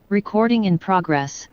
Recording in progress.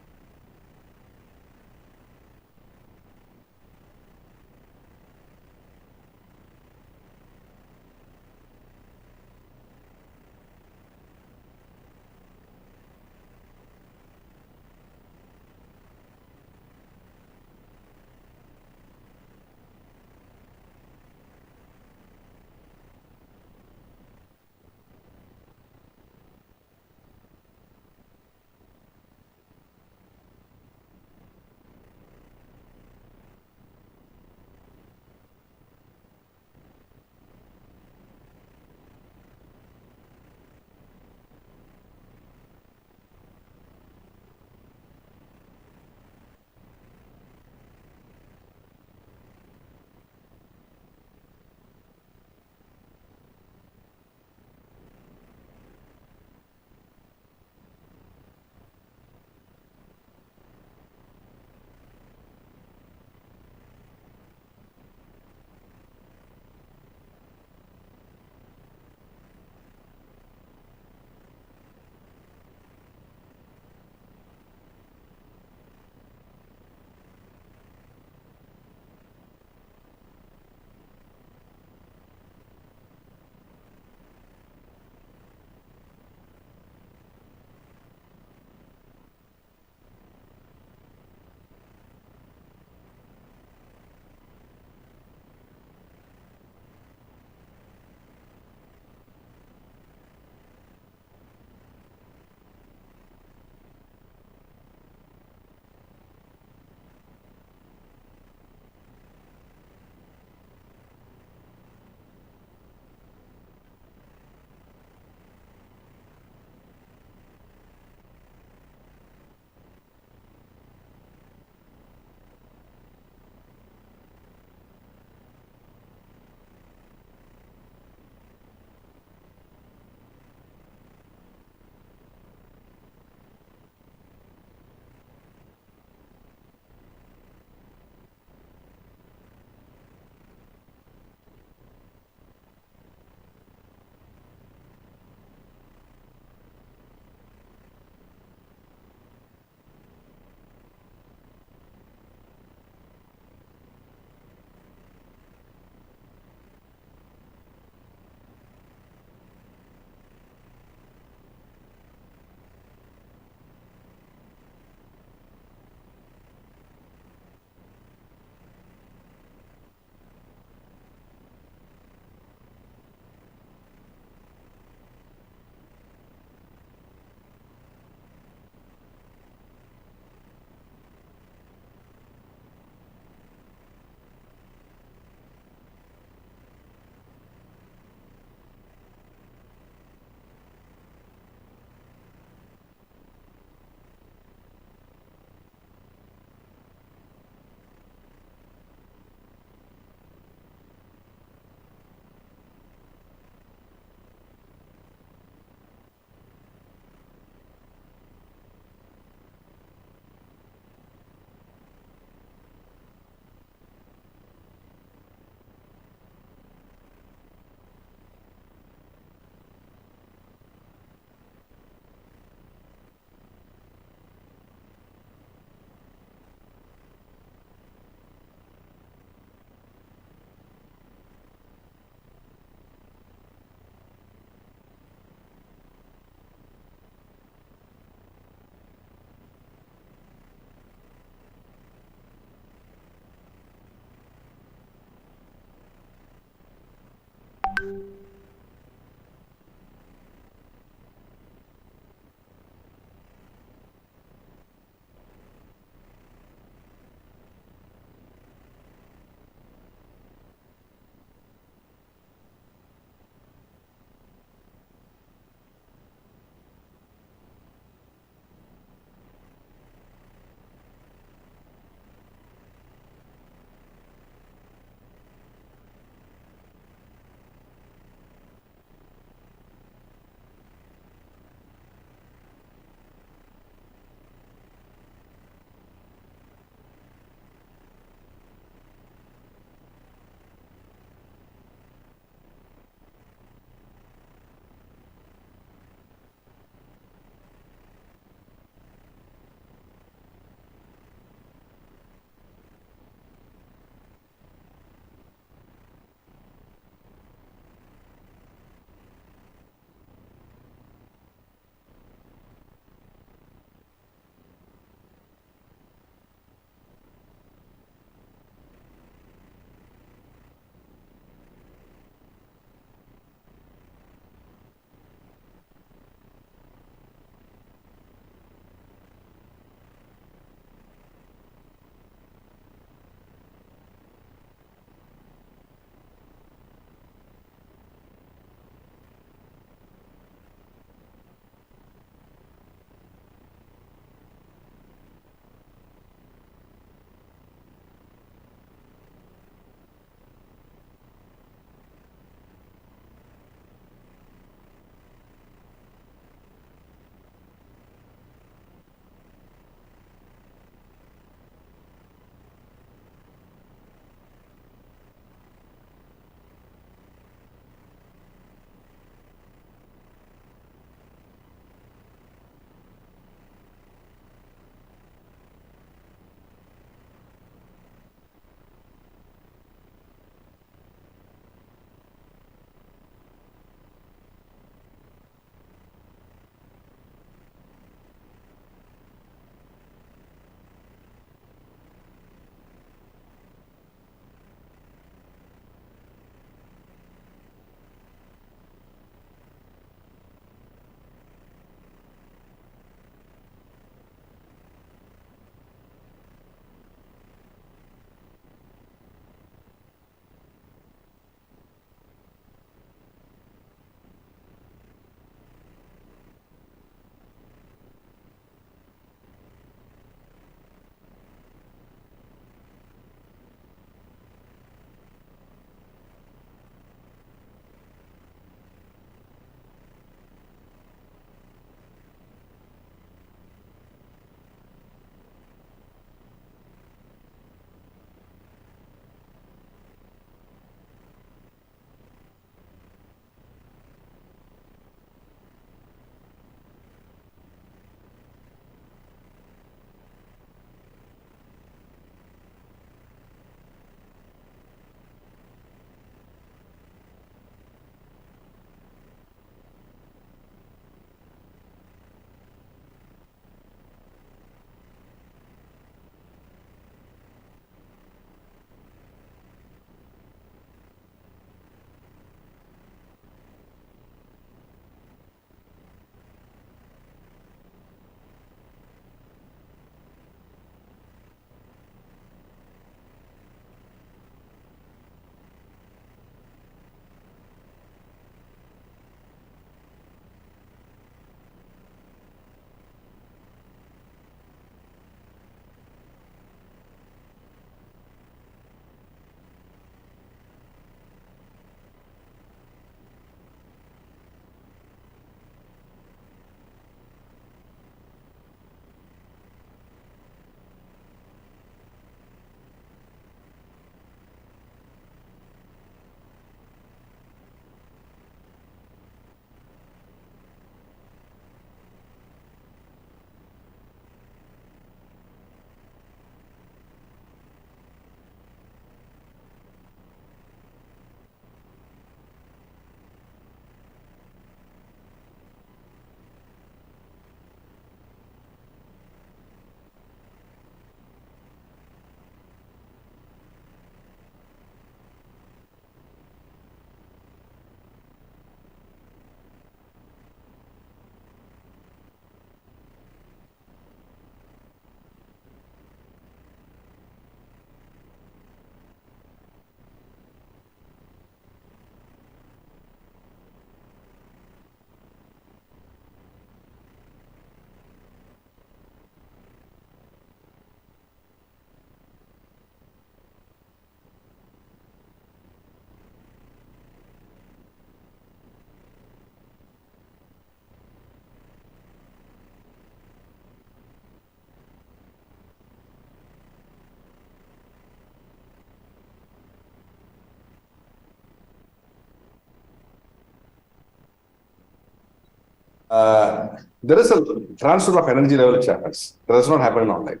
there is a transfer of energy level which happens. That does not happen online.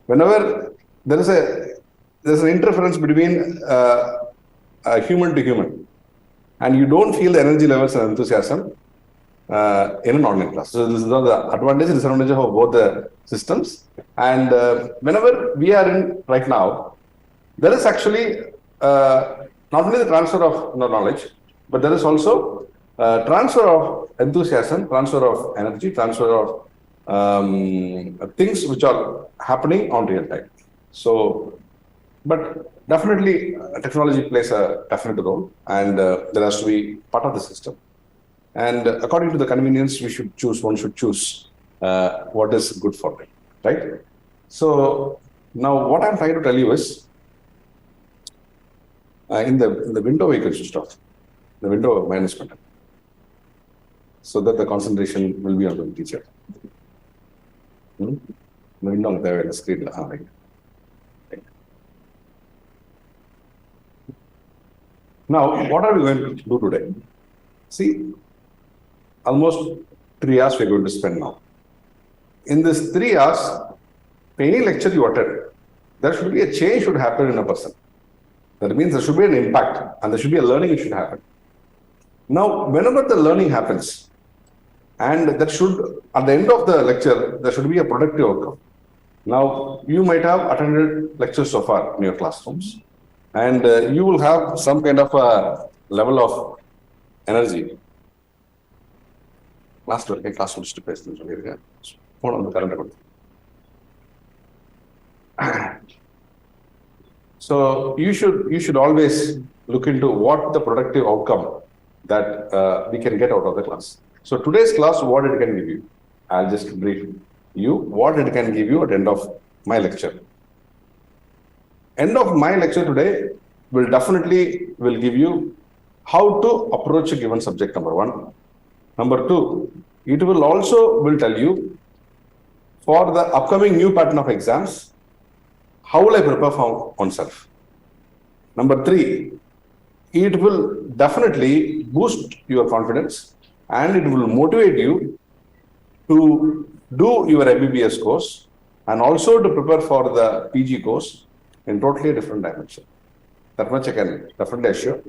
Whenever there is there's an interference between human to human, and you don't feel the energy levels and enthusiasm in an online class. So this is the advantage and disadvantage of both the systems. And whenever we are in right now, there is actually not only the transfer of knowledge, but there is also transfer of enthusiasm, transfer of energy, transfer of things which are happening on real time. So, but definitely technology plays a definite role, and there has to be part of the system. And according to the convenience, one should choose what is good for them, right? So now what I'm trying to tell you is, in the window we can switch off, the window management, so that the concentration will be on the teacher. The window there in the screen. Right. Now, what are we going to do today? See, almost 3 hours we're going to spend now. In this 3 hours, any lecture you attend, there should be a change should happen in a person. That means there should be an impact and there should be a learning which should happen. Now, whenever the learning happens, and that should, at the end of the lecture, there should be a productive outcome. Now, you might have attended lectures so far in your classrooms, and you will have some kind of a level of energy. Last week, classroom on the current. So you should always look into what the productive outcome that we can get out of the class. So today's class, what it can give you, I'll just brief you what it can give you at the end of my lecture. End of my lecture today will definitely give you how to approach a given subject, number one. Number two, it will also tell you for the upcoming new pattern of exams, how will I prepare for oneself? Number three, it will definitely boost your confidence and it will motivate you to do your MBBS course and also to prepare for the PG course in totally different dimension. That much I can definitely assure.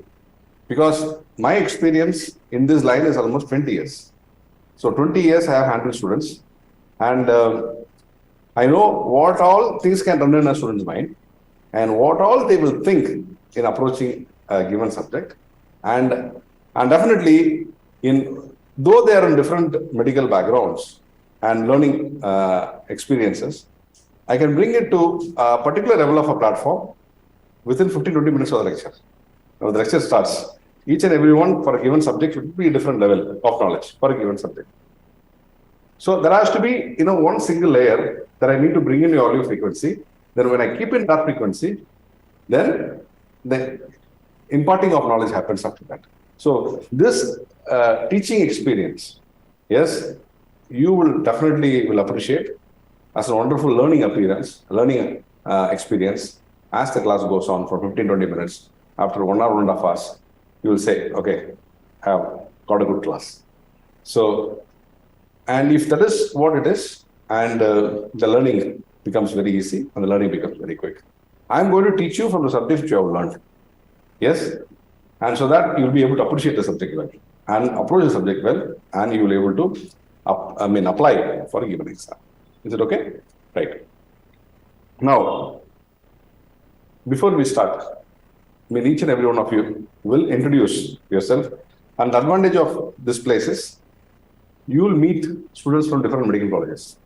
Because my experience in this line is almost 20 years. So 20 years I have handled students and I know what all things can run in a student's mind and what all they will think in approaching a given subject. And definitely, though they are in different medical backgrounds and learning experiences, I can bring it to a particular level of a platform within 15-20 minutes of the lecture. Now the lecture starts. Each and every one for a given subject should be a different level of knowledge for a given subject. So there has to be, one single layer that I need to bring in your audio frequency. Then when I keep in that frequency, then the imparting of knowledge happens after that. So this teaching experience, yes, you will definitely appreciate as a wonderful learning experience as the class goes on for 15-20 minutes. After 1 hour, 1.5 hours, you will say, okay, I have got a good class. So, and if that is what it is, and the learning becomes very easy and the learning becomes very quick. I'm going to teach you from the subject which you have learned. Yes? And so that you'll be able to appreciate the subject well and approach the subject well, and you will be able to apply for a given exam. Is it okay? Right. Now, before we start, each and every one of you will introduce yourself. And the advantage of this place is you will meet students from different medical colleges.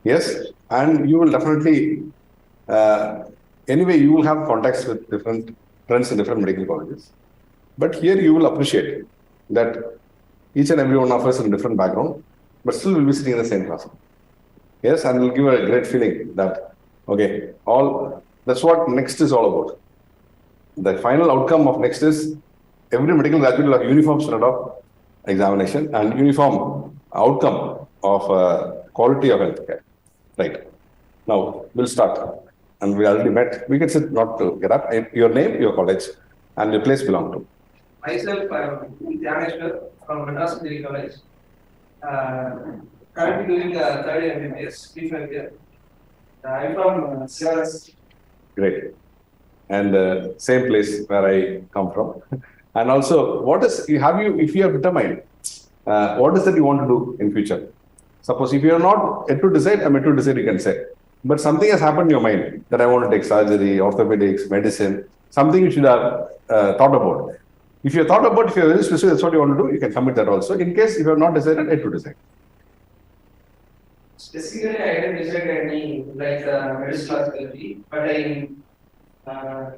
Yes, and you will definitely, anyway, you will have contacts with different friends in different medical colleges. But here you will appreciate that each and every one of us in a different background, but still will be sitting in the same classroom. Yes, and will give a great feeling that, okay, that's what next is all about. The final outcome of next is every medical graduate will have uniform standard of examination and uniform outcome of quality of healthcare. Right. Now we'll start. And we already met. We can sit not to get up. Your name, your college, and your place belong to. Myself, I am Dhyaneshwar from Madras Medical College. Currently doing third year MBBS, pre-final year. I'm from CRS. Great. And same place where I come from. And also, if you have determined what is that you want to do in future? Suppose if you are not yet to decide, I'm yet to decide, you can say. But something has happened in your mind that I want to take surgery, orthopedics, medicine, something you should have thought about. If you have thought about, if you are very specific, that's what you want to do, you can commit that also. In case if you have not decided, yet to decide. Specifically, I didn't decide any like medicinal therapy, but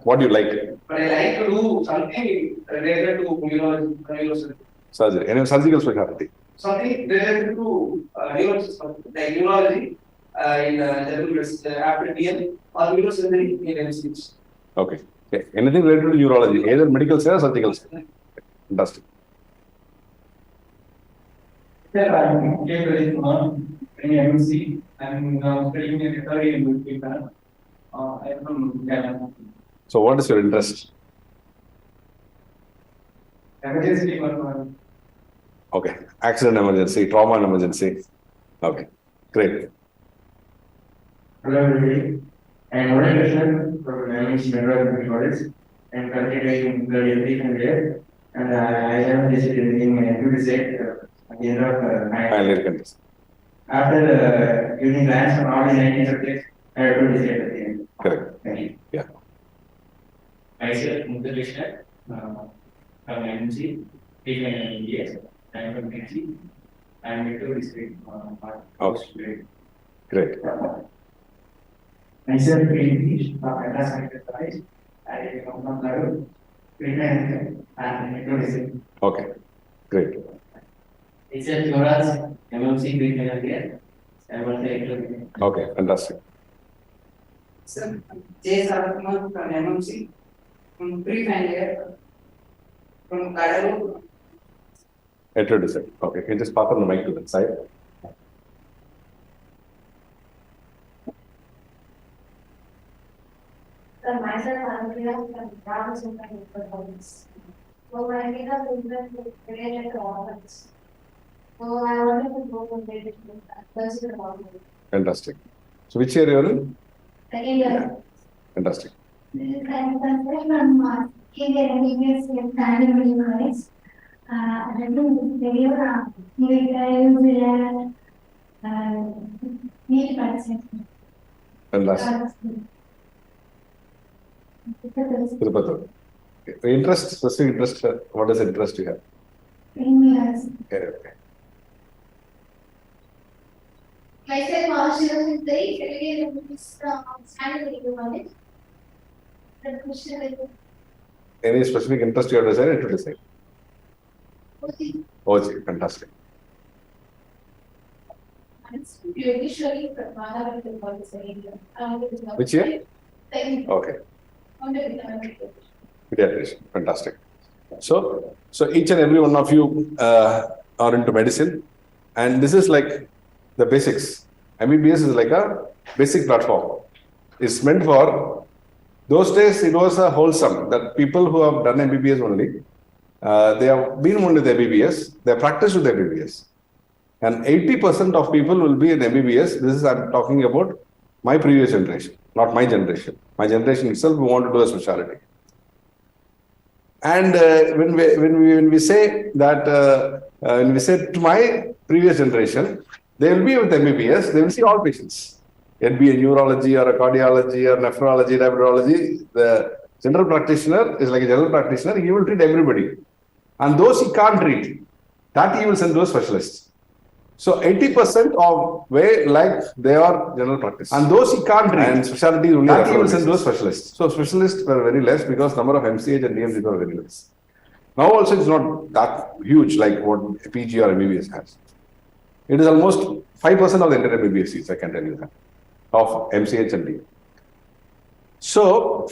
what do you like? But I like to do something related to neurosurgery. Surgery, any surgical specialty. Something related to like neurology in general medicine after DL or neurosurgery in MCH. Okay. Anything related to neurology, either medical side or surgical side. Fantastic. Sir, I'm in MMC. I'm studying in third year in I'm from Canada. So, what is your interest? Emergency department. Okay. Accident emergency, trauma and emergency. Okay. Great. Hello, everybody. I'm Oren Krishnan from MMC Medway College. I'm currently doing the education there. And I have decided in to decide at the end of Final year condition. after giving grants on all the 19 subjects, I have to decide at the end. Correct. Thank you. Yeah. Myself, Muthu Krishna, from MMC, pre-final MBBS. I'm from MMC. I'm into district. Okay. Great. Myself, Pritish, from Madras Medical College. I come from Naru. And to decide. Okay. Great. Myself, Yuvraj, MMC, pre-final year. I'm also into. Okay. Fantastic. Sir, J. Sarathkumar from MMC, from pre-final year, from Kadaru. Yet to decide. Okay. Can you just pass on the mic to that side? Myself, Andrea from Brahms and Performance. So I made a movement related to organs. So I wanted to go related to personal organs. Fantastic. So, which year you are in? Second year. Fantastic. This is kind of from MBBS with family college. I do video, need participation. Fantastic. Tirupati. Okay. Interest, specific interest, what is the interest you have? Okay. Myself, Marshall, is very familiar with this standard medical college. The question is, Any specific interest you have decided to decide? OG. Fantastic. usually from Madhav medical college area. Which year? Second. Okay. Pediatrician. Fantastic. So each and every one of you are into medicine, and this is like the basics. MBBS is like a basic platform. It's meant for those days. It was a wholesome that people who have done MBBS only, they have been only the MBBS. They have practiced with MBBS, and 80% of people will be in MBBS. This is I'm talking about my previous generation, not my generation. My generation itself, we want to do a specialty. And when we say that, when we say to my previous generation, they will be with MBBS, they will see all patients. It be a neurology or a cardiology or nephrology, diabetology. The general practitioner is like a general practitioner. He will treat everybody. And those he can't treat, that he will send to a specialist. So 80% of way like they are general practice. And those he can't treat, and specialty only that he will send to a specialist. So specialists were very less because number of MCH and DMC were very less. Now also it's not that huge like what PG or MBBS has. It is almost 5% of the entire MBBS seats, I can tell you that, of MCH and DM. So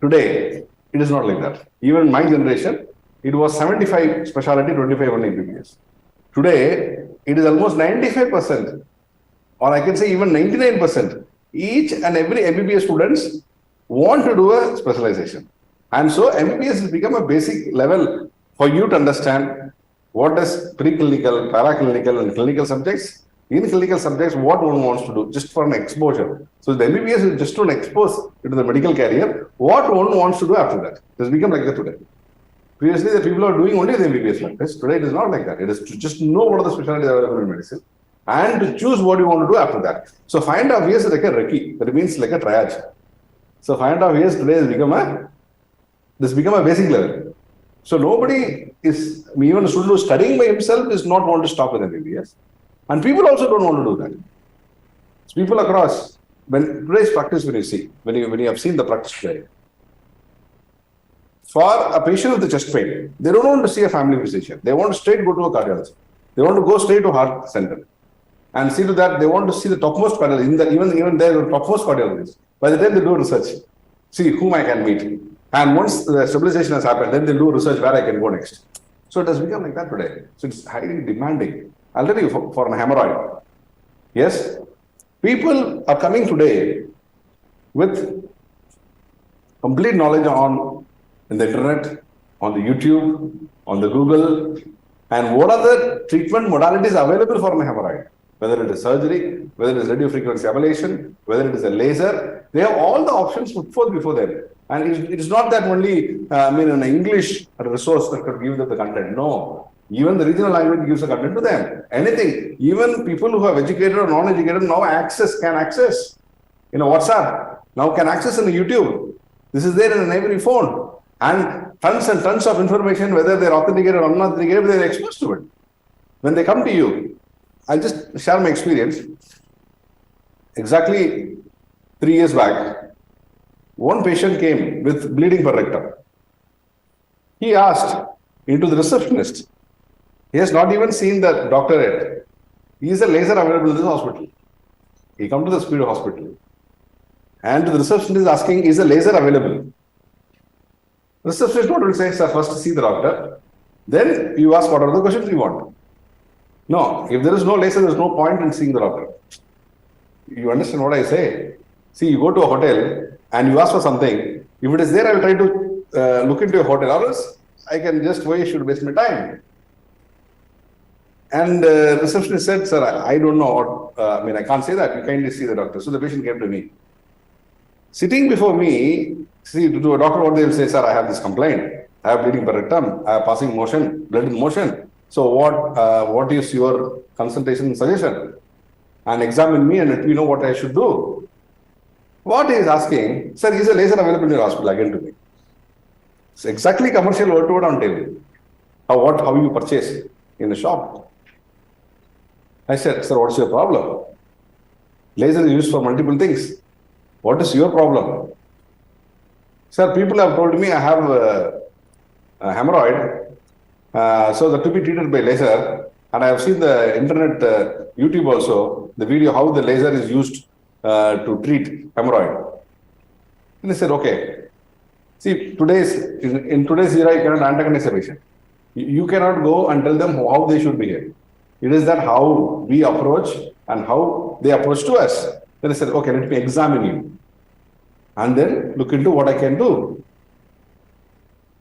today, it is not like that. Even my generation, it was 75 specialty, 25 only MBBS. Today, it is almost 95%, or I can say even 99%. Each and every MBBS students want to do a specialization. And so MBBS has become a basic level for you to understand What is preclinical, paraclinical, and clinical subjects? In clinical subjects, what one wants to do just for an exposure. So the MBBS is just to expose into the medical career. What one wants to do after that? It has become like that today. Previously, the people are doing only the MBBS like this. Today, it is not like that. It is to just know what are the specialties available in medicine and to choose what you want to do after that. So 5.5 years is like a recce. That means like a triage. So 5.5 years today has become a basic level. So nobody is, even a student who is studying by himself is not want to stop with MBBS. And people also don't want to do that. So people across, when today's practice, when you have seen the practice today, for a patient with the chest pain, they don't want to see a family physician. They want to straight go to a cardiologist. They want to go straight to heart center. And see to that, they want to see the topmost cardiologist, even there, the topmost cardiologist. By the time they do research, see whom I can meet. And once the stabilization has happened, then they do research where I can go next. So it has become like that today. So it's highly demanding. I'll tell you for an hemorrhoid. Yes, people are coming today with complete knowledge on the internet, on the YouTube, on the Google, and what are the treatment modalities available for an hemorrhoid? Whether it is surgery, whether it is radiofrequency ablation, whether it is a laser, they have all the options put forth before them. And it is not that only, an English resource that could give them the content. No. Even the regional language gives the content to them. Anything. Even people who have educated or non-educated now can access. WhatsApp. Now can access in YouTube. This is there in every phone. And tons of information, whether they're authenticated or unauthenticated, they're exposed to it. When they come to you, I'll just share my experience. Exactly 3 years back, one patient came with bleeding per rectum. He asked into the receptionist. He has not even seen the doctor yet. Is a laser available in this hospital? He come to the Speedo hospital. And the receptionist is asking, is a laser available? The receptionist will say, sir, first see the doctor. Then you ask what are the questions you want. No, if there is no laser, there is no point in seeing the doctor. You understand what I say? See, you go to a hotel and you ask for something. If it is there, I will try to look into a hotel, or else I can just, why you should waste my time? And the receptionist said, sir, I don't know what, I can't say that. You kindly see the doctor. So the patient came to me. Sitting before me, see, to a doctor, what they will say, sir, I have this complaint. I have bleeding per rectum. I have passing motion, blood in motion. So what is your consultation suggestion? And examine me and let me know what I should do. What he is asking, sir, is a laser available in your hospital? Again to me. It's exactly commercial word to word on table. How you purchase in the shop. I said, sir, what's your problem? Laser is used for multiple things. What is your problem? Sir, people have told me I have a hemorrhoid, so that to be treated by laser. And I have seen the internet, YouTube also, the video how the laser is used to treat hemorrhoid. And I said, okay. See, in today's era, you cannot antagonize a patient. You cannot go and tell them how they should behave. It is that how we approach and how they approach to us. Then I said, okay, let me examine you. And then look into what I can do.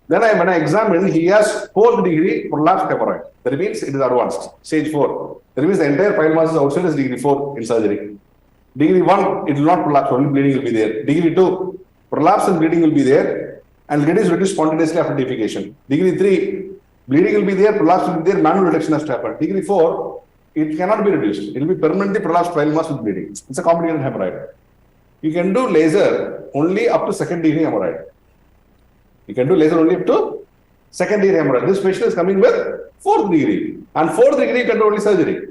Then when I examined, he has 4th degree prolapsed hemorrhoid. That means it is advanced, stage 4. That means the entire pile mass is outside is degree 4 in surgery. Degree 1, it will not prolapse, only bleeding will be there. Degree 2, prolapse and bleeding will be there and it is reduced spontaneously after defecation. Degree 3, bleeding will be there, prolapse will be there, manual reduction has to happen. Degree 4, it cannot be reduced. It will be permanently prolapsed pile mass with bleeding. It's a complicated hemorrhoid. You can do laser only up to 2nd degree hemorrhoid. You can do laser only up to 2nd degree hemorrhoid. This patient is coming with 4th degree. And 4th degree you can do only surgery.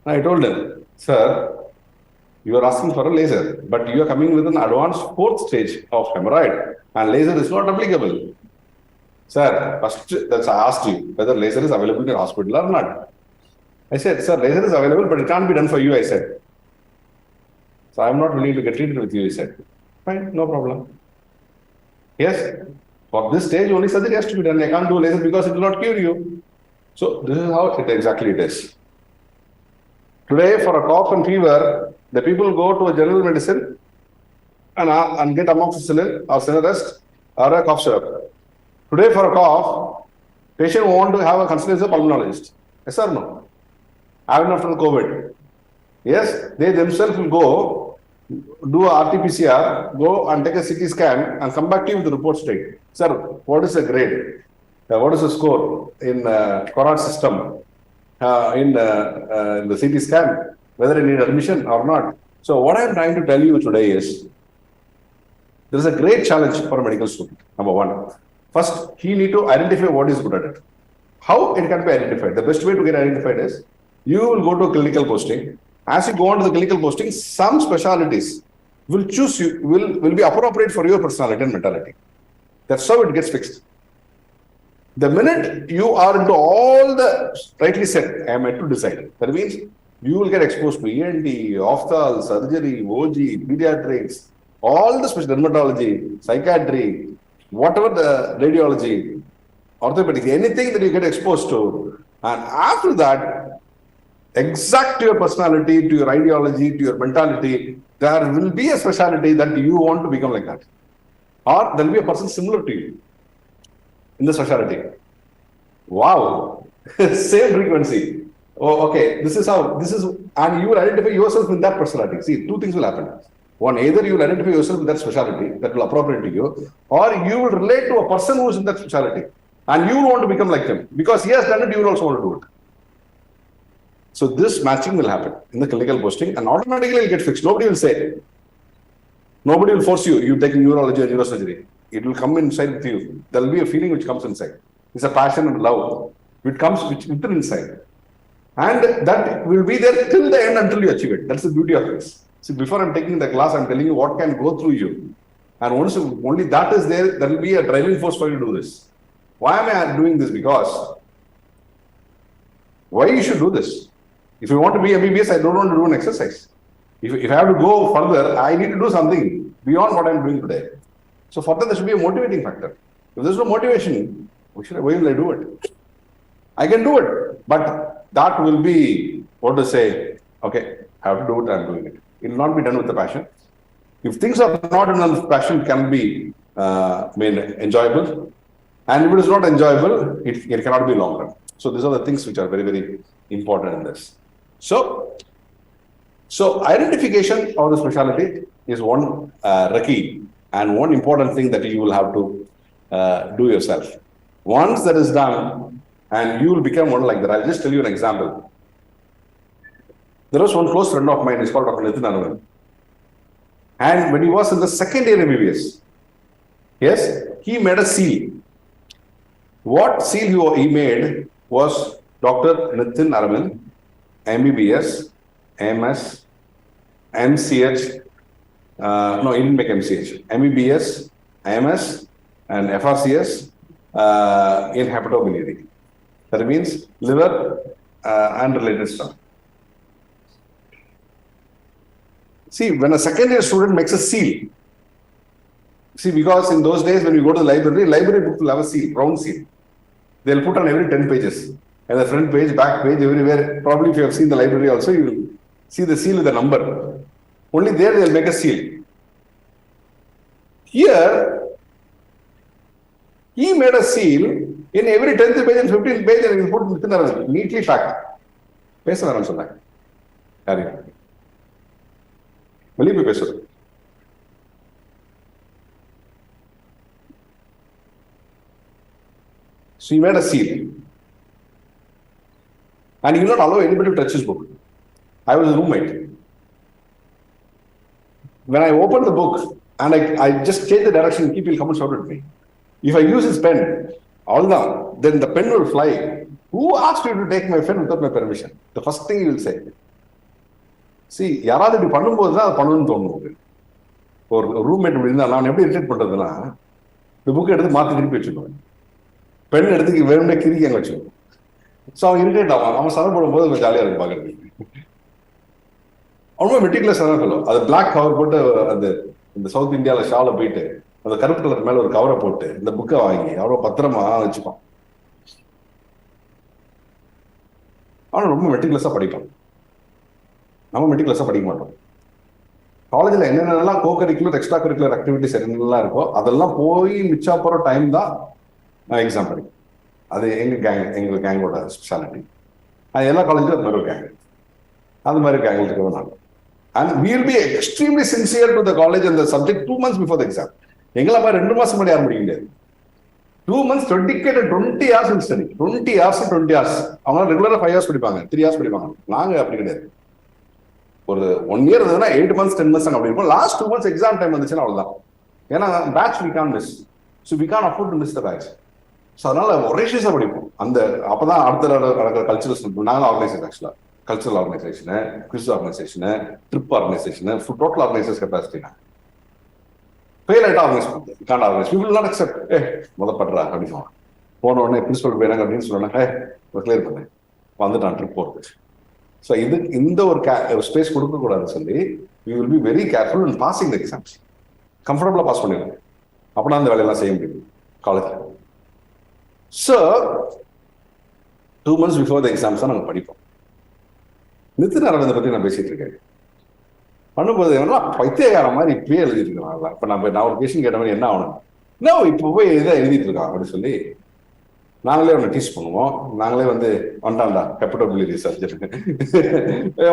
I told him, sir, you are asking for a laser, but you are coming with an advanced 4th stage of hemorrhoid and laser is not applicable. Sir, first that's I asked you whether laser is available in your hospital or not. I said, sir, laser is available, but it can't be done for you, I said. So I am not willing to get treated with you, he said. Fine, no problem. Yes, for this stage only surgery has to be done. I can't do laser because it will not cure you. So this is how exactly it is. Today, for a cough and fever, the people go to a general medicine and get amoxicillin or Cinerest or a cough syrup. Today, for a cough, Patient want to have a consultation as a pulmonologist. Yes or no? Even after COVID. Yes, they themselves will go, do a RT-PCR, go and take a CT scan and come back to you with the report straight. Sir, what is the grade? What is the score in Coronet system in the CT scan? Whether you need admission or not. So what I am trying to tell you today is, there is a great challenge for a medical student. Number one, first he need to identify what is good at it. How it can be identified? The best way to get identified is, you will go to a clinical posting. As you go on to the clinical posting, some specialties will choose you, will be appropriate for your personality and mentality. That's how it gets fixed. The minute you are into all the rightly said, I am yet to decide. That means you will get exposed to ENT, ophthal, surgery, OG, pediatrics, all the special dermatology, psychiatry, whatever the radiology, orthopedics, anything that you get exposed to. And after that, exact to your personality, to your ideology, to your mentality, there will be a specialty that you want to become like that. Or there will be a person similar to you in the specialty. Wow, same frequency. Oh, okay, this is how, and you will identify yourself in that personality. See, two things will happen. One, either you will identify yourself with that specialty that will appropriate to you, or you will relate to a person who is in that specialty and you will want to become like them. Because he has done it, you will also want to do it. So this matching will happen in the clinical posting and automatically it will get fixed. Nobody will say, nobody will force you, you take neurology or neurosurgery. It will come inside with you. There will be a feeling which comes inside. It's a passion and love. It comes within inside. And that will be there till the end until you achieve it. That's the beauty of this. See, before I'm taking the class, I'm telling you what can go through you. And once only that is there, there will be a driving force for you to do this. Why am I doing this? Because why you should do this? If you want to be MBBS, I don't want to do an exercise. If I have to go further, I need to do something beyond what I'm doing today. So further, there should be a motivating factor. If there's no motivation, why will I do it? I can do it, but that will be, what to say, okay, I have to do it, I'm doing it. It will not be done with the passion. If things are not done with passion, it can be made enjoyable. And if it is not enjoyable, it cannot be long run. So these are the things which are very, very important in this. So identification of the specialty is one key and one important thing that you will have to do yourself. Once that is done, and you will become one like that. I'll just tell you an example. There was one close friend of mine, he's called Dr. Nitin Arvind. And when he was in the second year MBBS, yes, he made a seal. What seal he made was Dr. Nitin Arvind, MBBS, MS, MCH, no, he didn't make MCH, MBBS, MS, and FRCS in hepatobiliary. That means liver and related stuff. See, when a second year student makes a seal, see, because in those days when you go to the library book will have a seal, round seal. They'll put on every 10 pages. And the front page, back page, everywhere. Probably if you have seen the library also, you will see the seal with the number. Only there they'll make a seal. Here, he made a seal in every 10th page and 15th page and he put within a neatly packed. Pesa varan solla. Carry. Will you be pesa? So he made a seal. And he will not allow anybody to touch his book. I was a roommate. When I opened the book and I just changed the direction, he will come and shout at me. If I use his pen, all down, then the pen will fly. Who asked you to take my pen without my permission? The first thing he will say. See, யாராவது இப்படி பண்ணும்போது தான் அது பண்ணணும்னு தோணும். ஒரு roommate இப்படி இருந்தால் நான் எப்படி இரிட்டேட் பண்ணுறதுன்னா, இந்த புக்கை எடுத்து மாற்றி திருப்பி வச்சுக்குவேன். பெண் எடுத்து வேணும்னே கிரிக்கி அங்கே வச்சுக்குவேன். ஸோ அவன் இரிட்டேட் ஆவான். அவன் சண்டை போடும்போது கொஞ்சம் ஜாலியாக இருக்கும் பார்க்குறதுக்கு. அவனும் மெட்டிகுலஸான ஃபெல்லோ. அது பிளாக் கவர் போட்டு அந்த இந்த சவுத் இந்தியாவில் ஷாலை போயிட்டு அந்த கருப்பு கலர் மேலே ஒரு கவரை போட்டு இந்த புக்கை வாங்கி அவ்வளோ பத்திரமா வச்சுப்பான். அவன் ரொம்ப மெட்டிகுலஸாக படிப்பான். நம்ம மெட்டிகுலஸாக படிக்க மாட்டோம். காலேஜில் என்னென்னலாம் கோ கரிக்குலர் எக்ஸ்ட்ரா கரிக்குலர் ஆக்டிவிட்டிஸ் என்னென்னலாம் இருக்கோ அதெல்லாம் போய் மிச்சா போகிற டைம் தான் நான் எக்ஸாம் படிப்பேன். அது எங்கள் கேங்கோட ஸ்பெஷாலிட்டி. அது எல்லா காலேஜிலும் அது மாதிரி ஒரு கேங். அது மாதிரி கேங்கில் இருக்கிறது நான். And we will be extremely sincere to the college and the subject 2 months before the exam. எங்களை மாதிரி 2 மாசம் முன்னாடி ஆரம்பிக்க முடியாது. 2 months dedicated 20 hours in study. 20 hours. அவங்க ரெகுலரா 5 hours படிப்பாங்க, 3 hours படிப்பாங்க. நாங்க அப்படி கிடையாது. ஒரு 1 year இருந்ததுன்னா 8 months 10 months அப்படி இருக்கும். லாஸ்ட் 2 months எக்ஸாம் டைம் வந்துச்சுன்னா அவ்வளவுதான். ஏன்னா batch we can't miss. So we can't afford to miss the batch. So அதனால ஒரேஷியஸா படிப்போம். அந்த அப்பதான் அடுத்த நடக்கிற கல்ச்சரல்ஸ் நாங்களும் ஆர்கனைசேஷன் ஆக்சுவலா cultural organisation, quiz organisation, trip organisation, total organisation கெப்பாசிட்டினா ஃபெயில் ஆகிட்டா ஆர்கனைஸ் பண்ணுறது. Can't organise people not accept. முதப்படுறா அப்படின்னு போன உடனே பிரின்சிபல் போயிடாங்க அப்படின்னு சொன்னாங்க. கிளியர் பண்ணேன், வந்துட்டான் ட்ரிப் போகிறது. ஸோ இந்த ஒரு ஸ்பேஸ் கொடுக்கக்கூடாதுன்னு சொல்லி we will be very careful in passing the exams. கம்ஃபர்டபுளாக பாஸ் பண்ணிடுவோம். அப்படின்னா அந்த வேலையெல்லாம் செய்ய முடியும் காலேஜில். So 2 months before the exams தான் நாங்கள் படிப்போம். நிதின் அரவிந்தை பற்றி நான் பேசிட்டு இருக்கேன். பண்ணும்போது என்னன்னா பைத்தியகார மாதிரி இப்பயே எழுதிட்டு இருக்காங்க. இப்போ நான் ஒரு கொஸ்டின் கேட்ட மாதிரி என்ன ஆகணும், இன்னும் இப்போ போய் இதான் எழுதிட்டு இருக்கான் அப்படின்னு சொல்லி நாங்களே ஒன்று டீச் பண்ணுவோம். நாங்களே வந்து வண்டாண்டா கெப்படபிலிட்டி சர்ஜன்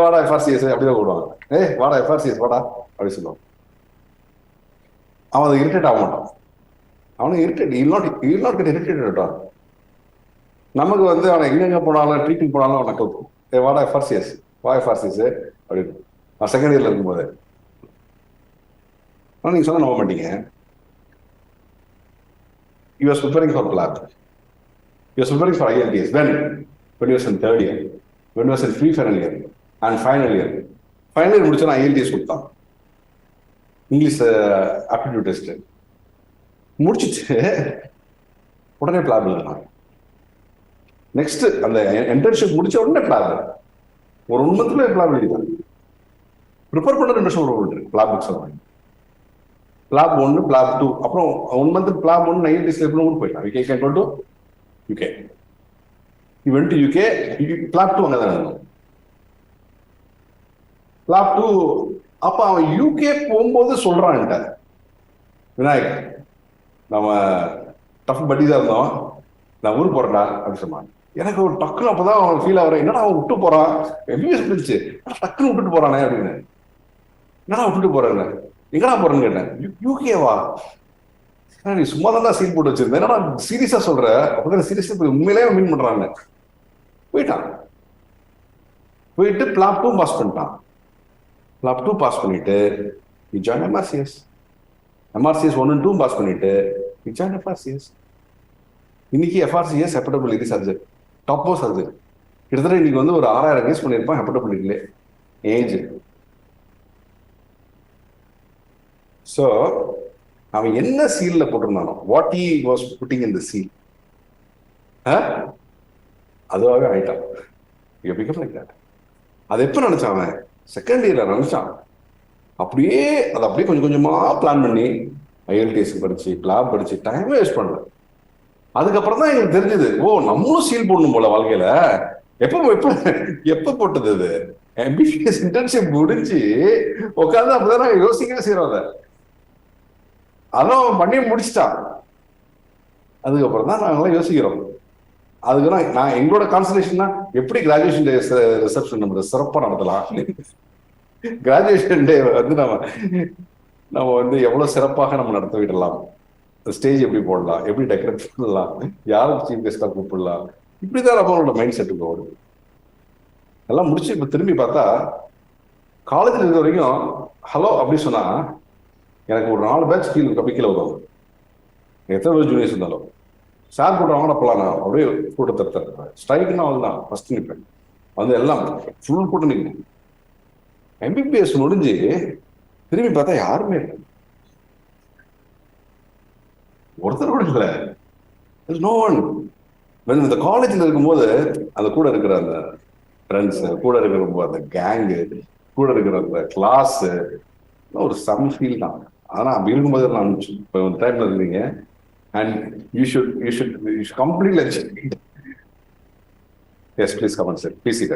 வாடா எஃப்ஆர்சிஎஸ் அப்படிதான் போடுவாங்க. வாடா எஃப்ஆர்சிஎஸ் வாடா அப்படின்னு சொல்லுவாங்க. அவன் அதை இரிட்டேட் ஆக மாட்டான். அவனுக்கு இரிட்டேட் இல்லாட் கெட் இரிட்டேட். நமக்கு வந்து அவனை எங்கெங்க போனாலும் ட்ரீட்டிங் போனாலும் அவனை கேட்கும், வாடா எஃப்ஆர்சிஎஸ் வா எஃப்ஆர்சிஎஸ் அப்படின்னு. நான் செகண்ட் இயர்ல இருக்கும்போது நீங்க சொன்னா நம்ப மாட்டீங்க. He was preparing for lab. He was preparing for IELTS. When he was in third year, when he was in pre-final year and final year. Final year முடிச்சா IELTS கொடுத்தான், இங்கிலீஷ் ஆப்டிடியூட் டெஸ்ட் முடிச்சுட்டு உடனே plan எழுதினான். Next அந்த internship முடிச்ச உடனே plan, ஒரு 1 monthல plan எழுதிதான். Prepare பண்ண 2 வருஷம் உண்டு பிளாப் புக்ஸ் வாங்கி. பிளாப் 1 பிளாப் 2 அப்புறம் 1 month பிளாப் 1 IELTS ஊருக்கு போயிட்டான். UK can go to UK. He went to UK. PLAB 2 அங்கே தான் இருந்தோம். பிளாப் 2 அப்ப அவன் யூகே போகும்போது சொல்றான் என்கிட்ட, விநாயக் நம்ம டஃப் பட்டி தான் இருந்தோம், நான் ஊருக்கு போறேன்டா அப்படின்னு சொன்னான். எனக்கு ஒரு டக்குன்னு அப்பதான் அவன் ஃபீல் ஆகுறேன், என்னடா அவன் விட்டு போறான், எம்பிஎஸ் பிடிச்சு டக்குன்னு விட்டுட்டு போறானே அப்படின்னு. என்னடா விட்டுட்டு போறேன்னு, எங்கடா போறேன்னு கேட்டேன். யூகேவா, நீ சும்மா தான் சீட் போட்டு வச்சிருந்தேன், என்னடா சீரியஸா சொல்ற, அப்பதான் சீரியஸா உண்மையிலேயே மீன் பண்றான்னு. போயிட்டான். போயிட்டு பிளாப் 2 பாஸ் பண்ணிட்டான். பிளாப் 2 பாஸ் பண்ணிட்டு he joined MRCS 1 and 2 pass பண்ணிட்டு he joined FRCS. இன்னைக்கு FRCS hepatobiliary surgeon, top most surgeon. கிட்டத்தட்ட இன்னைக்கு வந்து ஒரு 6000 கேஸ் பண்ணியிருப்பான் ஹெப்படபிலிட்டிலே ஏஜ். ஸோ அவன் என்ன சீல்ல போட்டிருந்தானோ, what he was putting in the seal, அதுவாகவே ஆயிட்டான். You become like that. அது எப்போ நினைச்சான் அவன்? செகண்ட் இயர்ல நினைச்சான். அப்படியே அதை அப்படியே கொஞ்சம் கொஞ்சமா பிளான் பண்ணி IELTS படிச்சு பிளாப் படிச்சு டைம் வேஸ்ட் பண்ணல. அதுக்கப்புறம் தான் எங்களுக்கு தெரிஞ்சது, ஓ நம்மளும் சீல் போடணும் போல வாழ்க்கையில. எப்ப போட்டது அது? MBBS இன்டர்ன்ஷிப் முடிஞ்சு உட்காந்து அப்பதான் யோசிக்கவே செய்யறோம். அதான் அவன் பண்ணி முடிச்சுட்டான். அதுக்கப்புறம் தான் நாங்களாம் யோசிக்கிறோம். அதுக்கப்புறம் நான் எங்களோட கான்சன்ட்ரேஷன்னா எப்படி கிராஜுவேஷன் டே ரிசப்ஷன் நம்ம சிறப்பாக நடத்தலாம், கிராஜுவேஷன் டே வந்து நம்ம வந்து எவ்வளவு சிறப்பாக நம்ம நடத்த விடலாம், ஸ்டேஜ் எப்படி போடலாம், எப்படி டெக்கரேட் பண்ணலாம், யாரும் சீஃப் கெஸ்டா கூப்பிடலாம், இப்படிதான் நம்மளோட மைண்ட் செட்டுக்கு ஓடும். எல்லாம் முடிச்சு இப்ப திரும்பி பார்த்தா காலேஜில் இருக்க வரைக்கும் ஹலோ அப்படி சொன்னா எனக்கு ஒரு 4 பேட்ச் கீழே வரும். எத்தனை பேர் ஜூனியர்ஸ் இருந்தாலும் சார் போட்டுவாங்க அப்பலாம் நான் அப்படியே கூட்டத்தை தருவேன். ஸ்ட்ரைக்குன்னா அவள் தான் ஃபர்ஸ்ட் நிற்பேன். வந்து எல்லாம் ஃபுல் கூட்டம் நிற்கணும். MBBS முடிஞ்சு திரும்பி பார்த்தா யாருமே இல்லை, ஒருத்தர் கூட இல்லை. No one. இந்த காலேஜில் இருக்கும்போது அந்த கூட இருக்கிற அந்த ஃப்ரெண்ட்ஸ், கூட இருக்கிற அந்த கேங்கு, கூட இருக்கிற அந்த கிளாஸ் ஒரு சம் ஃபீல் தான். ஆனால் அப்படி இருக்கும்போது நான் இப்போ டைம்ல இருந்தீங்க. And you should completely educate. Yes, please come and sit. Please sit.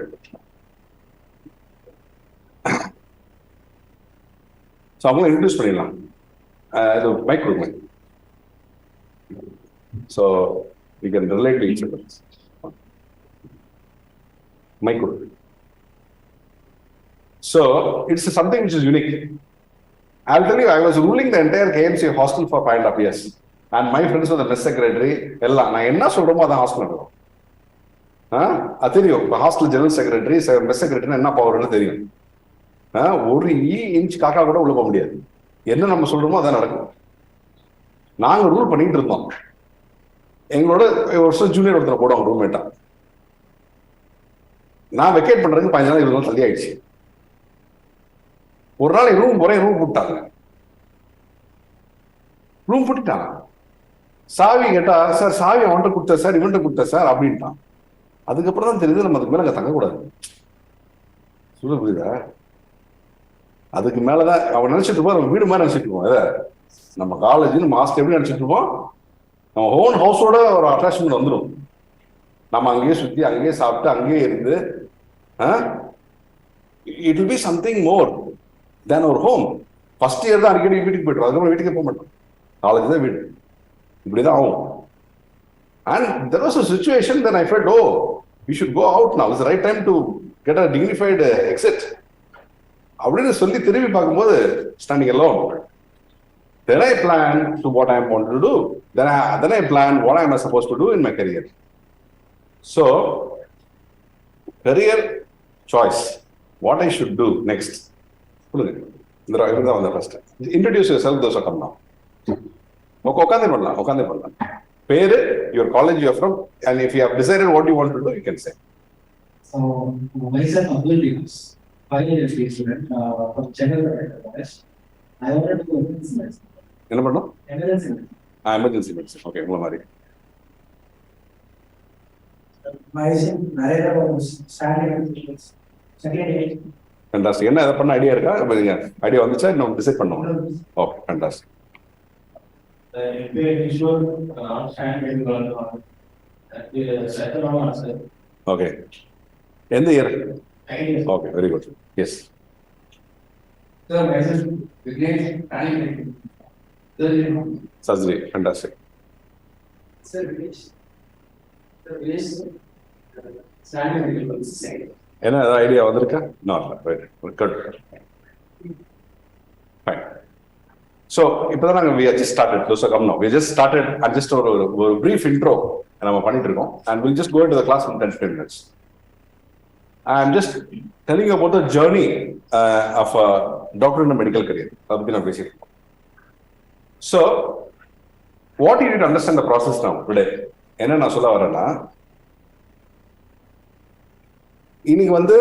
So அவங்களை இன்ட்ரடியூஸ் பண்ணிடலாம். இது மைக் கொடுங்க. So We can relate to each other. Micro. So it's something which is unique. I'll tell you, I was ruling the entire KMC hostel for 5.5 years. And my friends were the mess secretary. நான் என்ன சொல்றோமோ அதான் hostel நடக்கும். அது தெரியும். Hostel general secretary, mess secretary என்ன பவர்னு தெரியும். ஒரு இன்ச் காக்கா கூட உள்ள போக முடியாது. என்ன நம்ம சொல்றோமோ அதான் நடக்கும். நாங்க ரூல் பண்ணிட்டு இருந்தோம். எங்களோட ஒரு வருஷம் ஜூனியர் ஒருத்தர் போடுவாங்க ரூம்மேட்டா. நான் வெக்கேட் பண்றதுக்கு 15 நாள் 20 நாள் தள்ளி ஆயிடுச்சு. ஒரு நாள் ரூம் போறேன், ரூம் போட்டாங்க. ரூம் போட்டுட்டாங்க. சாவி கேட்டா, சார் சாவி அவன்கிட்ட கொடுத்த சார், இவன்கிட்ட கொடுத்த சார் அப்படின்ட்டான். அதுக்கப்புறம் தான் தெரியுது நம்ம அதுக்கு மேல அங்க தங்கக்கூடாது. சொல்ல புரியுதா? அதுக்கு மேலதான் அவன் நினைச்சிட்டு இருப்போம், நம்ம வீடு மாதிரி நினைச்சிட்டு இருப்போம். அதை நம்ம காலேஜ் நம்ம ஹாஸ்டல் எப்படி நினைச்சிட்டு இருப்போம், நம்ம ஓன் ஹவுஸோட ஒரு அட்டாச்மெண்ட் வந்துடும். நம்ம அங்கேயே சுத்தி அங்கேயே சாப்பிட்டு அங்கேயே இருந்து it will be something more than our home. First year தான் அடிக்கடி வீட்டுக்கு போய்ட்டு, அதுக்கப்புறம் வீட்டுக்கே போக மாட்டோம். காலேஜ் தான் வீடு, இப்படிதான் ஆகும். And there was a situation then I felt, oh, we should go out now. It's the right time to get a dignified exit. அப்படின்னு சொல்லி திரும்பி பார்க்கும்போது standing alone. Then I planned to what I wanted to do. Then I planned what am I supposed to do in my career. So, career choice. What I should do next. First. Introduce yourself, those who come now. உட்காந்து பண்ணலாம். பேரு, your college you are from, and if you have decided what you want to do, you can say. So, myself, Abdul Dimas, final year student from General College. I wanted to do emergency medicine. என்ன பண்ணணும்? Emergency medicine. Emergency medicine. Okay, உங்களை மாதிரி. Myself, Narendra Babu, second year. Fantastic. என்ன எதை பண்ண idea இருக்கா? Idea வந்துச்சா இன்னும் டிசைட் பண்ணுவோம். Okay, fantastic. ஓகே, எந்த year? Okay, very good. Yes surgery. Fantastic. என்ன ஏதாவது ஐடியா வந்திருக்கா? குட். ஃபைன். So, இப்போதான் நாங்கள் we just started. Those are come now. We just started and just ஒரு brief intro நம்ம பண்ணிட்டு இருக்கோம். And we'll just go into the class in 10-15 minutes. I'm just telling you about the journey of a doctor in a medical career. அதை பற்றி நான் பேசியிருக்கோம். So, what you need to understand the process now today. என்ன நான் சொல்ல வரேன்னா, இன்னைக்கு வந்து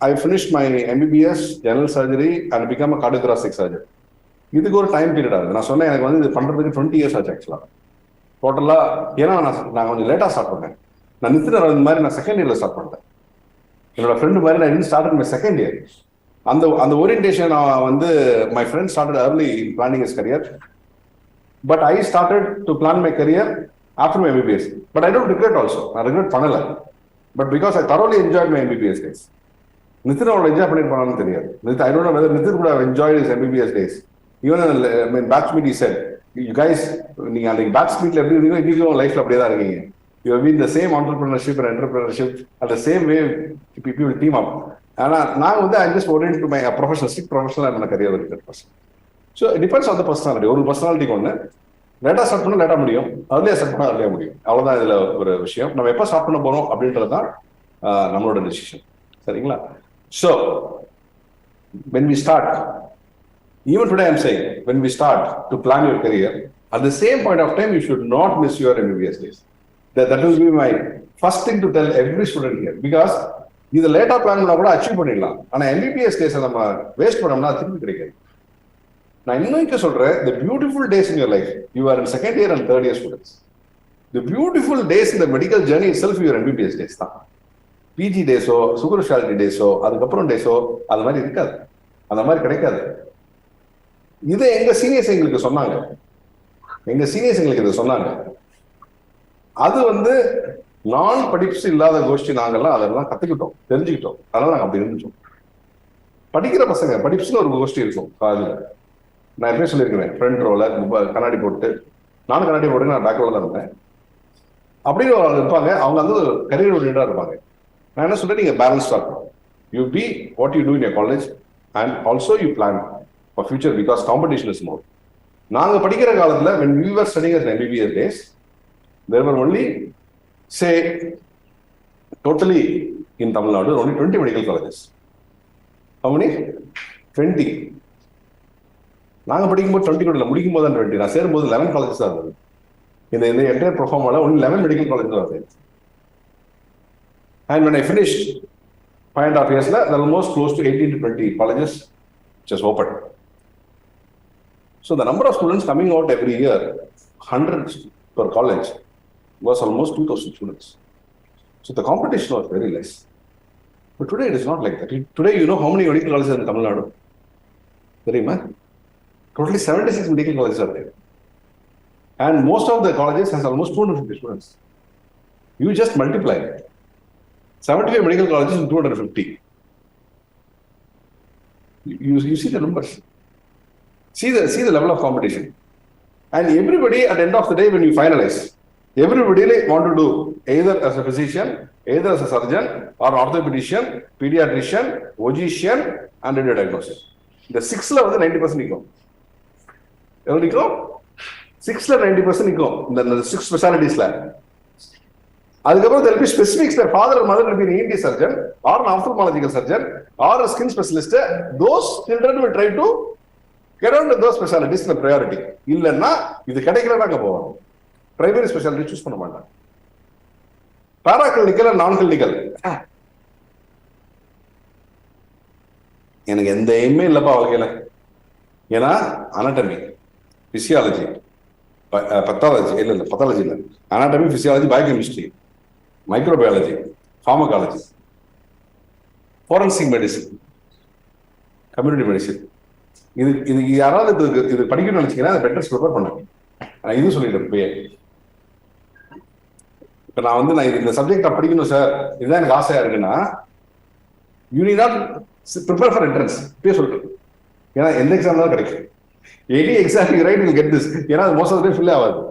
I finished my MBBS general surgery and become a cardiothoracic surgeon. இதுக்கு ஒரு டைம் பீரியட் ஆகுது. நான் சொன்னேன் எனக்கு வந்து இது பண்றதுக்கு 20 years ஆச்சு ஆக்சுவலா டோட்டலா. ஏன்னா நான் கொஞ்சம் லேட்டா ஸ்டார்ட் பண்ணேன். நான் நித்திர இந்த மாதிரி நான் செகண்ட் இயர்ல ஸ்டார்ட் பண்ணேன். என்னோட ஃப்ரெண்டு மாதிரி நான் ஸ்டார்ட் மை செகண்ட் இயர். அந்த ஓரியன்டேஷன் நான் வந்து my friend started early in planning his career, but I started to plan my career after my MBBS. But I don't regret also. நான் regret பண்ணல. But because I thoroughly enjoyed my MBBS days. Nithin அவளை enjoy பண்ணிருப்பானு தெரியாது. I don't know whether Nitin would have enjoyed his MBBS days. Even in batch meet he said, you guys, நீங்க அந்த batch meetல எப்படி இருக்கீங்க, இன்னைக்கும் லைஃப்ல அப்படியே தான் இருக்கீங்க. You have been the same entrepreneurship and entrepreneurship at the same way people will team up. ஆனா நான் வந்து I just oriented to my professional, strict professional and my career oriented person. So it depends on the personality. ஒரு பர்சனாலிட்டிக்கு ஒன்று லேட்டா start பண்ணா லேட்டா முடியும், அதுலயே ஸ்டார்ட் பண்ணா அதுலயே முடியும். அவ்வளவுதான் இதுல ஒரு விஷயம். நம்ம எப்ப ஸ்டார்ட் பண்ண போறோம் அப்படின்றது தான் நம்மளோட டிசிஷன். சரிங்களா? So when we start, even today I'm saying, when we start to plan your career, at the same point of time, you should not miss your MBBS days. That will be my first thing to tell every student here. Because இது லேட்டா plan பண்ணா கூட achieve பண்ணிடலாம். ஆனா MBBS days நம்ம waste பண்ணோம்னா திருப்பி கிடைக்காது. நான் இன்னும் சொல்றேன், the beautiful days in your life, you are in second year and third year students. The beautiful days in the medical journey itself, your MBBS days தான். PG டேஸோ சூப்பர் ஸ்பெஷாலிட்டி டேஸோ அதுக்கப்புறம் டேஸோ அது மாதிரி இருக்காது, அந்த மாதிரி கிடைக்காது. இதை எங்க சீனியர்ஸ் எங்களுக்கு சொன்னாங்க. இதை சொன்னாங்க. அது வந்து நான் படிப்பு இல்லாத கோஷ்டி நாங்கெல்லாம் அதெல்லாம் கத்துக்கிட்டோம், தெரிஞ்சுக்கிட்டோம். அதனால நாங்கள் அப்படி இருந்துச்சோம். படிக்கிற பசங்க படிப்புன்னு ஒரு கோஷ்டி இருக்கும் காலேஜ்ல. நான் எப்படி சொல்லியிருக்கிறேன், ஃப்ரண்ட் ரோல கண்ணாடி போட்டு, நானும் கண்ணாடி போட்டு நான் பேக் ரோல தான் இருந்தேன். அப்படின்னு இருப்பாங்க. அவங்க வந்து கரியர் ஓரியன்டா இருப்பாங்க. நான் என்ன சொல்றேன், நீங்க பேலன்ஸ்டா இருக்கணும். You be what you do in your college and also you plan for future because competition is more. நாங்க படிக்கிற காலத்துல when we were studying as MBBS days, there were only say totally in Tamil Nadu only 20 medical colleges. How many? 20. நாங்க படிக்கும்போது 20 கூட இல்லை, முடிக்கும் போது தான் 20. நான் சேரும்போது 11 காலேஜஸ் தான் இருந்தது. இந்த என்டையர் ப்ரொஃபார்மால ஒன்லி 11 மெடிக்கல் காலேஜ் தான் வருது. And when I finished 5.5 years, there are almost close to 18 to 20 colleges just opened. So the number of students coming out every year, hundreds per college, was almost 2,000 students. So the competition was very less. But today it is not like that. Today you know how many medical colleges are in Tamil Nadu? Very much. Totally 76 medical colleges are there. And most of the colleges has almost 250 students. You just multiply it. 75 medical colleges and 250. You see the numbers. See the level of competition. And everybody at the end of the day when you finalize, everybody want to do either as a physician, either as a surgeon or orthopedician, pediatrician, OGIan and radio diagnosis. The 6th level 90% நிக்கும். எவ்வளவு நிக்கும்? 6th 90% நிக்கும். இந்த 6 specialtiesல. அதுக்கப்புறம் there will be specifics. Their father or mother will be an ENT surgeon or an ophthalmological surgeon or a skin specialist. Those children will try to get on to those specialties in priority. இல்லைன்னா இது கிடைக்கலன்னா அங்க போவாங்க. Primary speciality choose பண்ண மாட்டாங்க. பாரா clinical நான் clinical எனக்கு எந்த எய்மே இல்லப்பா வாழ்க்கையில. ஏன்னா அனாட்டமி, பிசியாலஜி, பத்தாலஜி பத்தாலஜி இல்லை, anatomy, physiology, biochemistry, microbiology, pharmacology, forensic medicine, community medicine. இது யாராவது இது படிக்கணும்னு நினைச்சீங்கன்னா அதை பெட்டர்ஸ் ப்ரிப்பேர் பண்ணாங்க. நான் இது சொல்லிட்டேன் இப்பயே. இப்ப நான் இந்த சப்ஜெக்டை படிக்கணும் சார், இதுதான் எனக்கு ஆசையா இருக்குன்னா you need not prepare for entrance இப்பயே சொல்லிட்டு. ஏன்னா எந்த எக்ஸாம் தான் கிடைக்கும், any exam you write will get this. ஏன்னா அது most of the time fill ஆகாது.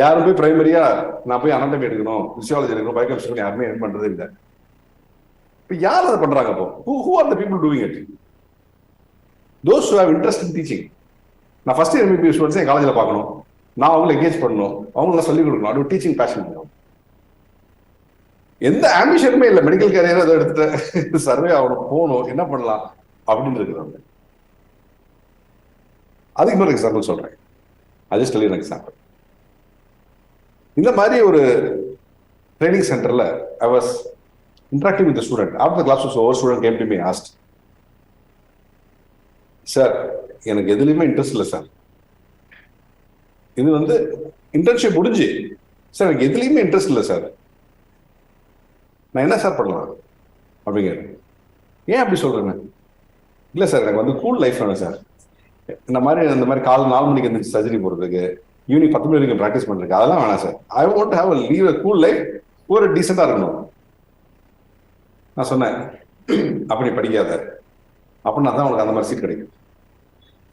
யாரும் போய் பிரைமரியா நான் போய் அனாட்டமி எடுக்கணும், பிசியாலஜி எடுக்கணும், பயோகெமிஸ்ட்ரி யாருமே என்ன பண்றதே இல்லை. இப்ப யார் அதை பண்றாங்க? அப்போ who are the people doing it? Those who have interest in teaching. நான் ஃபர்ஸ்ட் MBBS ஸ்டூடெண்ட்ஸ் என் காலேஜில் பார்க்கணும், நான் அவங்களை என்கேஜ் பண்ணணும், அவங்களுக்கு சொல்லிக் கொடுக்கணும். அது டீச்சிங் பேஷன். எந்த ஆம்பிஷனுமே இல்லை, மெடிக்கல் கேரியர் அதை எடுத்துட்டு சர்வே ஆகணும், போகணும், என்ன பண்ணலாம் அப்படின்னு இருக்கிறாங்க. அதுக்கு இன்னொரு எக்ஸாம்பிள் சொல்றேன். அது சொல்லி எக்ஸாம்பிள். இந்த மாதிரி ஒரு ட்ரைனிங் சென்டர்ல I was interacting with the student. After the class was over, student came to me and asked, sir எனக்கு எதுலையுமே இன்ட்ரெஸ்ட் இல்லை சார், இது இன்டர்ன்ஷிப் முடிஞ்சு சார் எனக்கு எதுலையுமே இன்ட்ரெஸ்ட் இல்லை சார், நான் என்ன சார் பண்ணலாம் அப்படிங்க. ஏன் அப்படி சொல்றேன்? இல்லை சார் எனக்கு கூல் லைஃப் வேணும் சார். இந்த மாதிரி காலை 4 மணிக்கு எழுந்திரிச்சு சர்ஜரி போறதுக்கு, ஈவினிங் 10 மணி வரைக்கும் ப்ராக்டிஸ் பண்றதுக்கு அதெல்லாம் வேணாம் sir. I want to have a live a cool life, ஒரு டீசெண்டா இருக்கணும். நான் சொன்னேன், அப்படி படிக்காத, அப்படின்னா தான் உனக்கு அந்த மாதிரி சீட் கிடைக்கும்.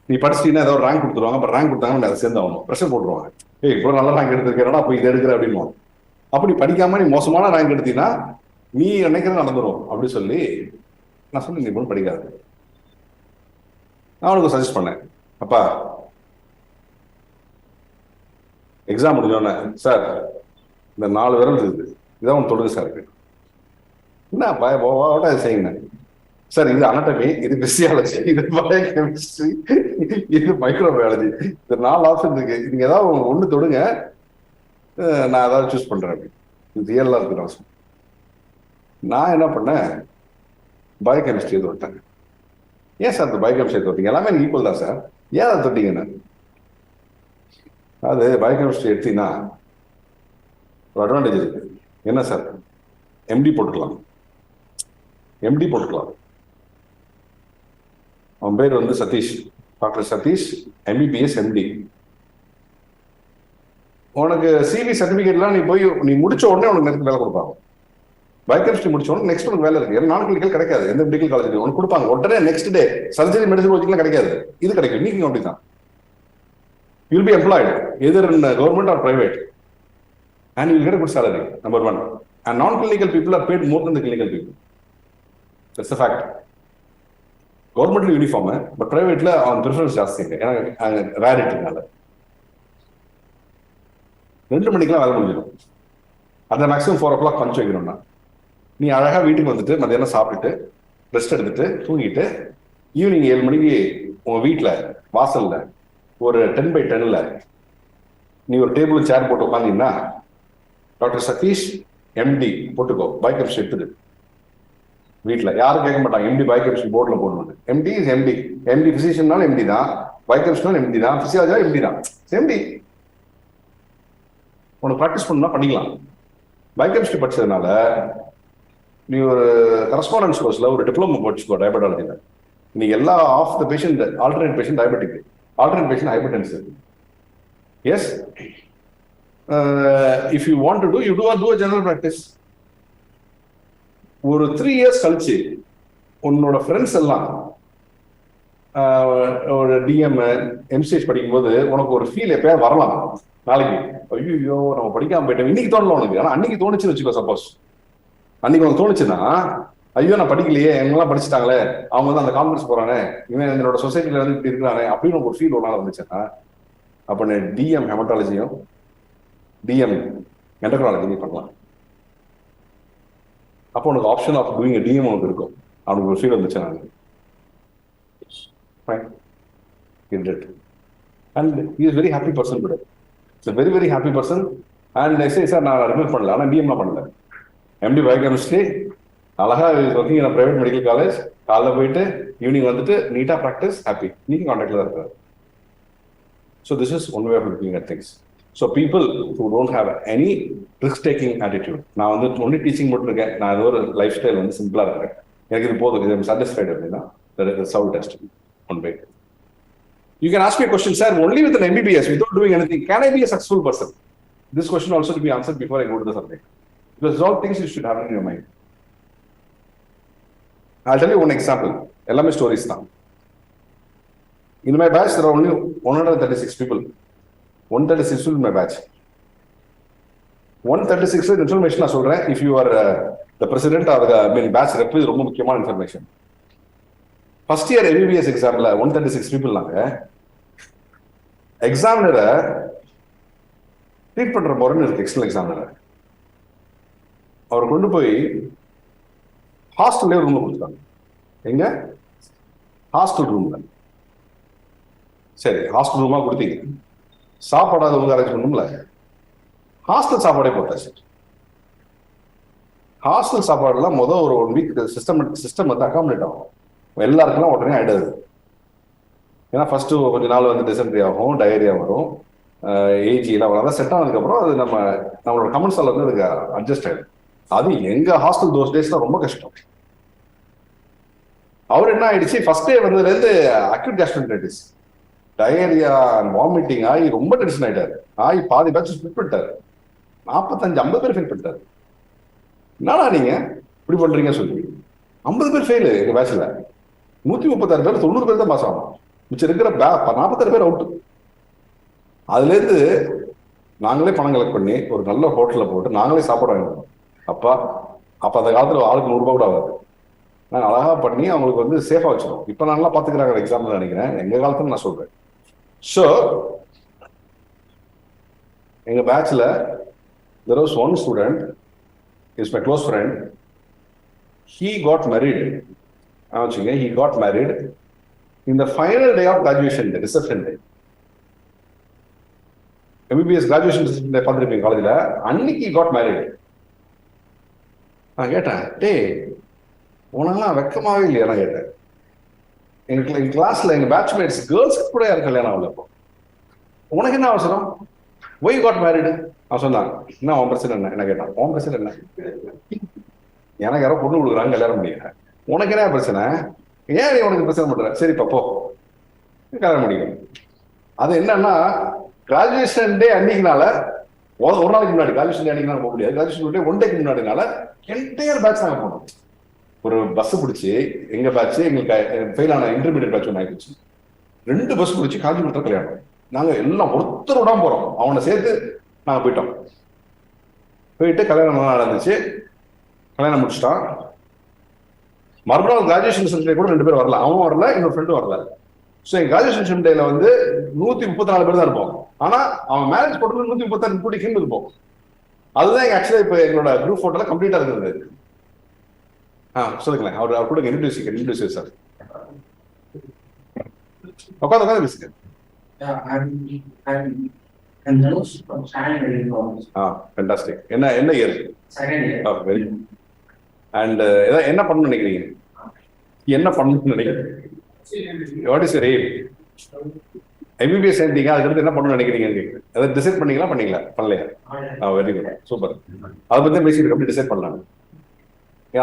நீ படிச்சிட்டீங்கன்னா ஏதாவது ரேங்க் கொடுத்துருவாங்க, அப்புறம் ரேங்க் கொடுத்தாங்கன்னா அதை சேர்ந்து ஆகணும், ப்ரெஷர் போட்டுருவாங்க. இப்போ நல்ல ரேங்க் எடுத்துருக்கிறா போய் இதை எடுக்கிற அப்படின்னு. அப்படி படிக்காம நீ மோசமான ரேங்க் எடுத்தீங்கன்னா நீ நினைக்கிறது நடந்துடும் அப்படின்னு சொல்லி நான் சொல்லி நீ போய் படிக்காது. நான் அவனுக்கு சஜஸ்ட் பண்ணேன், அப்பா எக்ஸாம் முடிஞ்சோடனே சார் இந்த 4 விரல் இருக்குது, இதான் ஒன்று தொடுங்க சார். என்ன செய்யுங்க சார், இது அனாட்டமி, இது பிசியாலஜி, இது பயோகெமிஸ்ட்ரி, இது மைக்ரோபயாலஜி, இந்த 4 ஆப்ஷன் இருக்கு, நீங்க ஏதாவது ஒண்ணு தொடுங்க, நான் ஏதாவது சூஸ் பண்றேன் அப்படின்னு. இது ரியலா இருக்கு அவசியம். நான் என்ன பண்ணேன், பயோகெமிஸ்ட்ரி தொட்டேன். ஏன் சார் இந்த பயோகெமிஸ்ட்ரி தொட்டீங்க? எல்லாமே எனக்கு ஈக்குவல் தான் சார், ஏன் அதை தொட்டீங்கன்னு. அது பயோகெமிஸ்ட்ரி எடுத்தீங்கன்னா ஒரு அட்வான்டேஜ் இருக்கு. என்ன சார், எம்டி போட்டுக்கலாம். அவன் பேர் Satish, doctor Satish, MBBS MD. உனக்கு CV சர்டிபிகேட்லாம் நீ முடிச்ச உடனே உனக்கு நெக்ஸ்ட் வேலை கொடுப்பாங்க. பயோகெமிஸ்ட்ரி முடிச்ச உடனே நெக்ஸ்ட் உனக்கு வேலை இருக்கு. நான் கிளினிக்கல் கிடைக்காது, எந்த மெடிக்கல் காலேஜ் உனக்கு கொடுப்பாங்க உடனே நெக்ஸ்ட் டே. சர்ஜரி மெடிசன் வச்சுக்கலாம் கிடைக்காது, இது கிடைக்கும். நீங்க அப்படிதான். You'll be employed either in government or private. and you will get a good salary, number one. And non-clinical people are paid more than the clinical people. That's a fact. Government uniform, but private on preference ஜாஸ்தி ரேரிட்டினால 2 மணிக்கெல்லாம் வேலை முடிஞ்சிடும். அந்த maximum 4 o'clock punch வைக்கணும்னா நீ அழகா வீட்டுக்கு வந்துட்டு மத்தியானம் சாப்பிட்டுட்டு ரெஸ்ட் எடுத்துட்டு தூங்கிட்டு ஈவினிங் 7 மணிக்கு உங்க வீட்டில் வாசல்ல ஒரு 10x10ல நீ ஒரு டேபிள் சேர் போட்டு உட்காந்தீங்கன்னா டாக்டர் சதீஷ் எம்டி போட்டுக்கோ பயோகெமிஸ்ட்ரி எடுத்துட்டு வீட்டில் யாரும் கேட்க மாட்டாங்க எம்டி பயோகெமிஸ்ட்ரி போர்டில் போடணும். MD is MD. எம்டி பிசிஷியன்னாலும் எம்டி தான், பயோகெமிஸ்ட்ரினாலும் எம்டி தான், பிசியாலஜினாலும் எம்டி தான். எம்டி உனக்கு ப்ராக்டிஸ் பண்ணணும்னா பண்ணிக்கலாம். பயோகெமிஸ்ட்ரி படிச்சதுனால நீ ஒரு கரஸ்பாண்டன்ஸ் கோர்ஸ்ல ஒரு டிப்ளமோ படிச்சுக்கோ டயபெட்டாலஜியில். இன்னைக்கு எல்லா of the patient alternate patient diabetic, alternate patient hypertensive. Yes, if you want to do you do a general practice. ஒரு 3 years கழிச்சு உன்னோட ஃப்ரெண்ட்ஸ் எல்லாம் ஒரு டிஎம் எம்சிஎஸ் படிக்கும்போது உனக்கு ஒரு ஃபீல் எப்பயாவது வரலாம். நாளைக்கு ஐயோ நம்ம படிக்காம போயிட்டோம், இன்னைக்கு தோணல உனக்கு, ஆனா அன்னைக்கு தோணுச்சுன்னு வச்சுக்கோ. சப்போஸ் அன்னைக்கு உனக்கு தோணுச்சுன்னா ஐயோ நான் படிக்கலையே, எங்கெல்லாம் படிச்சுட்டாங்களே, அவங்க வந்து அந்த கான்ஃபரன்ஸ் போறாங்க, இவன் என்னோட சொசைட்டில வந்து இப்படி இருக்கிறாங்க அப்படின்னு ஒரு ஃபீல் ஒரு நாள் வந்துச்சுன்னா அப்ப நீ டிஎம் ஹெமட்டாலஜியும் டிஎம் எண்டோக்ரைனாலஜியும் பண்ணலாம். அப்போ உனக்கு ஆப்ஷன் ஆஃப் டூயிங் டிஎம் உனக்கு இருக்கும். அவனுக்கு ஒரு ஃபீல் வந்துச்சு நான் and he is very happy person கூட. It's very very happy person. And சரி சார் நான் ரிமூவ் பண்ணல, ஆனால் டிஎம்லாம் பண்ணல. எம்டி பயோகெமிஸ்ட்ரி அழகா working in private medical college, காலைல போயிட்டு ஈவினிங் வந்துட்டு நீட்டா ப்ராக்டிஸ், ஹாப்பி. நீங்க கான்டாக்ட்ல தான் இருக்காரு. So this is one way of looking at things. So people who don't have any risk taking attitude. நான் வந்து ஒன்லி டீச்சிங் மட்டும் இருக்கேன், நான் ஏதோ ஒரு லைஃப் ஸ்டைல் வந்து சிம்பிளா இருக்கேன், எனக்கு இது போதும், இது சாட்டிஸ்ஃபைட் அப்படின்னா Saul test one way. You can ask me a question, sir, only with an MBBS, without doing anything, can I be a successful person? This question also to be answered before I go to the subject. Because all things you should have in your mind. I'll tell you one example. Ellame stories now. In my batch, there are only 136 people. 136 people in my batch. 136 is information I சொல்றேன். If you are the president or the batch rep, இது ரொம்ப முக்கியமான information. First year MBBS examல 136 people நாங்க எக்ஸாமினரை treat பண்ற முறைன்னு இருக்கு. External எக்ஸாமினரை அவர் கொண்டு போய் ஹாஸ்டல்லே ரூம்ல கொடுத்தாங்க. எங்க? ஹாஸ்டல் ரூம்ல. சரி, ஹாஸ்டல் ரூமா கொடுத்தீங்க, சாப்பாடு அவங்க அரேஞ்ச் பண்ணணும்ல, ஹாஸ்டல் சாப்பாடே போட்டாச்சு. ஹாஸ்டல் சாப்பாடுலாம் முதல் ஒரு 1 வீக் சிஸ்டம் வந்து அகாமடேட் ஆகும். எல்லாருக்குலாம் உடனே ஆயிடாது. ஏன்னா ஃபர்ஸ்ட் கொஞ்ச நாள் வந்து டிசென்ட்ரி ஆகும், டயரியா வரும், ஏஜிலாம் வரும். அதெல்லாம் செட் ஆனதுக்கப்புறம் அது நம்மளோட கமெண்ட்ஸால் வந்து அதுக்கு அட்ஜஸ்ட் ஆயிடும். அது எங்க ஹாஸ்டல் தோஸ் டேஸ்லாம் ரொம்ப கஷ்டம். அவர் என்ன ஆயிடுச்சு, ஃபர்ஸ்ட் டே வந்ததுலேருந்து அக்யூட் கேஸ்ட்ரைட்டிஸ், டயரியா, வாமிட்டிங் ஆகி ரொம்ப டென்ஷன் ஆயிட்டாரு. ஆகி பாதி பேட்ச் ஸ்பிட் பண்ணிட்டாரு. 45-50 பேர் ஃபெயில் பண்ணிட்டாரு. என்னடா நீங்க இப்படி பண்றீங்க சொல்லி 50 பேர் ஃபெயிலு எங்க பேட்ச்ல. 136 பேர் 90 பேர் தான் பாஸ் ஆகணும். மிச்சம் இருக்கிற 46 பேர் அவுட்டு. அதுல இருந்து நாங்களே பணம் கலெக்ட் பண்ணி ஒரு நல்ல ஹோட்டல்ல போட்டு நாங்களே சாப்பாடு வாங்கிடுவோம். அப்ப அந்த காலத்துல ஆளுக்கு 100 ரூபாய் கூட ஆகாது. நாங்கள் அழகா பண்ணி அவங்களுக்கு வந்து சேஃபா வச்சிருவோம். இப்ப நல்லா பாத்துக்கிறாங்க எக்ஸாம்பிள் நினைக்கிறேன். எங்க காலத்துல நான் சொல்றேன். ஸோ எங்க பேட்ச்ல there was one student, is my close friend. He got married. He got married in the final day of graduation day, reception day. MBBS graduation reception day பார்த்துருப்பீங்க காலேஜில். அன்னைக்கு he got married. நான் கேட்டேன், டேய் உனக்கெல்லாம் வெக்கமாவே இல்லையா? நான் கேட்டேன். எங்க கிளாஸ்ல எங்க பேட்ச்மேட்ஸ் கேர்ள்ஸ்க்கு கூட யாரும் கல்யாணம் ஆகல. இப்போ உனக்கு என்ன அவசரம்? Why got married? அவன் சொன்னான், என்ன உன் பிரச்சனை என்ன? என்ன கேட்டான், உன் பிரச்சனை என்ன? எனக்கு யாரோ பொண்ணு கொடுக்குறாங்க, கல்யாணம் பண்ணிக்கிறேன், உனக்கு என்ன பிரச்சனை? ஏன் நீ உனக்கு பிரச்சனை பண்ற? சரி பப்போ கல்யாணம் பண்ணிக்கிறேன். அது என்னன்னா கிராஜுவேஷன் டே அன்னைக்குனால ஒரு நாளைக்கு முன்னாடி, கிராஜுவேஷன் டே அன்னைக்கு போக முடியாது, கிராஜுவேஷன் டே 1 டேக்கு முன்னாடினால என்டையர் பேட்ச் நாங்கள் போனோம். ஒரு பஸ் பிடிச்சி எங்க பேட்ச், எங்களுக்கு ஃபெயில் ஆன இன்டர்மீடியட் பேட்ச் ஒன்று ஆயிடுச்சு. 2 பஸ் பிடிச்சி காஞ்சிபுரத்தில் கல்யாணம். நாங்கள் எல்லாம் ஒருத்தர் விடாம போறோம். அவனை சேர்த்து நாங்கள் போயிட்டோம். போயிட்டு கல்யாணம் நடந்துச்சு, கல்யாணம் முடிச்சிட்டான். மறுநாள் கிராஜுவேஷன் டே கூட 2 பேர் வரல, அவனும் வரல, இன்னொரு ஃப்ரெண்டும் வரல. ஸோ என் கிராஜுவேஷன் டேல வந்து 134 பேர் தான் இருப்போம். ஆனா அவன் மேரேஜ் போட்டு 136 இன்க்ளூடிங் இருப்போம். அதுதான் எங்க ஆக்சுவலா இப்ப எங்களோட குரூப் போட்டோல கம்ப்ளீட்டா இருக்கிறது. சொல்லுங்களேன், அவர் கூட இன்ட்ரடியூஸ் சார். உட்காந்து பேசுங்க. ஃபேண்டாஸ்டிக். என்ன இயர்? Very good. அண்ட் என்ன பண்ணணும்னு நினைக்கிறீங்க? என்ன பண்ணணும்னு நினைக்கிறீங்க? What is your aim? MBBS சேர்ந்தீங்க, அதுக்கடுத்து என்ன பண்ணணும்னு நினைக்கிறீங்க? அதை டிசைட் பண்ணீங்களா? பண்ணலையா? Very good, super. அதை பத்தி பேசிட்டு அப்படி டிசைட் பண்ணலாம்.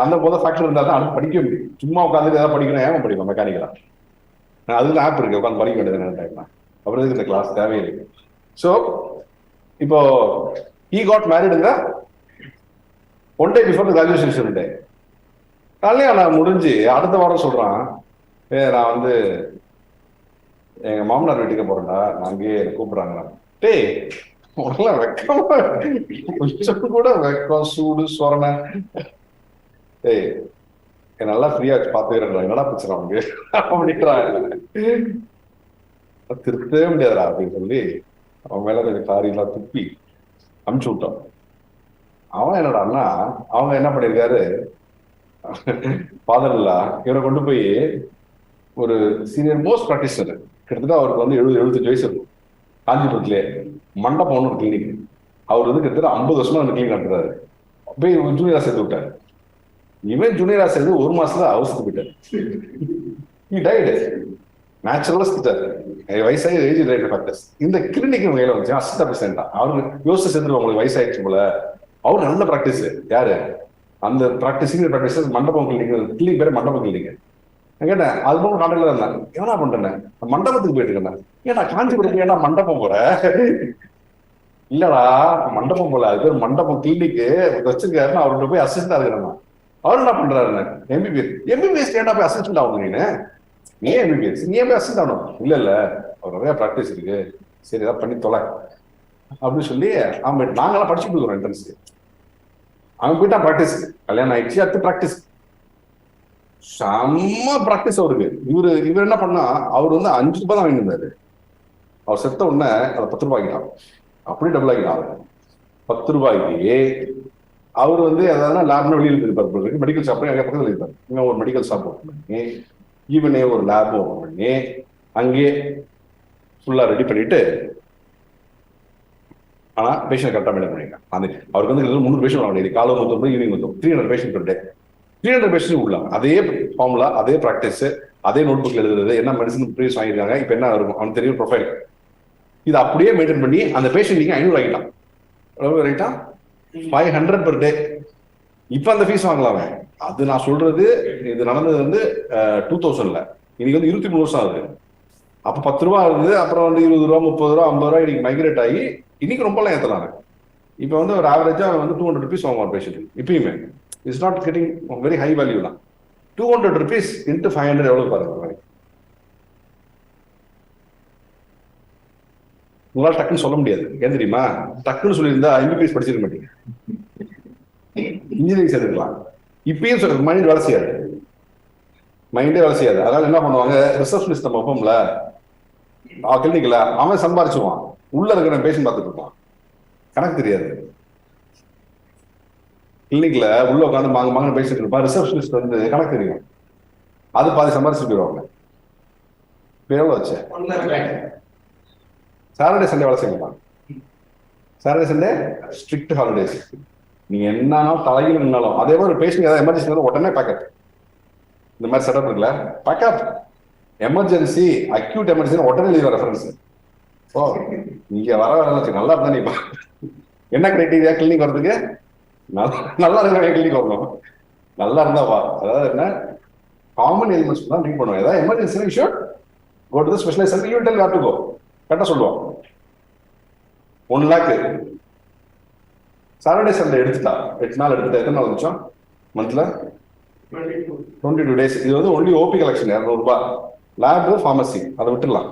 அந்த போத ஃபேக்டர் இருந்தால் தான் அடுத்து படிக்க முடியும். சும்மா உட்காந்து ஏதாவது படிக்கணும், ஏன் படிக்கும் மெக்கானிக்கலா? அதுல ஆப் இருக்கு, உட்காந்து படிக்க வேண்டியது. அப்புறம் இந்த கிளாஸ் தேவையில்லை. ஸோ இப்போ he got married in the one day before the graduation day. கல்யாணம் முடிஞ்சு அடுத்த வாரம் சொல்றான், நான் வந்து எங்க மாமனார் வீட்டுக்கு போறேன்டா, அங்கேயே கூப்பிடுறாங்க. டேய் உடலாம் வெக்கமா, கொஞ்சம் கூட வெக்கம் சூடு சொரணை. டேய் நல்லா ஃப்ரீயா பாத்துக்கிறேன், என்னடா பிரச்சனை அவங்க அப்படின்றான். திருத்தவே முடியாதுடா அப்படின்னு சொல்லி அவன் மேல கொஞ்சம் காரியெல்லாம் துப்பி அமுச்சு விட்டான். அவன் என்னடான்னா, அவங்க என்ன பண்ணிருக்காரு, ஃபாதர் இல்லா இவரை கொண்டு போய் ஒரு சீனியர் மோஸ்ட் ப்ராக்டிஷனர், கிட்டத்தட்ட அவருக்கு வந்து 70-75 வயசு இருக்கும், காஞ்சிபுரத்துலேயே மண்டபம்னு ஒரு கிளினிக். அவர் வந்து கிட்டத்தட்ட 50 வருஷமா அந்த கிளினிக் நடத்துறாரு. போய் ஜூனியரா சேர்த்து விட்டாரு. இவன் ஜூனியரா சேர்ந்து 1 மாசத்துல அவசரத்து போயிட்டாரு. நேச்சுரலா செத்துட்டாரு, வயசாகி ஏஜ் ரிலேட்டட் ஃபேக்டர்ஸ். இந்த கிளினிக் கையில வந்துச்சு, அசிஸ்டன்ட் பிரசிடென்டா. அவருக்கு யோசிச்சு சேர்ந்துருவாங்க, உங்களுக்கு வயசாயிடுச்சு போல. அவரு நல்ல ப்ராக்டிஸ். யாரு அந்த சீனியர் ப்ராக்டிஸ்? மண்டபம் கிளினிக் பேரு மண்டபம் கிளினிக். நான் கேட்டேன், அது போல கான்டாக்ட்ல இருந்தேன். என்ன பண்றேன்? மண்டபத்துக்கு போயிட்டு இருக்கேன். ஏன்னா காஞ்சிபுரத்துக்கு ஏன்னா மண்டபம் போற? இல்லடா மண்டபம் போல, அது பேர் மண்டபம் கிளினிக்கு வச்சிருக்காருன்னு அவர்கிட்ட போய் அசிஸ்டண்டா இருக்கிறேன். அவர் என்ன பண்றாருன்னு, எம்பிபிஎஸ் ஏன்டா போய் அசிஸ்டன்ட் ஆகும்? நீ எம்பிபிஎஸ், நீ போய் அசிஸ்டன்ட் ஆகணும். இல்ல அவர் நிறைய ப்ராக்டிஸ் இருக்கு, சரி ஏதாவது பண்ணி தொலை அப்படின்னு சொல்லி அவன் நாங்கெல்லாம் படிச்சுட்டு இருக்கிறோம் என்ட்ரன்ஸ்க்கு. அவன் போயிட்டா ப்ராக்டிஸ், கல்யாணம் ஆயிடுச்சு, அடுத்து ப்ராக்டிஸ். செம்ம ப்ராக்டிஸ் அவருக்கு. இவர் என்ன பண்ணா, அவர் வந்து 5 ரூபாய் தான் வாங்கிட்டு இருந்தாரு. அவர் செத்த உடனே அதை 10 ரூபாய்க்கிட்டான். அப்படி டபுள் ஆகிட்டான். 10 ரூபாய்க்கு அவர் வந்து எதாவது லேப்னு வெளியில் இருப்பார், மெடிக்கல் ஷாப் எங்க பக்கத்தில் இருப்பார். இவன் ஒரு மெடிக்கல் ஷாப் ஓப்பன் பண்ணி, இவனே ஒரு லேப் ஓப்பன் பண்ணி அங்கேயே ஃபுல்லா ரெடி பண்ணிட்டு, ஆனா பேஷண்ட் கரெக்டாக மெயின்டைன் பண்ணிருக்கான். அவருக்கு வந்து 300 பேஷண்ட் வர முடியாது, காலை 100, evening 300 patient per day. 300 patient உள்ள அதே ஃபார்முலா, அதே ப்ராக்டிஸ், அதே நோட் புக்ல எழுதுறது, என்ன மெடிசன் ப்ரீஸ் வாங்கியிருக்காங்க, இப்போ என்ன இருக்கும் அவன் தெரியும் ப்ரொஃபைல். இது அப்படியே மெயின்டைன் பண்ணி அந்த பேஷண்ட் நீங்க 500 ஆகிட்டான். எவ்வளவு ரைட்டா? 500 per day. இப்ப அந்த ஃபீஸ் வாங்கலாமே. அது நான் சொல்றது, இது நடந்தது வந்து 2000ல. இன்னைக்கு வந்து 23 வருஷம் ஆகுது. அப்ப 10 ரூபா இருந்தது, அப்புறம் வந்து 20 ரூபா, 30 ரூபா, 50 ரூபா இன்னைக்கு மைக்ரேட் ஆகி இன்னைக்கு ரொம்பலாம் ஏத்தலாம். இப்ப வந்து ஒரு ஆவரேஜா வந்து 200 rupees வாங்குவார் பேஷண்ட். இப்பயுமே it's not getting very high value தான். 200 rupees into 500 எவ்வளவு பாருங்க. உங்களால் டக்குன்னு சொல்ல முடியாது. ஏன் தெரியுமா? டக்குன்னு சொல்லியிருந்தா MBBS படிச்சிருக்க மாட்டீங்க, இன்ஜினியரிங் சேர்த்துக்கலாம். இப்பயும் சொல்ற மைண்ட் வேலை செய்யாது, மைண்டே வேலை செய்யாது. அதனால என்ன பண்ணுவாங்க, ரிசப்ஷனிஸ்ட் நம்ம வைப்போம்ல கிளினிக்ல, அவன் சம்பாரிச்சுவான், உள்ள இருக்கிற பேஷண்ட் பார்த்துட்டு இருப்பான், கணக்கு தெரியாது. கிளினிக்ல உள்ள உட்காந்து மாங்க பேசிட்டு இருப்பான், ரிசப்ஷனிஸ்ட் வந்து கணக்கு தெரியும், அது பாதி சம்பாரிச்சு போயிடுவாங்க. எவ்வளவு வச்சு சாட்டர்டே சண்டே வேலை செய்யலாம். Saturday Sunday strict holidays. நீங்க என்னன்னாலும் தலையில் நின்னாலும், அதே மாதிரி பேஷண்ட் ஏதாவது எமர்ஜென்சி உடனே பேக்கப். இந்த மாதிரி செட்டப் இருக்குல்ல, பேக்கப். எமர்ஜென்சி, அக்யூட் எமர்ஜென்சி உடனே லீவ் ரெஃபரன்ஸ். ஓ நீங்க வர நல்லா இருந்தா நீ என்ன கிரைட்டீரியா கிளினிக் வரதுக்கு? நல்லா இருக்கிற கிளினிக் வரணும், நல்லா இருந்தா வா. அதாவது என்ன, காமன் எலிமெண்ட்ஸ் தான் ட்ரீட் பண்ணுவோம். ஏதாவது emergency you should go to the specialised centre, you tell where to go. கரெக்டாக சொல்லுவோம். 1 lakh சாட்டர்டே சண்டே எடுத்துட்டா, 8 நாள் எடுத்துட்டா எத்தனை நாள் நிமிஷம் மந்த்ல? 22 days. இது வந்து ஒன்லி ஓபி கலெக்ஷன் 200 ரூபாய், லேப் ஃபார்மசி அதை விட்டுடலாம்.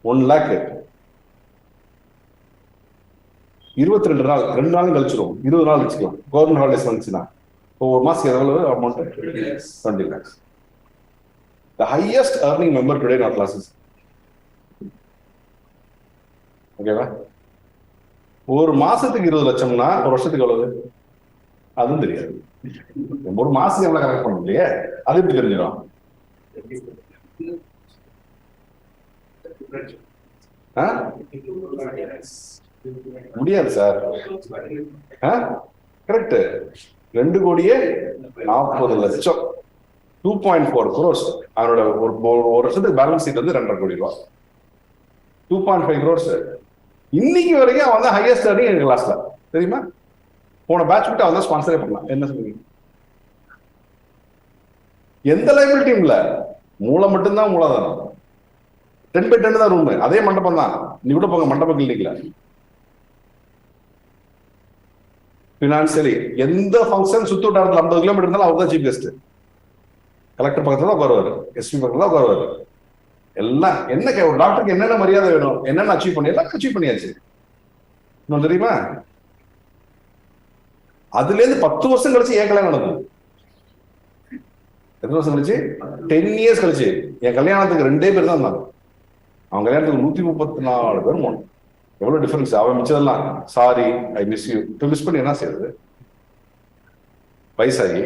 1 lakh. 22 நாள், 2 நாளும் கழிச்சிடும், 20 நாள் வச்சுக்கலாம். கவர்மெண்ட் ஹாலிடேஸ் வந்துச்சுன்னா ஒரு மாசத்துக்கு எவ்வளவு amount? 20 lakhs. The highest earning member today in our classes. ஓகேவா? ஒரு மாசத்துக்கு 20 லட்சம்னா ஒரு வருஷத்துக்கு எவ்வளவு? அதுவும் தெரியாது. ஒரு மாசத்துக்கு எவ்வளவு கரெக்ட் பண்ண இல்லையே, அது எப்படி தெரிஞ்சிடும்? முடியாது சார். கரெக்ட். 2,40,00,000, 2.4 crores. அவனோட ஒரு வருஷத்துக்கு பேலன்ஸ் ஷீட் வந்து 2.5 கோடி ரூபாய். 2.5 crores. இன்னைக்கு வரைக்கும் அவன் தான் ஹையஸ்ட் earning எங்க கிளாஸ்ல, தெரியுமா? போன பேட்ச் விட்டு அவன் தான் ஸ்பான்சரே பண்ணலாம். என்ன சொல்லுவீங்க? எந்த லைபிலிட்டியும் இல்ல, மூளை மட்டும்தான் மூலதனம். 10/10 தான் ரூம், அதே மண்டபம் தான். நீ கூட போங்க மண்டப கிளினிக்ல. பினான்சியலி எந்த ஃபங்க்ஷன் சுத்து வட்டாரத்தில் 50 கிலோமீட்டர் இருந்தாலும் அவர் தான் சீஃப் கெஸ்ட். கலெக்டர் பக்கத்துல தான் வருவாரு, எஸ்பி பக்கத்துல தான் வருவாரு. எல்லாம் என்ன ஒரு டாக்டருக்கு என்னென்ன மரியாதை வேணும், என்னென்ன அச்சீவ் பண்ணி எல்லாம் அச்சீவ் பண்ணியாச்சு. இன்னும் தெரியுமா? அதுல இருந்து 10 வருஷம் கழிச்சு ஏன் கல்யாணம் நடந்தது? எத்தனை வருஷம் கழிச்சு? 10 years கழிச்சு. என் கல்யாணத்துக்கு 2 பேர் தான் இருந்தாங்க. அவன் கல்யாணத்துக்கு 134 பேர் போனோம். எவ்வளவு டிஃபரன்ஸ். அவன் மிச்சதெல்லாம் சாரி, ஐ மிஸ் யூ. இப்போ மிஸ் பண்ணி என்ன செய்யுது? வயசாகி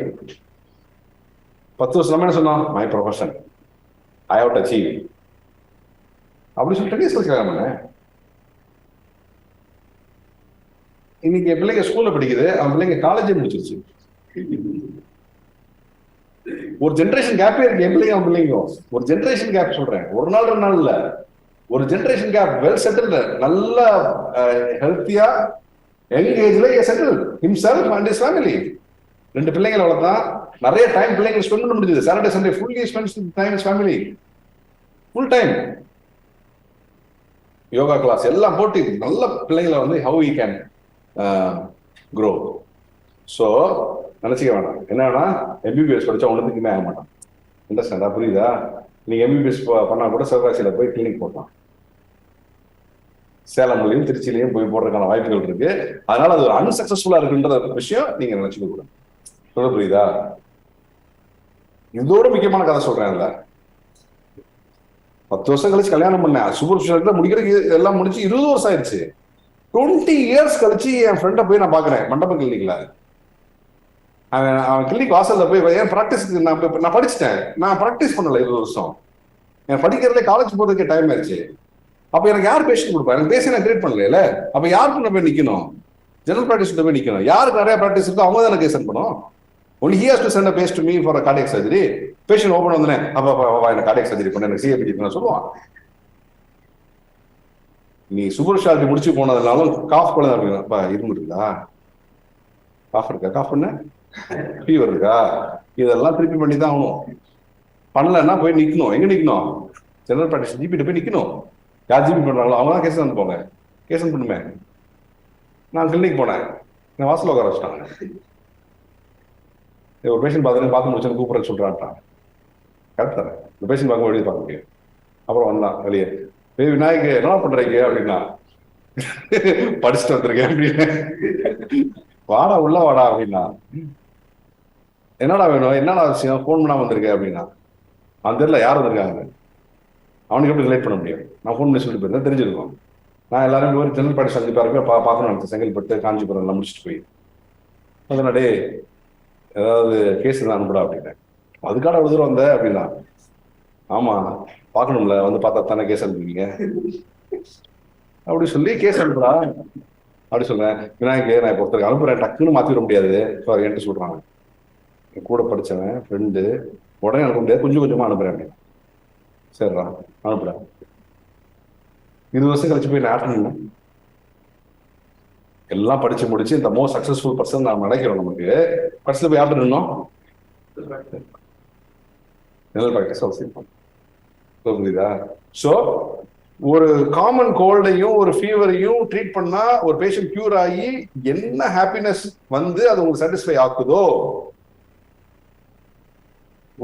10 வருஷம் என்ன சொன்னான்? My profession, I have to achieve அப்படி சொல்லிட்டு 10 years கல்யாணம் பண்ண. இன்னைக்கு என் பிள்ளைங்க ஸ்கூல்ல படிக்குது, அவன் பிள்ளைங்க காலேஜே முடிச்சிருச்சு. ஒரு ஜென்ரேஷன் கேப்பே இருக்கு என் பிள்ளைங்க அவன் பிள்ளைங்க. ஒரு ஜென்ரேஷன் கேப் சொல்றேன், ஒரு நாள் 2 நாள் இல்ல, ஒரு ஜென்ரேஷன் கேப். வெல் செட்டில்டு, நல்ல ஹெல்த்தியா யங் ஏஜ்ல settle himself and his family. 2 பிள்ளைங்களை வளர்த்தான், நிறைய டைம் பிள்ளைங்களை ஸ்பெண்ட் பண்ண முடியுது. Saturday Sunday fully spends time is family, full time. Yoga class எல்லாம் போட்டு நல்ல பிள்ளைங்களை வந்து how you can grow. So நினைச்சிக்க வேண்டாம். என்னன்னா எம்பிபிஎஸ் படிச்சா ஒன்றுக்குமே ஆக மாட்டான். இன்ட்ரெஸ்டா புரியுதா? நீங்க எம்பிபிஎஸ் பண்ணா கூட சிவகாசியில போய் கிளினிக் போடலாம், சேலம்லையும் திருச்சியிலையும் போய் போடுறதுக்கான வாய்ப்புகள் இருக்கு. அதனால அது ஒரு அன்சக்சஸ்ஃபுல்லா இருக்குன்ற விஷயம் நீங்க நினைச்சுக்க கூட. சொல்ல புரியுதா? இதோட முக்கியமான கதை சொல்றேன்ல, 10 வருஷம் கழிச்சு கல்யாணம் பண்ணேன், சூப்பர் ஸ்பெஷாலிட்டி முடிக்கிறதுக்கு எல்லாம் முடிச்சு 20 வருஷம் ஆயிடுச்சு. 20 years கழிச்சு என் ஃப்ரெண்டை போய் நான் பாக்குறேன் மண்டப கிளினிக்ல. அவன் கிளினிக் வாசல்ல போய் என் ப்ராக்டிஸ்க்கு நான் படிச்சுட்டேன். நான் ப்ராக்டிஸ் பண்ணல 20 வருஷம். என் படிக்கிறதுல காலேஜ் போறதுக்கே டைம் ஆயிடுச்சு. அப்ப எனக்கு யார் பேஷண்ட் கொடுப்பா? எனக்கு பேசி நான் கிரியேட் பண்ணல. அப்ப யாருக்கு போய் நிக்கணும்? ஜெனரல் ப்ராக்டிஸ் போய் நிக்கணும். யாருக்கு நிறைய ப்ராக்டிஸ் இருக்கோ அவங்க தான் கேஸ் பண்ணணும். Only he has to send a patient to me for a cardiac surgery. Patient open வந்தனே அப்ப எனக்கு கார்டியாக் சர்ஜரி பண்ண, எனக்கு சிஏபிடி பண்ண சொல்லுவான். நீ சூப்பர் ஸ்பெஷாலிட்டி முடிச்சு போனதுனாலும் காஃப் கூட இரும்பு இருக்குதா, காஃப் இருக்கா, காஃப் பண்ண ஃபீவர் இருக்கா, இதெல்லாம் திருப்பி பண்ணி தான் ஆகணும். பண்ணலன்னா போய் நிக்கணும். எங்க நிக்கணும்? ஜெனரல் ப்ராக்டிஸ் ஜிபிட்ட போய் நிக்கணும். யார் ஜிபி பண்றாங்களோ அவங்க தான் கேஸ் வந்து போங்க, கேஸ் பண்ணுமே. நான் கிளினிக் போனேன், என் வாசல் உட்கார வச்சுட்டாங்க. ஒரு பேஷண்ட் பார்த்து முடிச்சு கூப்பிட சொல்றான்ட்டான். கரெக்ட் தானே? இந்த பேஷண்ட் பார்க்க வெளியே பார்க்க முடியும். அப்புறம் வந்தான் வெளியே, விநாயக என்ன பண்றீங்க அப்படின்னா, படிச்சுட்டு வந்திருக்கேன் அப்படின்னு. வாடா உள்ள வாடா அப்படின்னா, என்னடா வேணும், என்னடா விஷயம், ஃபோன் பண்ணாம வந்திருக்கேன் அப்படின்னா. அவன் தெரியல யார் வந்திருக்காங்க, அவனுக்கு எப்படி ரிலேட் பண்ண முடியும்? நான் ஃபோன் பண்ணி சொல்லிட்டு போயிருந்தேன், தெரிஞ்சிருக்கோம். நான் எல்லாரும் ஒரு ஜெனரல் ப்ராக்டிஸ் அஞ்சு பேருமே பார்க்கணும் நினைச்சேன். செங்கல்பட்டு காஞ்சிபுரம் எல்லாம் முடிச்சுட்டு போய் அதனாடே ஏதாவது கேஸ் தான் அனுப்புடா அப்படின்னேன். அதுக்காக அவ்வளவு தூரம் வந்த அப்படின்னா, ஆமா பார்க்கணும்ல, வந்து பார்த்தா தானே கேஸ் அனுப்புவீங்க அப்படி சொல்லி கேஸ் அனுப்புறா அப்படி சொல்றேன். விநாயகர் நான் பொறுத்தவரைக்கும் அனுப்புறேன், டக்குன்னு மாத்தி விட முடியாது என்கிட்ட சொல்றாங்க. என் கூட படிச்சவன் ஃப்ரெண்டு, உடனே அனுப்ப முடியாது, கொஞ்சம் கொஞ்சமா அனுப்புறேன் அப்படின்னு. சரிடா அனுப்புறேன். 20 வருஷம் கழிச்சு போய் நான் ஆட்டணும். எல்லாம் படிச்சு முடிச்சு இந்த மோஸ்ட் சக்சஸ்ஃபுல் பர்சன் நான் நினைக்கிறோம். நமக்கு கடைசியில் போய் யார்கிட்ட நின்னோம்? ஜெனரல் ப்ராக்டிஸ் அவசியம். புரியுதா? ஸோ ஒரு காமன் கோல்டையும் ஒரு ஃபீவரையும் ட்ரீட் பண்ணா ஒரு பேஷண்ட் கியூர் ஆகி என்ன ஹாப்பினஸ் வந்து அது உங்களுக்கு சாட்டிஸ்ஃபை ஆக்குதோ,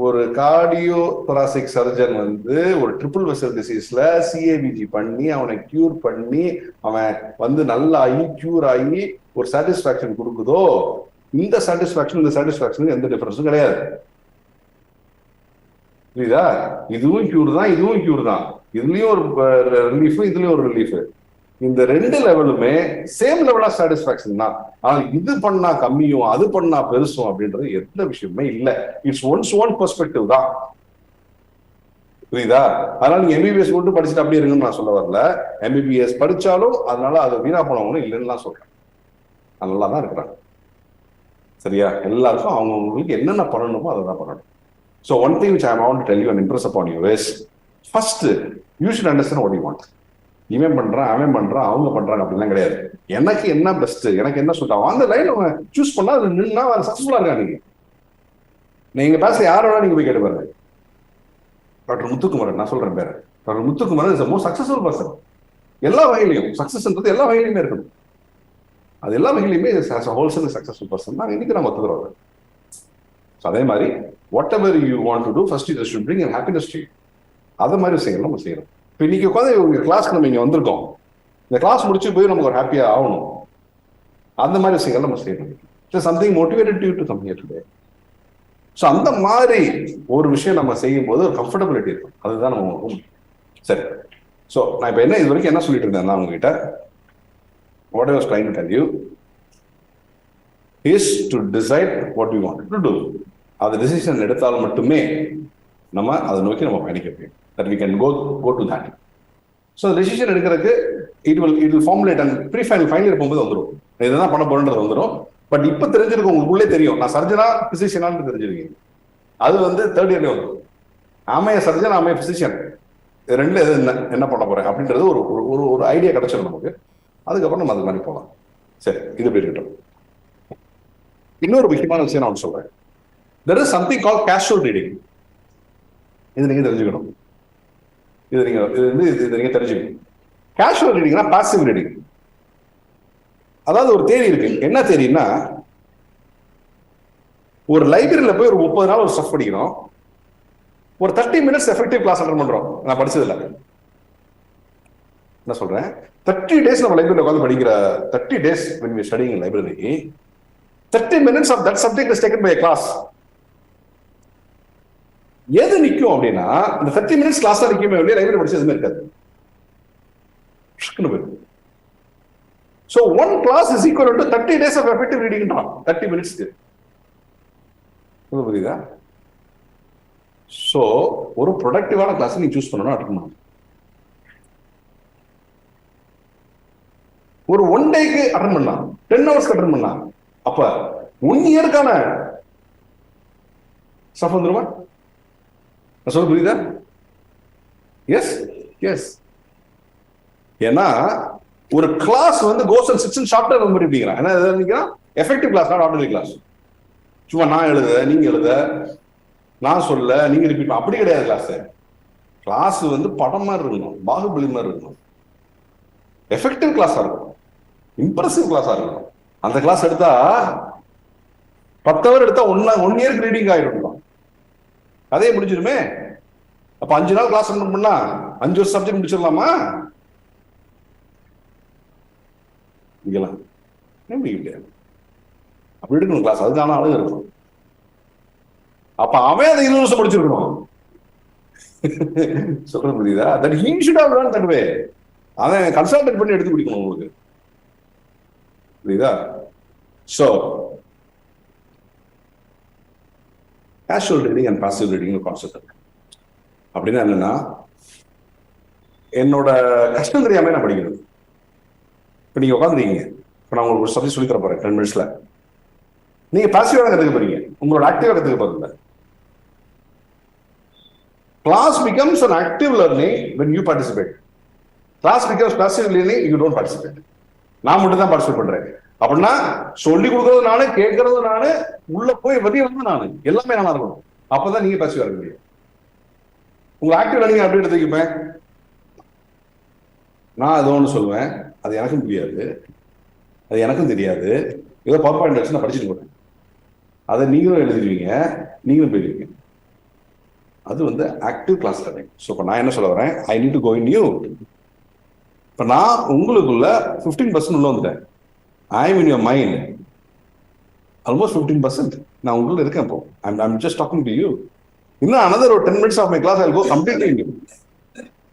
ஒரு கார்டியோ தொராசிக் சர்ஜன் வந்து ஒரு ட்ரிபிள் வெசல் டிசீஸ்ல சிஏபிஜி பண்ணி அவனை கியூர் பண்ணி அவன் வந்து நல்லா ஆகி கியூர் ஆகி ஒரு சாட்டிஸ்பாக்சன் கொடுக்குதோ, இந்த சாட்டிஸ்பாக்சன் எந்த டிஃபரன்ஸும் கிடையாது. புரியுதா? இதுவும் கியூர் தான், இதுவும் கியூர் தான். இதுலயும் ஒரு ரிலீஃப், இதுலயும் ஒரு ரிலீஃப். இந்த ரெண்டு லெவலுமே சேம் லெவல் ஆஃப் சாட்டிஸ்பாக்சன் தான். ஆனால் இது பண்ணா கம்மியும் அது பண்ணா பெருசும் அப்படின்றது எந்த விஷயமே இல்லை. இட்ஸ் ஒன்ஸ் ஓன் பெர்ஸ்பெக்டிவ் தான். புரியுதா? அதனால நீங்க எம்பிபிஎஸ் மட்டும் படிச்சுட்டு அப்படியே இருங்கன்னு நான் சொல்ல வரல. எம்பிபிஎஸ் படிச்சாலும் அதனால அது வீணா போனவங்களும் இல்லைன்னு நான் சொல்றேன். நல்லா தான் இருக்கிறாங்க. சரியா? எல்லாருக்கும் அவங்களுக்கு என்னென்ன பண்ணணுமோ அதை தான் பண்ணணும். So one thing which I want to tell you and impress upon you is, first you should understand what you want. இவன் பண்றான், அவன் பண்றான், அவங்க பண்றாங்க அப்படிலாம் கிடையாது. எனக்கு என்ன பெஸ்ட், எனக்கு என்ன சொல்றாங்க அந்த லைன் அவன் சூஸ் பண்ணா அது நின்னா சக்சஸ்ஃபுல்லா இருக்கா. நீங்க பேச யாரோட நீங்க போய் கேட்டு பாருங்க. டாக்டர் முத்துக்குமரன் நான் சொல்றேன் பேரு. Doctor Muthukumaran is most successful person. எல்லா வகையிலையும் சக்சஸ்ன்றது எல்லா வகையிலுமே இருக்கணும். அது எல்லா வகையிலுமே ஹோல்சேல் சக்சஸ்ஃபுல் பர்சன் தான். இன்னைக்கு நம்ம ஒத்துக்கிறோம். அதே மாதிரி whatever you want to do, first it should bring happiness to you. அதை மாதிரி விஷயங்கள் நம்ம செய்யணும். இப்போ இன்னைக்கு உட்காந்து உங்க கிளாஸ்க்கு நம்ம இங்கே வந்திருக்கோம். இந்த கிளாஸ் முடிச்சு போய் நமக்கு ஒரு ஹாப்பியா ஆகணும். அந்த மாதிரி விஷயங்கள் நம்ம செய்யணும். Something motivated you to come here today. So அந்த மாதிரி ஒரு விஷயம் நம்ம செய்யும் போது ஒரு கம்ஃபர்டபிலிட்டி இருக்கும். அதுதான் நம்ம சரி. ஸோ நான் இப்போ இது வரைக்கும் என்ன சொல்லிட்டு இருந்தேன்னா உங்ககிட்ட, what I was trying to tell you is to decide what you want to do. அது டிசிஷன் எடுத்தால் மட்டுமே நம்ம அதை நோக்கி நம்ம பயணிக்க முடியும். That we can go to that. So decision எடுக்கிறதுக்கு it will formulate and pre-final final போகும்போது வந்துடும். இதுதான் பண்ண போறன்றது வந்துடும். பட் இப்போ தெரிஞ்சிருக்கும், உங்களுக்குள்ளே தெரியும் நான் சர்ஜனா பிசிஷியனான்னு தெரிஞ்சிருக்கீங்க. அது வந்து தேர்ட் இயர்லேயே வந்துடும். ஆமைய சர்ஜன், ஆமைய பிசிஷியன், ரெண்டுல எது என்ன பண்ண போறேன் அப்படின்றது ஒரு ஐடியா கிடைச்சிடும் நமக்கு. அதுக்கப்புறம் நம்ம அது மாதிரி போகலாம். சரி, இது எப்படி இருக்கட்டும். இன்னொரு முக்கியமான விஷயம் நான் சொல்றேன். There is something called casual reading. இது நீங்க தெரிஞ்சுக்கணும். இது நீங்க தெரிஞ்சுக்கணும். கேஷுவல் ரீடிங்னா பாசிவ் ரீடிங். அதாவது ஒரு தேரி இருக்கு. என்ன தேரின்னா, ஒரு லைப்ரரியில போய் ஒரு 30 நாள் ஒரு ஸ்டஃப் படிக்கிறோம். ஒரு 30 minutes எஃபெக்டிவ் கிளாஸ் அட்டெண்ட் பண்றோம். நான் படிச்சது இல்லை. என்ன சொல்றேன், 30 days நம்ம லைப்ரரியில உட்காந்து படிக்கிற 30 days when we studying in library, 30 minutes of that subject is taken by a class. எது நிற்கும் அப்படின்னா, இந்த 30 minutes கிளாஸ் தான் நிற்குமே வெளியே லைப்ரரி படிச்சு எதுவுமே இருக்காது. So one class is equal to 30 days of effective reading. 30 minutes. புரியுதா? ஸோ ஒரு ப்ரொடக்டிவான கிளாஸ் நீ சூஸ் பண்ணணும், அட்டெண்ட் பண்ணணும். ஒரு 1 டேக்கு அட்டெண்ட் பண்ணலாம், 10 hours அட்டெண்ட் பண்ணலாம். அப்ப 1 yearக்கான ஸ்டஃப் வந்துருமா? சொல்ல புரியுதா? Yes yes. ஏன்னா ஒரு கிளாஸ் வந்து goes and sits and chapter வந்து படிப்பீங்க. ஏன்னா எஃபெக்டிவ் கிளாஸ் தான் ஆர்டினரி கிளாஸ். சும்மா நான் எழுத, நீங்க எழுத, நான் சொல்ல, நீங்க ரிப்பீட், அப்படி கிடையாது. கிளாஸ் வந்து படம் மாதிரி இருக்கணும், பாகுபலி மாதிரி இருக்கணும். எஃபெக்டிவ் கிளாஸா இருக்கணும், இம்ப்ரெசிவ் கிளாஸா இருக்கணும். அந்த கிளாஸ் எடுத்தா 10 hour எடுத்தா 1 year ரீடிங் ஆயிடும். அதே முடிஞ்சிருமே. அப்ப 5 நாள் கிளாஸ் அட்டெண்ட் பண்ணா 5 வருஷம் சப்ஜெக்ட் முடிச்சிடலாமா? இங்கெல்லாம் முடியாது. அப்படி எடுக்கணும் கிளாஸ். அதுக்கான அளவு இருக்கும். அப்ப அவன் அதை 20 வருஷம் படிச்சிருக்கணும். சொல்றது புரியுதா? That he should have learned that way. அவன் கன்சல்டேட் பண்ணி எடுத்து பிடிக்கணும் உங்களுக்கு. புரியுதா? So casual reading and passive reading concept இருக்கு. அப்படின்னா என்னன்னா, என்னோட கஷ்டம் தெரியாம நான் படிக்கிறது. இப்போ நீங்க உட்காந்துருக்கீங்க, இப்போ நான் உங்களுக்கு ஒரு சப்ஜெக்ட் சொல்லி தர போறேன் 10 minutes. நீங்க பாசிவா கத்துக்க போறீங்க, உங்களோட ஆக்டிவா கத்துக்க போறீங்க. Class becomes an active learning when you participate. Class becomes passive learning you don't participate. நான் மட்டும் தான் பார்ட்டிசிபேட் பண்றேன். அப்படின்னா சொல்லி கொடுக்கறது நானு, கேட்கறது நானு, உள்ள போய் வெளியே வந்து நானு, எல்லாமே நானா இருக்கணும். அப்பதான் நீங்க பாசிவா இருக்க முடியும். உங்க ஆக்டிவ் லேர்னிங் அப்படி எடுத்துக்கிப்பேன். நான் ஏதோ ஒன்று சொல்லுவேன், அது எனக்கும் புரியாது, அது எனக்கும் தெரியாது, ஏதோ பவர் பாயிண்ட் வச்சு நான் படிச்சுட்டு போறேன். அதை நீங்களும் எழுதிடுவீங்க, நீங்களும் போயிடுவீங்க. அது வந்து ஆக்டிவ் கிளாஸ் லேர்னிங். ஸோ இப்போ நான் என்ன சொல்ல வரேன், I need to go in you. இப்போ நான் உங்களுக்குள்ள 15% உள்ள வந்துட்டேன். I am in your mind almost 15%. நான் உங்களுக்குள்ள இருக்கேன். இப்போ I'm just talking to you. இன்னும் another ஒரு 10 minutes of my class I will go completely in you.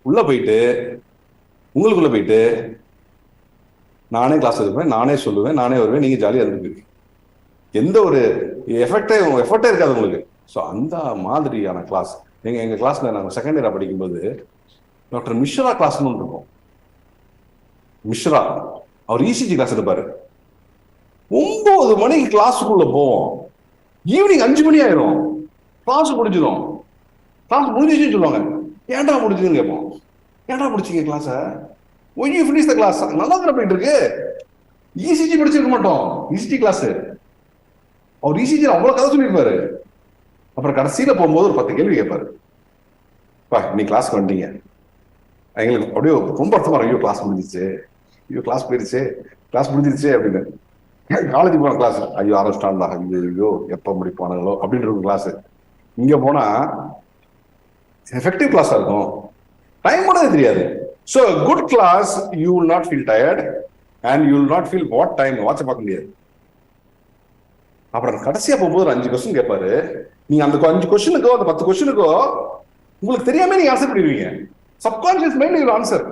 உள்ள போயிட்டு உங்களுக்குள்ள போயிட்டு நானே கிளாஸ் எடுப்பேன், நானே சொல்லுவேன், நானே வருவேன், நீங்க ஜாலியாக இருந்துருப்பீங்க. எந்த ஒரு எஃபெக்டே இருக்காது உங்களுக்கு. ஸோ அந்த மாதிரியான கிளாஸ் எங்கள் கிளாஸ்ல நாங்கள் செகண்ட் இயரா படிக்கும்போது டாக்டர் மிஸ்ரா கிளாஸ்னு ஒன்று இருக்கும். மிஸ்ரா அவர் இசிஜி கிளாஸ் எடுப்பாரு. 9 மணிக்கு கிளாஸுக்குள்ள போவோம், ஈவினிங் 5 மணி ஆயிரும், கிளாஸ் முடிஞ்சிடும். கிளாஸ் முடிஞ்சிச்சுன்னு சொல்லுவாங்க. ஏன்டா முடிஞ்சதுன்னு கேட்போம். ஏன்டா முடிச்சிங்க கிளாஸ? when you finish the class நல்லா தான் போயிட்டு இருக்கு. இசிஜி படிச்சிருக்க மாட்டோம், இசிஜி கிளாஸ். அவர் இசிஜி அவ்வளவு கதை சொல்லியிருப்பாரு. அப்புறம் கடைசியில போகும்போது ஒரு 10 கேள்வி கேட்பாரு. நீ கிளாஸ்க்கு வந்துட்டீங்க, எங்களுக்கு அப்படியே ரொம்ப அர்த்தமா ஐயோ கிளாஸ் முடிஞ்சிச்சு, ஐயோ கிளாஸ் போயிடுச்சு, கிளாஸ் முடிஞ்சிருச்சு அப்படின்னு. காலேஜ் போன கிளாஸ் ஐயோ ஆரம்பிச்சிட்டாங்களா, ஐயோ எப்ப முடிப்பானுங்களோ அப்படின்னு இருக்கும் கிளாஸ். இங்க போனா எஃபெக்டிவ் கிளாஸா இருக்கும், டைம் கூட தெரியாது. So a good class, you will not feel tired and you will not feel what time வாட்ச பார்க்க முடியாது. அப்புறம் கடைசியா போகும்போது ஒரு 5 கொஸ்டின் கேட்பாரு. நீங்க அந்த 5 கொஸ்டினுக்கோ அந்த 10 கொஸ்டினுக்கோ உங்களுக்கு தெரியாம நீங்க ஆன்சர் பண்ணிடுவீங்க. Subconscious mind you answer.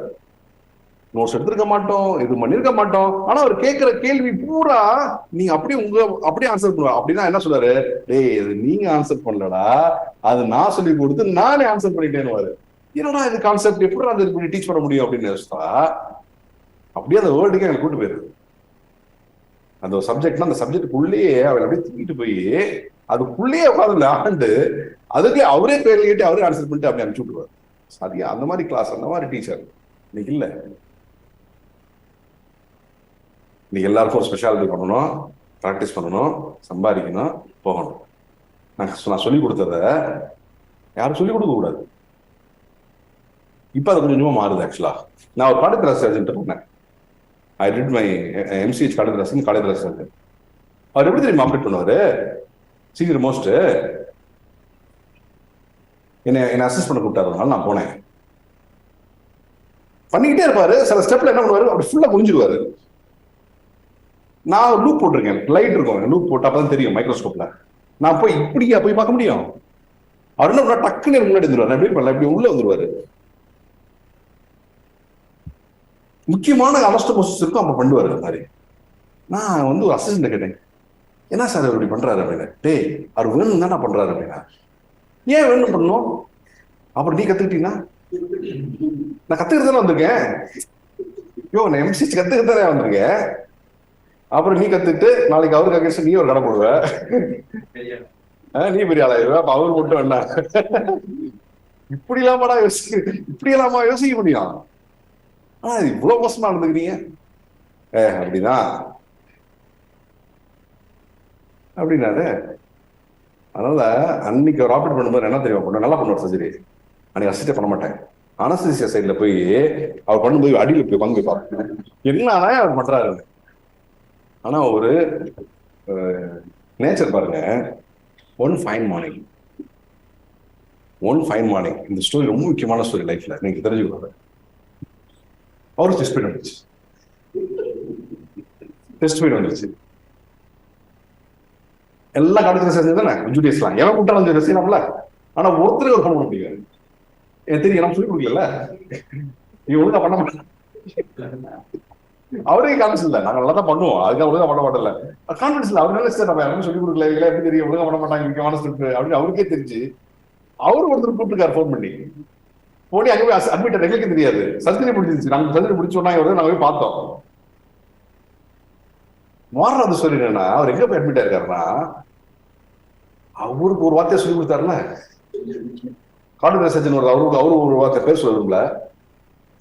Notes எடுத்திருக்க மாட்டோம், இது பண்ணிருக்க மாட்டோம். ஆனா அவர் கேட்கிற கேள்வி பூரா நீங்க அப்படியே ஆன்சர் பண்ணுவா. அப்படின்னா என்ன சொல்றாரு, டேய் இது நீங்க ஆன்சர் பண்ணலடா, அது நான் சொல்லி கொடுத்து நானே ஆன்சர் பண்ணிட்டேன்னு. என்னடா இது கான்செப்ட், எப்படி அந்த டீச் பண்ண முடியும் அப்படின்னு யோசிச்சா அப்படியே அந்த வேர்ல்டுக்கே எனக்கு கூட்டு போயிருது. அந்த ஒரு சப்ஜெக்ட்னா அந்த சப்ஜெக்டுக்குள்ளேயே அவன் அப்படியே தூக்கிட்டு போய் அதுக்குள்ளேயே உட்காந்து ஆண்டு அதுக்கே அவரே பேர் கேட்டு அவரே ஆன்சர் பண்ணிட்டு அப்படி அனுப்பிச்சு விட்டுருவாரு. அது அந்த மாதிரி கிளாஸ், அந்த மாதிரி டீச்சர் இன்னைக்கு இல்லை. இன்னைக்கு எல்லாருக்கும் ஸ்பெஷாலிட்டி பண்ணணும், ப்ராக்டிஸ் பண்ணணும், சம்பாதிக்கணும், போகணும். நான் சொல்லிக் கொடுத்தத யாரும் சொல்லிக் கொடுக்க கூடாது. இப்போ அது கொஞ்சமா மாறுது. ஆக்சுவலா நான் ஒரு கார்டியோகிராஃபி சர்ஜன் பண்ணேன். I did my MCh cardiography surgeon. அவர் எப்படி தெரியுமா ஆப்ரேட் பண்ணுவாரு, சீனியர் மோஸ்ட் என்ன அசிஸ்ட் பண்ண கூப்பிட்டாருனால நான் போனேன். பண்ணிக்கிட்டே இருப்பாரு. சில ஸ்டெப்ல என்ன பண்ணுவாரு, அப்படி ஃபுல்லா குனிஞ்சிருவாரு. நான் லூப் போட்டிருக்கேன், லைட் இருக்கும், லூப் போட்டு அப்பதான் தெரியும் மைக்ரோஸ்கோப்ல. நான் போய் இப்படியா போய் பார்க்க முடியும். அவர் என்ன டக்குன்னு முன்னாடி வந்துருவாரு, எப்படி பண்ணல இப்படி உள்ள வந்துருவாரு. முக்கியமான அனஸ்டோமோசிஸ் இருக்கும், அப்ப பண்ணுவாரு மாதிரி. நான் வந்து ஒரு அசிஸ்டன்ட் கேட்டேன், என்ன சார் இப்படி பண்றாரு அப்படின்னு. டேய் அவர் வேணும் தானே பண்றாரு அப்படின்னா. ஏன் வேணும் பண்ணணும், அப்புறம் நீ கத்துக்கிட்டீங்கன்னா? நான் கத்துக்கிட்டு தானே வந்திருக்கேன். நான் எம்சிஹெச் கத்துக்கிட்டு தானே வந்திருக்கேன். அப்புறம் நீ கத்துக்கிட்டு நாளைக்கு அவருக்கு அகேன்ஸ்ட் நீ ஒரு கடை போடுவ, நீ பெரிய ஆளாயிருவ, அப்ப அவரு மட்டும் என்ன இப்படி இல்லாமடா இப்படி இல்லாம யோசிக்க முடியும். ஆனா இது இவ்வளவு மோசமா இருந்துக்கிறீங்க அப்படிதான் அப்படின்னாரு. அதனால அன்னைக்கு அவர் ஆப்ரேட் பண்ணும்போது என்ன தெரியுமா பண்ண, நல்லா பண்ணுவார் சர்ஜரி. அன்னைக்கு அசிஸ்டே பண்ண மாட்டேன். அனஸ்தீசியா சைட்ல போய் அவர் பண்ணும்போது அடியில் போய் பங்கு பார்ப்பேன், என்னன்னா அவர் பண்றாரு. ஆனா ஒரு நேச்சர் பாருங்க. ஒன் ஃபைன் மார்னிங் இந்த ஸ்டோரி ரொம்ப முக்கியமான ஸ்டோரி லைஃப்ல நீங்க தெரிஞ்சுக்கோங்க. அவருக்கு டெஸ்ட் பெய்ட் வந்துருச்சு. எல்லா காலத்துல செஞ்சது தானே ஜூடியஸ்லாம் எவன் கூட்டாலும் செய்யலாம்ல. ஆனா ஒருத்தருக்கு ஒரு பண்ண முடியாது. எனக்கு தெரியும், நம்ம சொல்லி கொடுக்கல, நீ ஒழுங்கா பண்ண மாட்டேன். அவரே கான்ஃபிடன்ஸ் இல்லை, நாங்க நல்லா தான் பண்ணுவோம், அதுக்காக ஒழுங்கா பண்ண மாட்டோம்ல. கான்ஃபிடன்ஸ் இல்லை, அவர் நினைச்சு நம்ம யாருமே சொல்லி கொடுக்கல, இல்லை எப்படி தெரியும் ஒழுங்கா பண்ண மாட்டாங்க முக்கியமான ஸ்டெப் அப்படின்னு அவருக்கே தெரிஞ்சு அவரு ஒருத்தர் கூப்பிட்டுருக்காரு ஃபோன் பண்ணி. போய் அங்கே போய் அட்மிட், எங்களுக்கு தெரியாது. சர்ஜரி முடிஞ்சிருச்சு, நாங்க சர்ஜரி முடிச்சோன்னா நாங்க போய் பார்த்தோம். மாறுறது சொல்லி என்னன்னா, அவர் எங்க போய் அட்மிட் ஆயிருக்காருன்னா, அவருக்கு ஒரு வார்த்தையை சொல்லி கொடுத்தாருல கார்டியோகிராஃபி சர்ஜன், அவரு ஒரு வார்த்தை பேர் சொல்லுங்கள,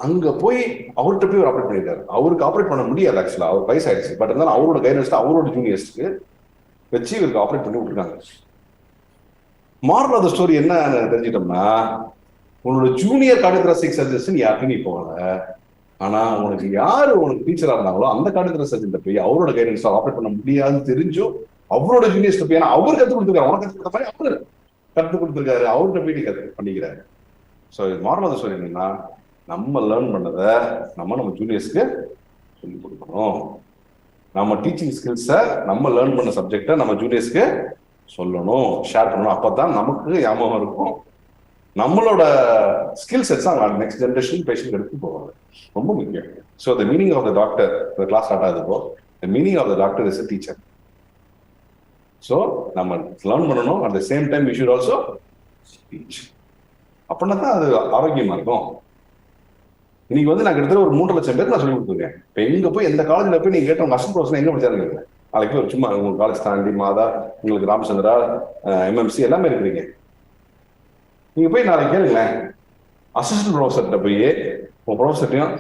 அங்க போய் அவர்கிட்ட போய் ஆப்ரேட் பண்ணிருக்காரு. அவருக்கு ஆப்ரேட் பண்ண முடியாது ஆக்சுவலா, அவர் வயசு ஆயிடுச்சு. பட் இருந்தாலும் அவரோட கைடன்ஸ் அவரோட ஜூனியர்ஸ்க்கு வச்சு இவருக்கு ஆப்ரேட் பண்ணி விட்டுருக்காங்க. மாறுறது ஸ்டோரி என்ன தெரிஞ்சிட்டோம்னா, உன்னோட ஜூனியர் கார்டியோகிராஃபிக் சர்ஜன் யாருக்கும் நீ போகல, ஆனா உனக்கு யாரு உனக்கு டீச்சரா இருந்தாங்களோ அந்த கார்டியோகிராஃபிக் சர்ஜன் போய் அவரோட கைடன்ஸ் ஆப்ரேட் பண்ண முடியாதுன்னு தெரிஞ்சும் அவரோட ஜூனியர்ஸ் போய், ஏன்னா அவர் கற்றுக் கொடுத்துருக்காரு, உனக்கு கற்றுக் கொடுத்த மாதிரி அவரு கற்றுக் கொடுத்துருக்காரு, அவர்கிட்ட போய் நீ பண்ணிக்கிறாரு. ஸோ இது மாரல் சொல்லி என்னன்னா, நம்ம லேர்ன் பண்ணதை நம்ம ஜூனியர்ஸ்க்கு சொல்லிக் கொடுக்கணும். நம்ம டீச்சிங் ஸ்கில்ஸை நம்ம லேர்ன் பண்ண சப்ஜெக்டை நம்ம ஜூனியர்ஸ்க்கு சொல்லணும், ஷேர் பண்ணணும். அப்பதான் நமக்கு ஞாபகம் இருக்கும், நம்மளோட skill sets next generation patient எடுத்து போவாங்க. ரொம்ப முக்கியம். So the meaning of the doctor, இந்த கிளாஸ் ஸ்டார்ட் ஆகுதுப்போ, the meaning of the doctor is a teacher. So நம்ம லேர்ன் பண்ணணும், at the same time we should also teach. அப்படின்னா தான் அது ஆரோக்கியமா இருக்கும். இன்னைக்கு வந்து நான் கிட்டத்தட்ட ஒரு 3 லட்சம் பேருக்கு நான் சொல்லி கொடுத்துருக்கேன். இப்போ எங்க போய் எந்த காலேஜில் போய் நீங்க கேட்ட உங்க அசிஸ்டன்ட் ப்ரொஃபஸர் எங்க படிச்சாருங்க, நாளைக்கு ஒரு சும்மா உங்க காலேஜ் தாண்டி மாதா, உங்களுக்கு ராமச்சந்திரா, MMC எல்லாமே இருக்கிறீங்க. நீங்க போய் நாளைக்கு கேளுங்களேன், அசிஸ்டன்ட் ப்ரொஃபஸர்கிட்ட போய் உங்க ப்ரொஃபஸர்ட்டையும்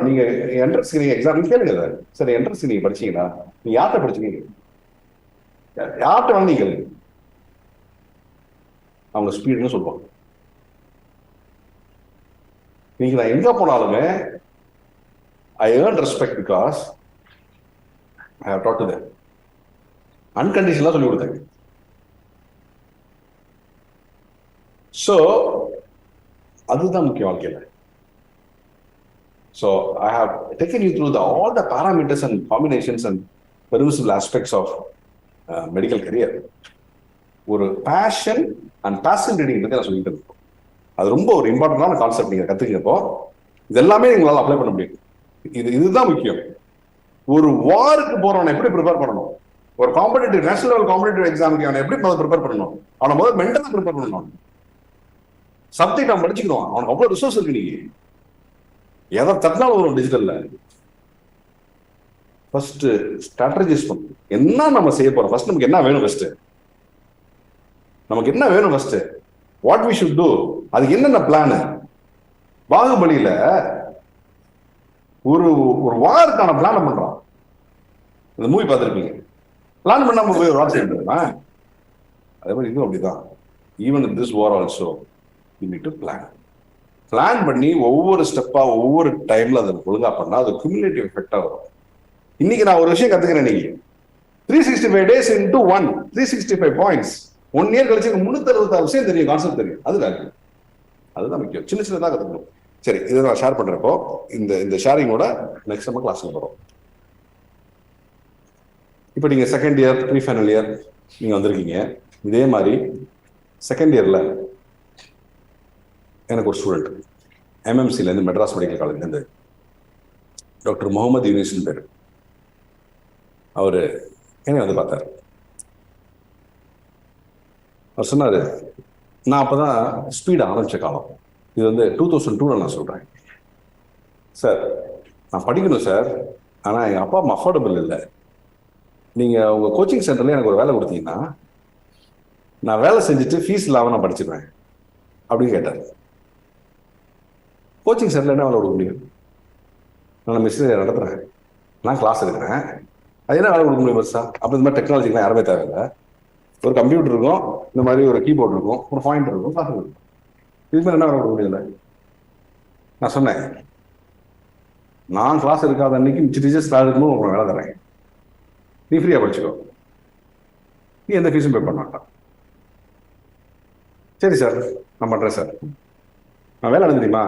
நீங்க என்ட்ரன்ஸ் நீங்க எக்ஸாம் கேளுங்க சார், சரி என்ட்ரன்ஸ் நீங்க படிச்சீங்களா, நீங்க யார்கிட்ட படிச்சீங்க, யார்கிட்ட வந்து நீங்க கேளுங்க, அவங்க ஸ்பீடுன்னு சொல்லுவாங்க. நீங்க நான் எங்க போனாலுமே I earn respect because I have taught to them. அன்கண்டிஷனலா சொல்லி கொடுத்தாங்க. ஸோ அதுதான் முக்கியம் வாழ்க்கையில். So I have taken you through all the parameters and combinations and permissible aspects of medical career. ஒரு பேஷன் அண்ட் பேஷன் ரீடிங் பற்றி நான் சொல்லிட்டு இருக்கோம். அது ரொம்ப ஒரு இம்பார்ட்டன்டான கான்செப்ட். நீங்கள் கற்றுக்கிறப்போ இது எல்லாமே உங்களால் அப்ளை பண்ண முடியும். இதுதான் முக்கியம். ஒரு வாருக்கு போறவனை எப்படி ப்ரிப்பேர் பண்ணணும், ஒரு காம்படிட்டிவ் நேஷனல் காம்படிட்டிவ் எக்ஸாமுக்கு அவனை எப்படி ப்ரிப்பேர் பண்ணணும், அவனை முதல்ல மென்டலாக ப்ரிப்பேர் பண்ணணும். சப்ஜெக்ட் அவன் படிச்சுக்கணும், அவனுக்கு அவ்வளோ ரிசோர்ஸ் இருக்கு. நீங்க எதை தட்டினாலும் வரும் டிஜிட்டல்ல. ஃபர்ஸ்ட் ஸ்ட்ராட்டஜைஸ் பண்ணணும். என்ன நம்ம செய்ய போறோம், ஃபர்ஸ்ட் நமக்கு என்ன வேணும், ஃபர்ஸ்ட் நமக்கு என்ன வேணும், first what we should do, அதுக்கு என்னென்ன பிளான். பாகுபலியில ஒரு ஒரு வாருக்கான பிளான் பண்றான். இந்த மூவி பார்த்துருப்பீங்க. பிளான் பண்ணாம போய் ஒரு வார் செய்யணுமா, அதே மாதிரி இதுவும் அப்படிதான். Even in this war also you need to plan பண்ணி ஒவ்வொரு ஸ்டெப்பா ஒவ்வொரு டைம்ல அதை ஒழுங்கா பண்ணா அது குமுலேட்டிவ் எஃபெக்டா வரும். இன்னைக்கு நான் ஒரு விஷயம் கத்துக்கிறேன். இன்னைக்கு 365 days into 1 365 points 1 year கழிச்சு 366 விஷயம் தெரியும், கான்செப்ட் தெரியும். அதுதான் முக்கியம். சின்ன சின்னதாக கத்துக்கணும். சரி, இதை நான் ஷேர் பண்றப்போ இந்த ஷேரிங்கோட நெக்ஸ்ட் நம்ம கிளாஸ்ல வரும். இப்போ நீங்க second year pre final year நீங்க வந்திருக்கீங்க. இதே மாதிரி செகண்ட் இயர்ல எனக்கு ஒரு ஸ்டூடெண்ட் MMCலேருந்து மெட்ராஸ் மெடிக்கல் காலேஜ்லேருந்து டாக்டர் முகமது யூனிஸ்னு பேர். அவர் என்னை வந்து பார்த்தார். அவர் சொன்னார், நான் அப்போ தான் ஸ்பீட் ஆரம்பித்த காலம். இது வந்து 2002 நான் சொல்கிறேன். சார் நான் படிக்கணும் சார், ஆனால் எங்கள் அப்பா அம்மா அஃபோர்டபுள் இல்லை. நீங்கள் உங்கள் கோச்சிங் சென்டரில் எனக்கு ஒரு வேலை கொடுத்தீங்கன்னா நான் வேலை செஞ்சுட்டு ஃபீஸ் இல்லாமல் நான் படிச்சிருவேன் அப்படின்னு கேட்டார். கோச்சிங் சென்டரில் என்ன வேலை கொடுக்க முடியும்? நான் மிஷினரி நடத்துகிறேன், நான் கிளாஸ் எடுக்கிறேன், அது என்ன வேலை கொடுக்க முடியும் பெருசா? அப்போ இந்த மாதிரி டெக்னாலஜிக்கெலாம் யாருமே தேவையில்லை. ஒரு கம்ப்யூட்டர் இருக்கும், இந்த மாதிரி ஒரு கீபோர்ட் இருக்கும், ஒரு பாயிண்டர் இருக்கும், கிளாஸ் இருக்கும். இது மாதிரி என்ன வேலை கொடுக்க முடியல? நான் சொன்னேன், நான் கிளாஸ் எடுக்காத அன்னைக்கு மிச்ச டீச்சர்ஸ் கிளாஸ் இருக்கும்போது உங்களுக்கு வேலை தரேன், நீ ஃப்ரீயாக படிச்சுக்கோ, நீ எந்த ஃபீஸும் பே பண்ண மாட்டான். சரி சார், நான் பண்ணுறேன் சார். நான் வேலை நடந்து தெரியுமா?